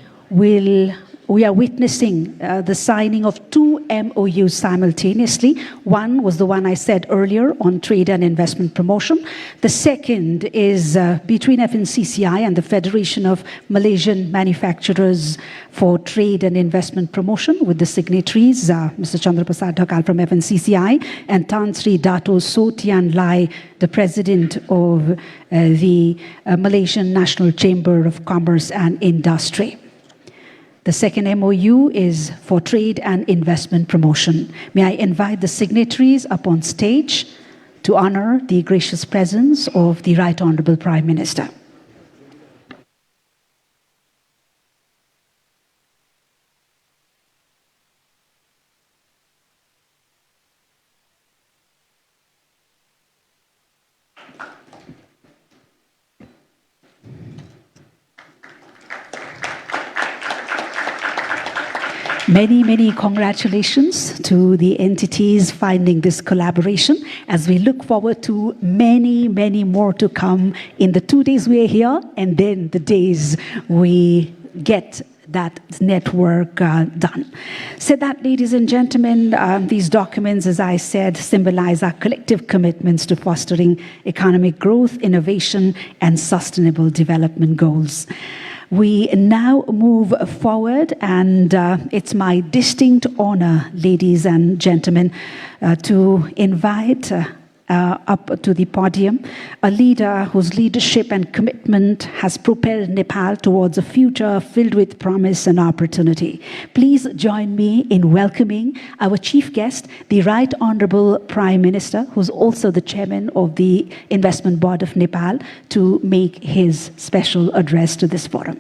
are witnessing the signing of two MOUs simultaneously. One was the one I said earlier on trade and investment promotion. The second is between FNCCI and the Federation of Malaysian Manufacturers for Trade and Investment Promotion, with the signatories, Mr. Chandra Prasad Dhakal from FNCCI and Tan Sri Dato So Tian Lai, the President of the Malaysian National Chamber of Commerce and Industry. The second MOU is for trade and investment promotion. May I invite the signatories up on stage to honor the gracious presence of the Right Honorable Prime Minister. Many, many congratulations to the entities finding this collaboration as we look forward to many, many more to come in the 2 days we are here and then the days we get that network done. So that, ladies and gentlemen, these documents, as I said, symbolize our collective commitments to fostering economic growth, innovation, and sustainable development goals. We now move forward, and it's my distinct honor, ladies and gentlemen, to invite up to the podium a leader whose leadership and commitment has propelled Nepal towards a future filled with promise and opportunity. Please join me in welcoming our chief guest, the Right Honorable Prime Minister, who's also the chairman of the Investment Board of Nepal, to make his special address to this forum.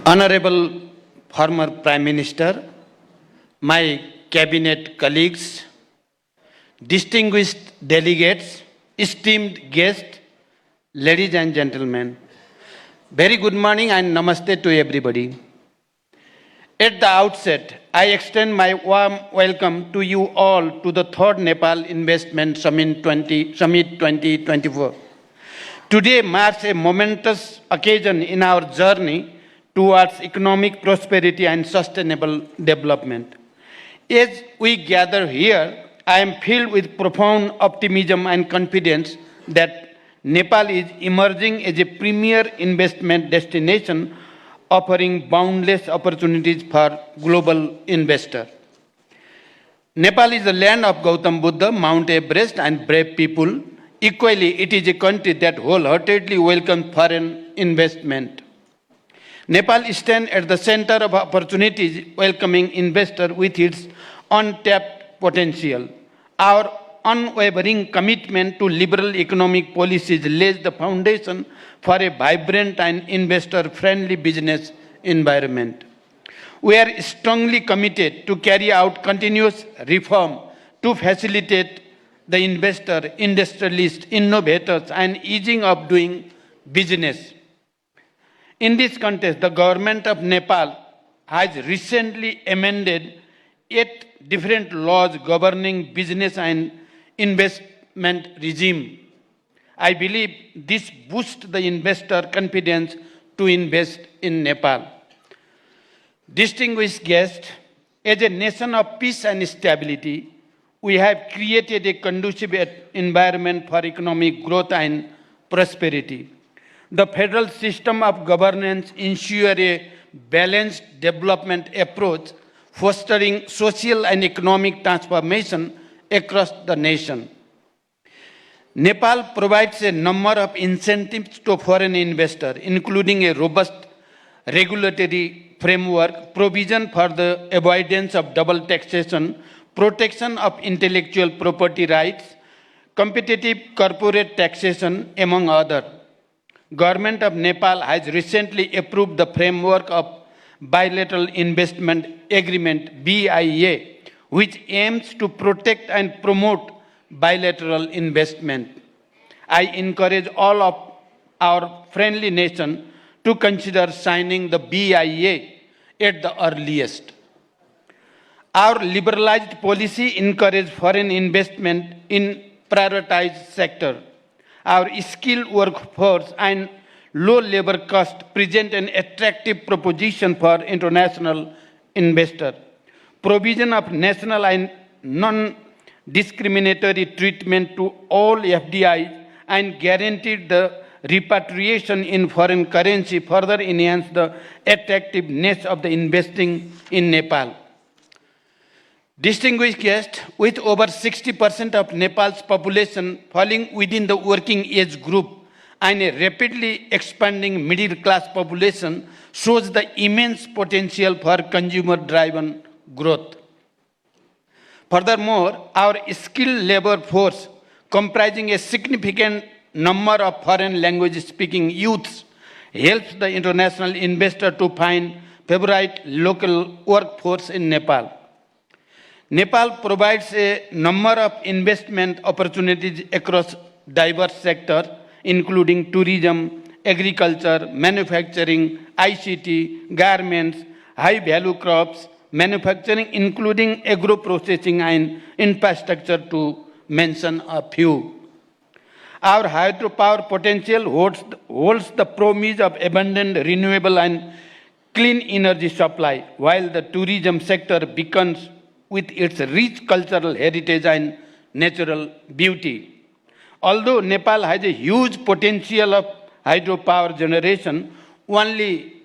Honorable former Prime Minister, my cabinet colleagues, distinguished delegates, esteemed guests, ladies and gentlemen, very good morning and namaste to everybody. At the outset, I extend my warm welcome to you all to the 3rd Nepal Investment Summit 2024. Today marks a momentous occasion in our journey towards economic prosperity and sustainable development. As we gather here, I am filled with profound optimism and confidence that Nepal is emerging as a premier investment destination, offering boundless opportunities for global investors. Nepal is the land of Gautam Buddha, Mount Everest, and brave people. Equally, it is a country that wholeheartedly welcomes foreign investment. Nepal stands at the center of opportunities, welcoming investors with its untapped potential. Our unwavering commitment to liberal economic policies lays the foundation for a vibrant and investor-friendly business environment. We are strongly committed to carry out continuous reform to facilitate the investor, industrialists, innovators, and easing of doing business. In this context, the government of Nepal has recently amended 8 different laws governing business and investment regime. I believe this boosts the investor confidence to invest in Nepal. Distinguished guests, as a nation of peace and stability, we have created a conducive environment for economic growth and prosperity. The federal system of governance ensures a balanced development approach, fostering social and economic transformation across the nation. Nepal provides a number of incentives to foreign investors, including a robust regulatory framework, provision for the avoidance of double taxation, protection of intellectual property rights, competitive corporate taxation, among others. Government of Nepal has recently approved the framework of Bilateral Investment Agreement, BIA, which aims to protect and promote bilateral investment. I encourage all of our friendly nations to consider signing the BIA at the earliest. Our liberalized policy encourages foreign investment in prioritized sectors. Our skilled workforce and low labor cost present an attractive proposition for international investors. Provision of national and non-discriminatory treatment to all FDIs and guaranteed the repatriation in foreign currency further enhance the attractiveness of the investing in Nepal. Distinguished guests, with over 60% of Nepal's population falling within the working age group and a rapidly expanding middle-class population, shows the immense potential for consumer-driven growth. Furthermore, our skilled labor force, comprising a significant number of foreign language-speaking youths, helps the international investor to find favorite local workforce in Nepal. Nepal provides a number of investment opportunities across diverse sectors, including tourism, agriculture, manufacturing, ICT, garments, high-value crops, manufacturing, including agro-processing and infrastructure, to mention a few. Our hydropower potential holds the promise of abundant renewable and clean energy supply, while the tourism sector beacons with its rich cultural heritage and natural beauty. Although Nepal has a huge potential of hydropower generation, only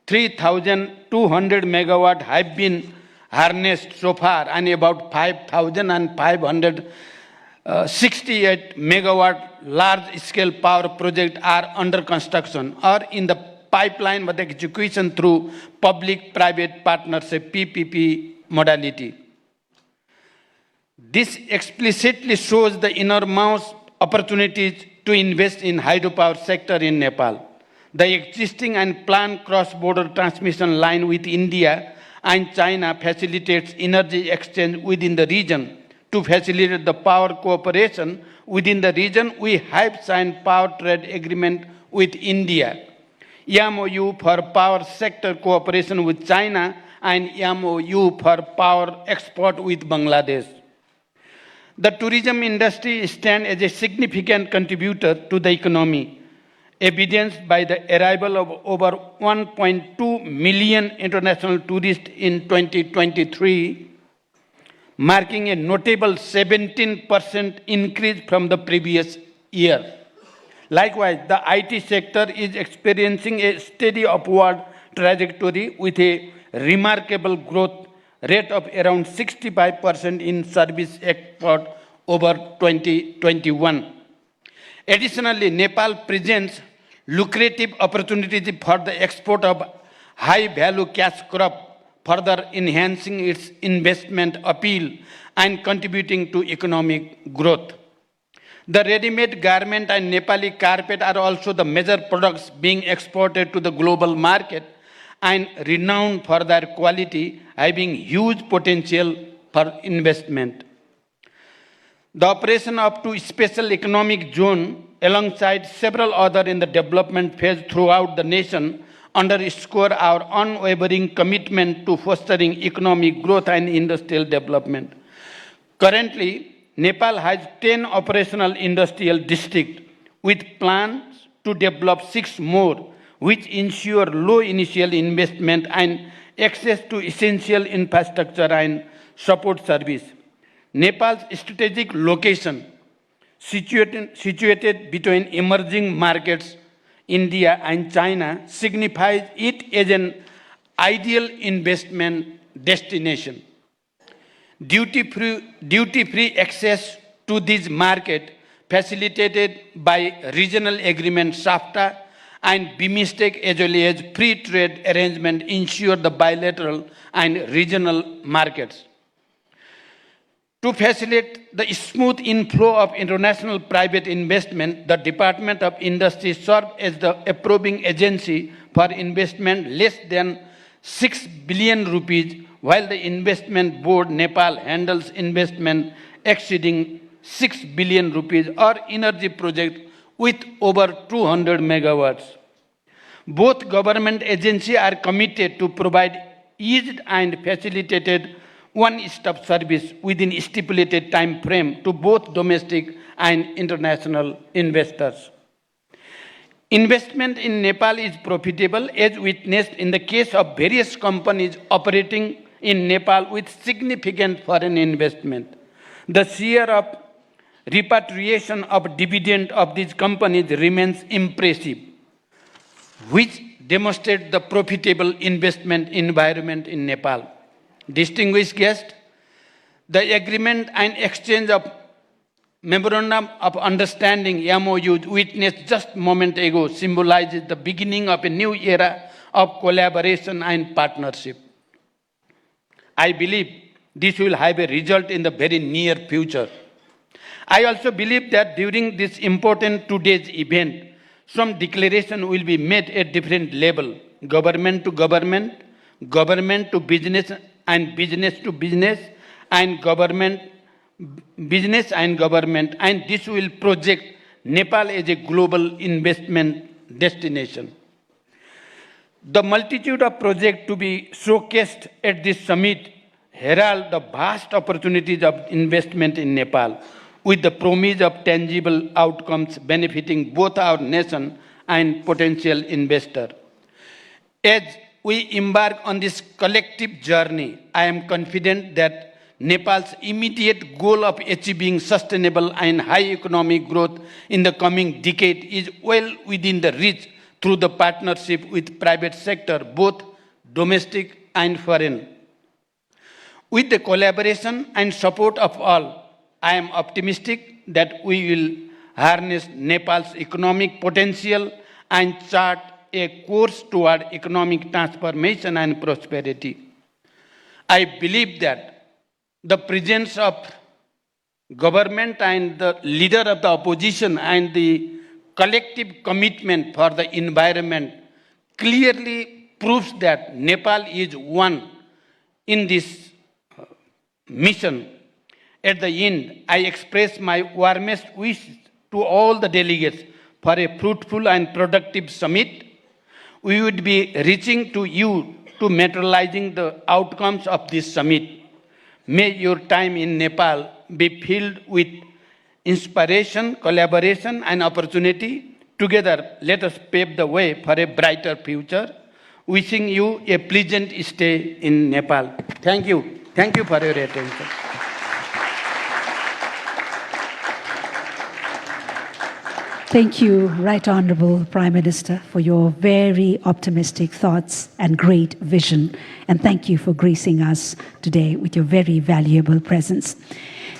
3,200 megawatts have been harnessed so far, and about 5,568 megawatt large-scale power projects are under construction or in the pipeline with execution through public-private partnership (PPP) modality. This explicitly shows the enormous opportunities to invest in hydropower sector in Nepal. The existing and planned cross-border transmission line with India and China facilitates energy exchange within the region. To facilitate the power cooperation within the region, we have signed power trade agreement with India, MOU for power sector cooperation with China, and MOU for power export with Bangladesh. The tourism industry stands as a significant contributor to the economy, evidenced by the arrival of over 1.2 million international tourists in 2023, marking a notable 17% increase from the previous year. Likewise, the IT sector is experiencing a steady upward trajectory with a remarkable growth rate of around 65% in service export over 2021. Additionally, Nepal presents lucrative opportunities for the export of high-value cash crop, further enhancing its investment appeal and contributing to economic growth. The ready-made garment and Nepali carpet are also the major products being exported to the global market and renowned for their quality, having huge potential for investment. The operation up to special economic zone alongside several others in the development phase throughout the nation underscore our unwavering commitment to fostering economic growth and industrial development. Currently, Nepal has 10 operational industrial districts with plans to develop 6 more, which ensure low initial investment and access to essential infrastructure and support service. Nepal's strategic location, situated between emerging markets, India and China, signifies it as an ideal investment destination. Duty-free access to this market, facilitated by regional agreement SAFTA and BIMSTEC as well as free trade arrangement, ensure the bilateral and regional markets. To facilitate the smooth inflow of international private investment, the Department of Industry serves as the approving agency for investment less than 6 billion rupees, while the Investment Board Nepal handles investment exceeding 6 billion rupees or energy projects with over 200 megawatts. Both government agencies are committed to provide eased and facilitated one-stop service within stipulated time frame to both domestic and international investors. Investment in Nepal is profitable, as witnessed in the case of various companies operating in Nepal with significant foreign investment. The share of repatriation of dividend of these companies remains impressive, which demonstrates the profitable investment environment in Nepal. Distinguished guests, the agreement and exchange of Memorandum of Understanding MOUs witnessed just a moment ago symbolizes the beginning of a new era of collaboration and partnership. I believe this will have a result in the very near future. I also believe that during this important today's event, some declaration will be made at different level, government to government, government to business and business to business, and business and government, and this will project Nepal as a global investment destination. The multitude of projects to be showcased at this summit herald the vast opportunities of investment in Nepal, with the promise of tangible outcomes benefiting both our nation and potential investor. As we embark on this collective journey, I am confident that Nepal's immediate goal of achieving sustainable and high economic growth in the coming decade is well within the reach through the partnership with private sector, both domestic and foreign. With the collaboration and support of all, I am optimistic that we will harness Nepal's economic potential and chart a course toward economic transformation and prosperity. I believe that the presence of government and the leader of the opposition and the collective commitment for the environment clearly proves that Nepal is one in this mission. At the end, I express my warmest wishes to all the delegates for a fruitful and productive summit. We would be reaching to you to materializing the outcomes of this summit. May your time in Nepal be filled with inspiration, collaboration, and opportunity. Together, let us pave the way for a brighter future. Wishing you a pleasant stay in Nepal. Thank you. Thank you for your attention. Thank you, Right Honorable Prime Minister, for your very optimistic thoughts and great vision. And thank you for gracing us today with your very valuable presence.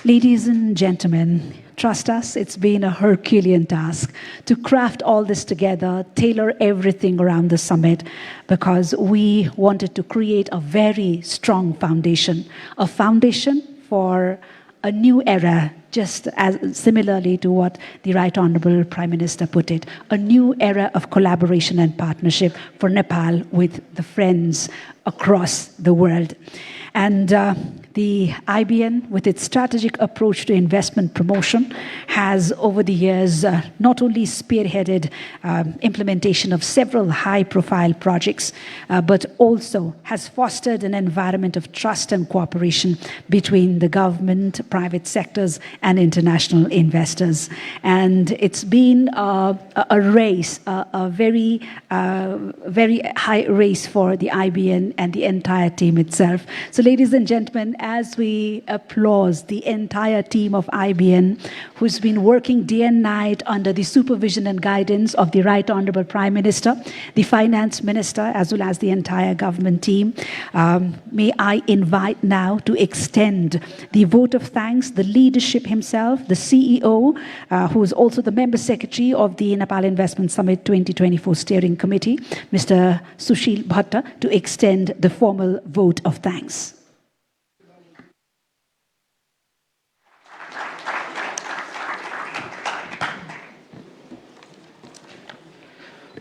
Ladies and gentlemen, trust us, it's been a Herculean task to craft all this together, tailor everything around the summit, because we wanted to create a very strong foundation, a foundation for a new era, just as similarly to what the Right Honorable Prime Minister put it, a new era of collaboration and partnership for Nepal with the friends across the world. And the IBN, with its strategic approach to investment promotion, has over the years not only spearheaded implementation of several high-profile projects, but also has fostered an environment of trust and cooperation between the government, private sectors, and international investors. And it's been a race, a very high race for the IBN and the entire team itself. So, ladies and gentlemen, as we applaud the entire team of IBN, who's been working day and night under the supervision and guidance of the Right Honorable Prime Minister, the Finance Minister, as well as the entire government team, may I invite now to extend the vote of thanks, the leadership himself, the CEO, who is also the Member Secretary of the Nepal Investment Summit 2024 Steering Committee, Mr. Sushil Bhatta, to extend the formal vote of thanks.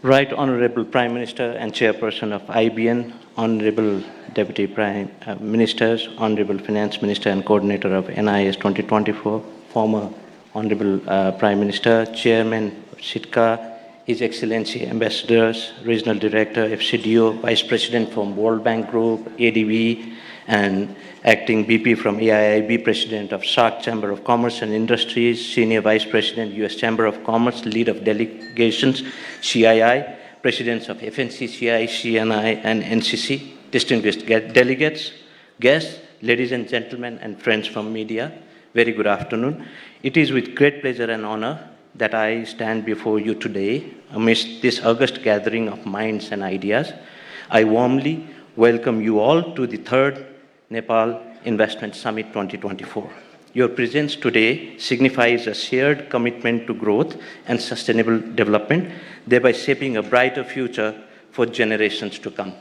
Right Honorable Prime Minister and Chairperson of IBN, Honorable Deputy Prime Ministers, Honorable Finance Minister and Coordinator of NIS 2024, former Honorable Prime Minister, Chairman of SITCA, His Excellency Ambassadors, Regional Director, FCDO, Vice President from World Bank Group, ADB, and Acting BP from AIIB, President of SAARC Chamber of Commerce and Industries, Senior Vice President, US Chamber of Commerce, Lead of Delegations, CII, Presidents of FNCCI, CNI, and NCC, distinguished delegates, guests, ladies and gentlemen, and friends from media, very good afternoon. It is with great pleasure and honor that I stand before you today amidst this august gathering of minds and ideas. I warmly welcome you all to the third Nepal Investment Summit 2024. Your presence today signifies a shared commitment to growth and sustainable development, thereby shaping a brighter future for generations to come.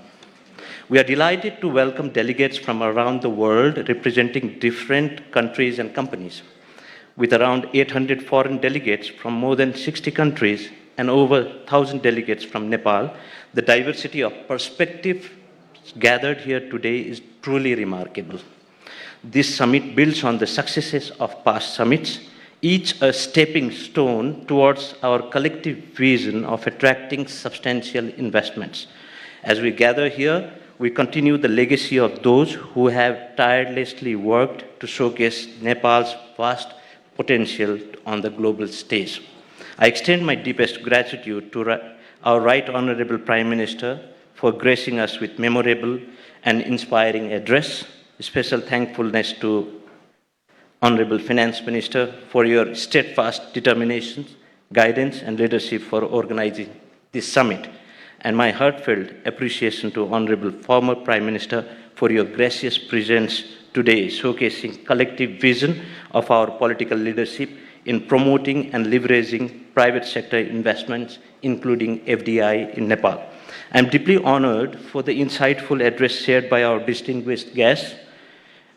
We are delighted to welcome delegates from around the world representing different countries and companies. With around 800 foreign delegates from more than 60 countries and over 1,000 delegates from Nepal, the diversity of perspectives gathered here today is truly remarkable. This summit builds on the successes of past summits, each a stepping stone towards our collective vision of attracting substantial investments. As we gather here, we continue the legacy of those who have tirelessly worked to showcase Nepal's vast potential on the global stage. I extend my deepest gratitude to our Right Honorable Prime Minister for gracing us with memorable and inspiring address. Special thankfulness to Honorable Finance Minister for your steadfast determination, guidance, and leadership for organizing this summit. And my heartfelt appreciation to Honorable former Prime Minister for your gracious presence today, showcasing collective vision of our political leadership in promoting and leveraging private sector investments, including FDI in Nepal. I am deeply honored for the insightful address shared by our distinguished guests,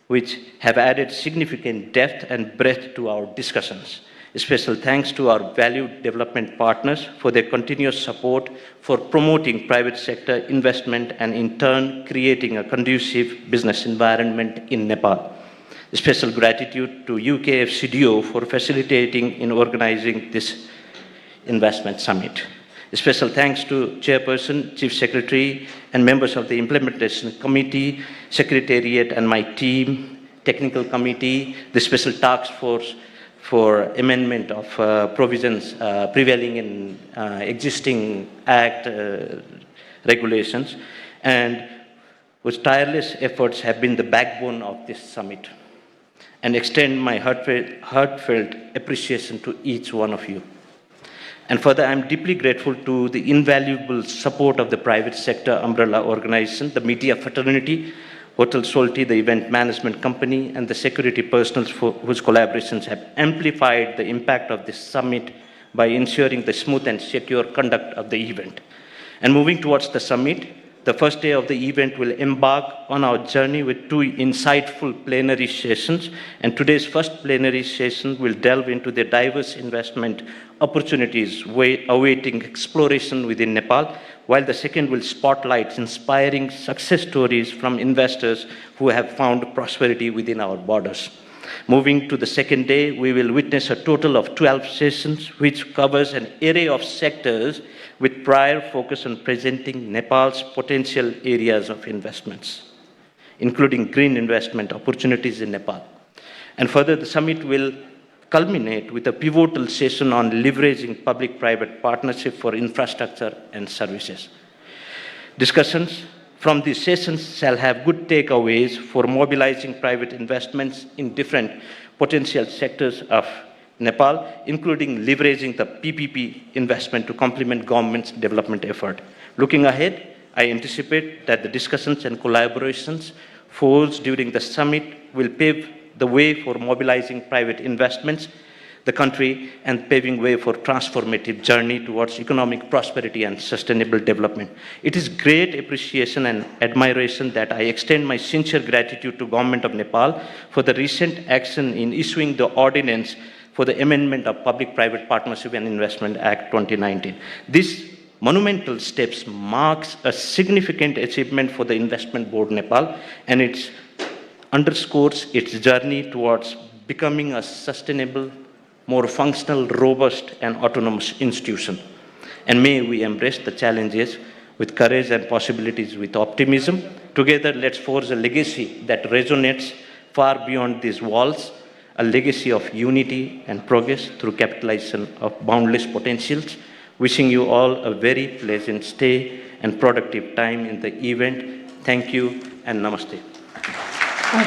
which have added significant depth and breadth to our discussions. Special thanks to our valued development partners for their continuous support for promoting private sector investment and in turn creating a conducive business environment in Nepal. Special gratitude to UK FCDO for facilitating in organizing this investment summit. Special thanks to Chairperson, Chief Secretary, and members of the Implementation Committee, Secretariat, and my team, Technical Committee, the Special Task Force for amendment of provisions prevailing in existing Act regulations, and whose tireless efforts have been the backbone of this summit. And extend my heartfelt appreciation to each one of you. And further, I am deeply grateful to the invaluable support of the private sector umbrella organization, the media fraternity, Hotel Solti, the event management company, and the security personnel whose collaborations have amplified the impact of this summit by ensuring the smooth and secure conduct of the event. And moving towards the summit, The first day of the event will embark on our journey with two insightful plenary sessions, and today's first plenary session will delve into the diverse investment opportunities awaiting exploration within Nepal, while the second will spotlight inspiring success stories from investors who have found prosperity within our borders. Moving to the second day, we will witness a total of 12 sessions, which covers an array of sectors with prior focus on presenting Nepal's potential areas of investments, including green investment opportunities in Nepal. And further, the summit will culminate with a pivotal session on leveraging public-private partnership for infrastructure and services. Discussions from these sessions shall have good takeaways for mobilizing private investments in different potential sectors of Nepal, including leveraging the PPP investment to complement government's development effort. Looking ahead, I anticipate that the discussions and collaborations forged during the summit will pave the way for mobilizing private investments, the country, and paving way for transformative journey towards economic prosperity and sustainable development. It is great appreciation and admiration that I extend my sincere gratitude to Government of Nepal for the recent action in issuing the ordinance for the amendment of Public-Private Partnership and Investment Act 2019. This monumental steps marks a significant achievement for the Investment Board Nepal, and it underscores its journey towards becoming a sustainable, more functional, robust, and autonomous institution. And may we embrace the challenges with courage and possibilities with optimism. Together, let's forge a legacy that resonates far beyond these walls, a legacy of unity and progress through capitalization of boundless potentials. Wishing you all a very pleasant stay and productive time in the event. Thank you and namaste.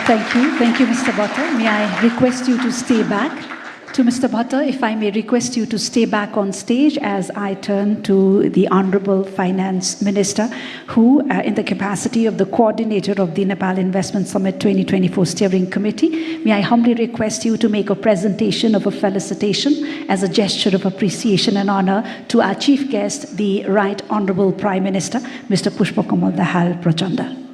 Thank you, Mr. Bhatta. May I request you to stay back? To Mr. Bhatta, if I may request you to stay back on stage as I turn to the Honorable Finance Minister, who, in the capacity of the coordinator of the Nepal Investment Summit 2024 Steering Committee, may I humbly request you to make a presentation of a felicitation as a gesture of appreciation and honor to our chief guest, the Right Honorable Prime Minister, Mr. Pakamal Dahal Prachanda.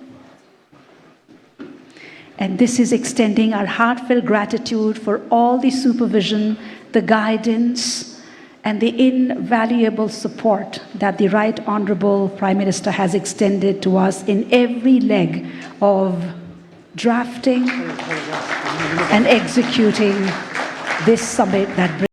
And this is extending our heartfelt gratitude for all the supervision, the guidance, and the invaluable support that the Right Honorable Prime Minister has extended to us in every leg of drafting and executing this summit that brings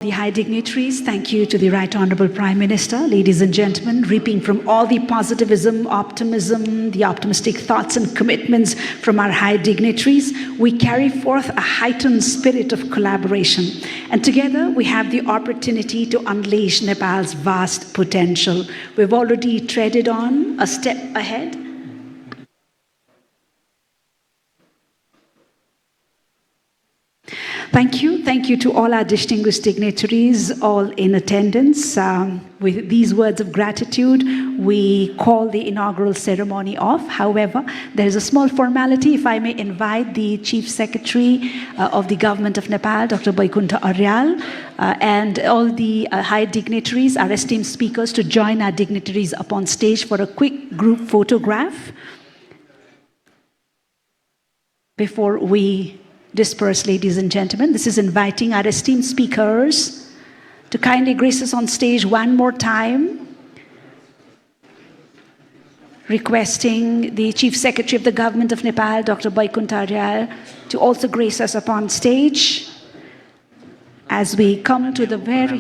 The high dignitaries, thank you to the Right Honourable Prime Minister. Ladies and gentlemen, reaping from all the positivism, optimism, the optimistic thoughts and commitments from our high dignitaries, we carry forth a heightened spirit of collaboration. And together we have the opportunity to unleash Nepal's vast potential. We've already treaded on a step ahead. Thank you. Thank you to all our distinguished dignitaries, all in attendance. With these words of gratitude, we call the inaugural ceremony off. However, there is a small formality. If I may invite the Chief Secretary of the Government of Nepal, Dr. Vaikunta Aryal, and all the high dignitaries, our esteemed speakers, to join our dignitaries upon stage for a quick group photograph before we disperse, ladies and gentlemen. This is inviting our esteemed speakers to kindly grace us on stage one more time, requesting the Chief Secretary of the Government of Nepal, Dr. Vaikunta Aryal, to also grace us upon stage as we come to the very...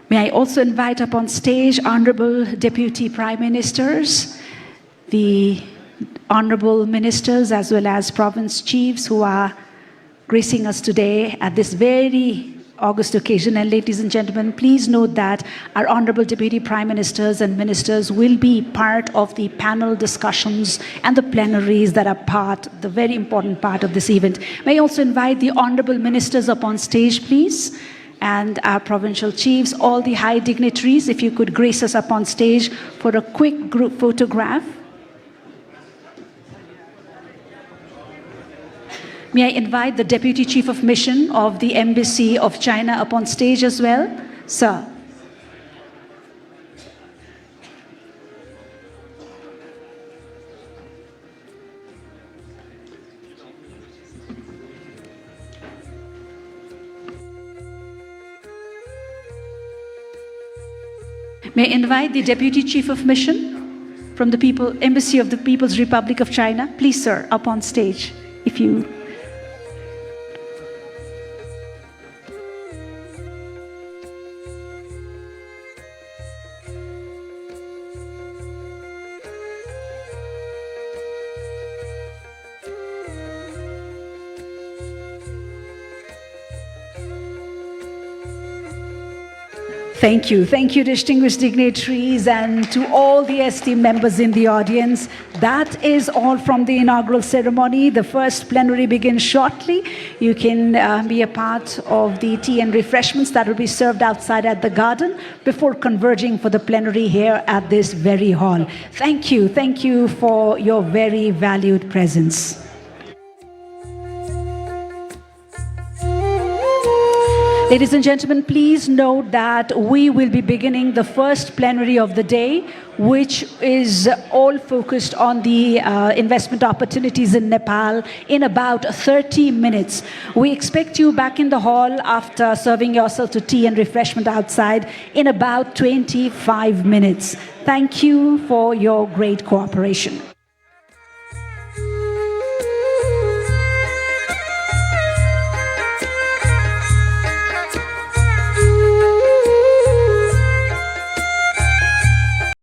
May I also invite upon stage Honorable Deputy Prime Ministers, the Honorable Ministers as well as Province Chiefs who are gracing us today at this very august occasion. And ladies and gentlemen, please note that our Honorable Deputy Prime Ministers and Ministers will be part of the panel discussions and the plenaries that are the very important part of this event. May I also invite the Honorable Ministers upon stage, please, and our Provincial Chiefs, all the high dignitaries, if you could grace us upon stage for a quick group photograph. May I invite the Deputy Chief of Mission of the Embassy of China upon stage as well? Sir. May I invite the Deputy Chief of Mission from the Embassy of the People's Republic of China? Please, sir, up on stage, if you... Thank you. Thank you, distinguished dignitaries, and to all the esteemed members in the audience. That is all from the inaugural ceremony. The first plenary begins shortly. You can be a part of the tea and refreshments that will be served outside at the garden before converging for the plenary here at this very hall. Thank you. Thank you for your very valued presence. Ladies and gentlemen, please note that we will be beginning the first plenary of the day, which is all focused on the investment opportunities in Nepal in about 30 minutes. We expect you back in the hall after serving yourself to tea and refreshment outside in about 25 minutes. Thank you for your great cooperation.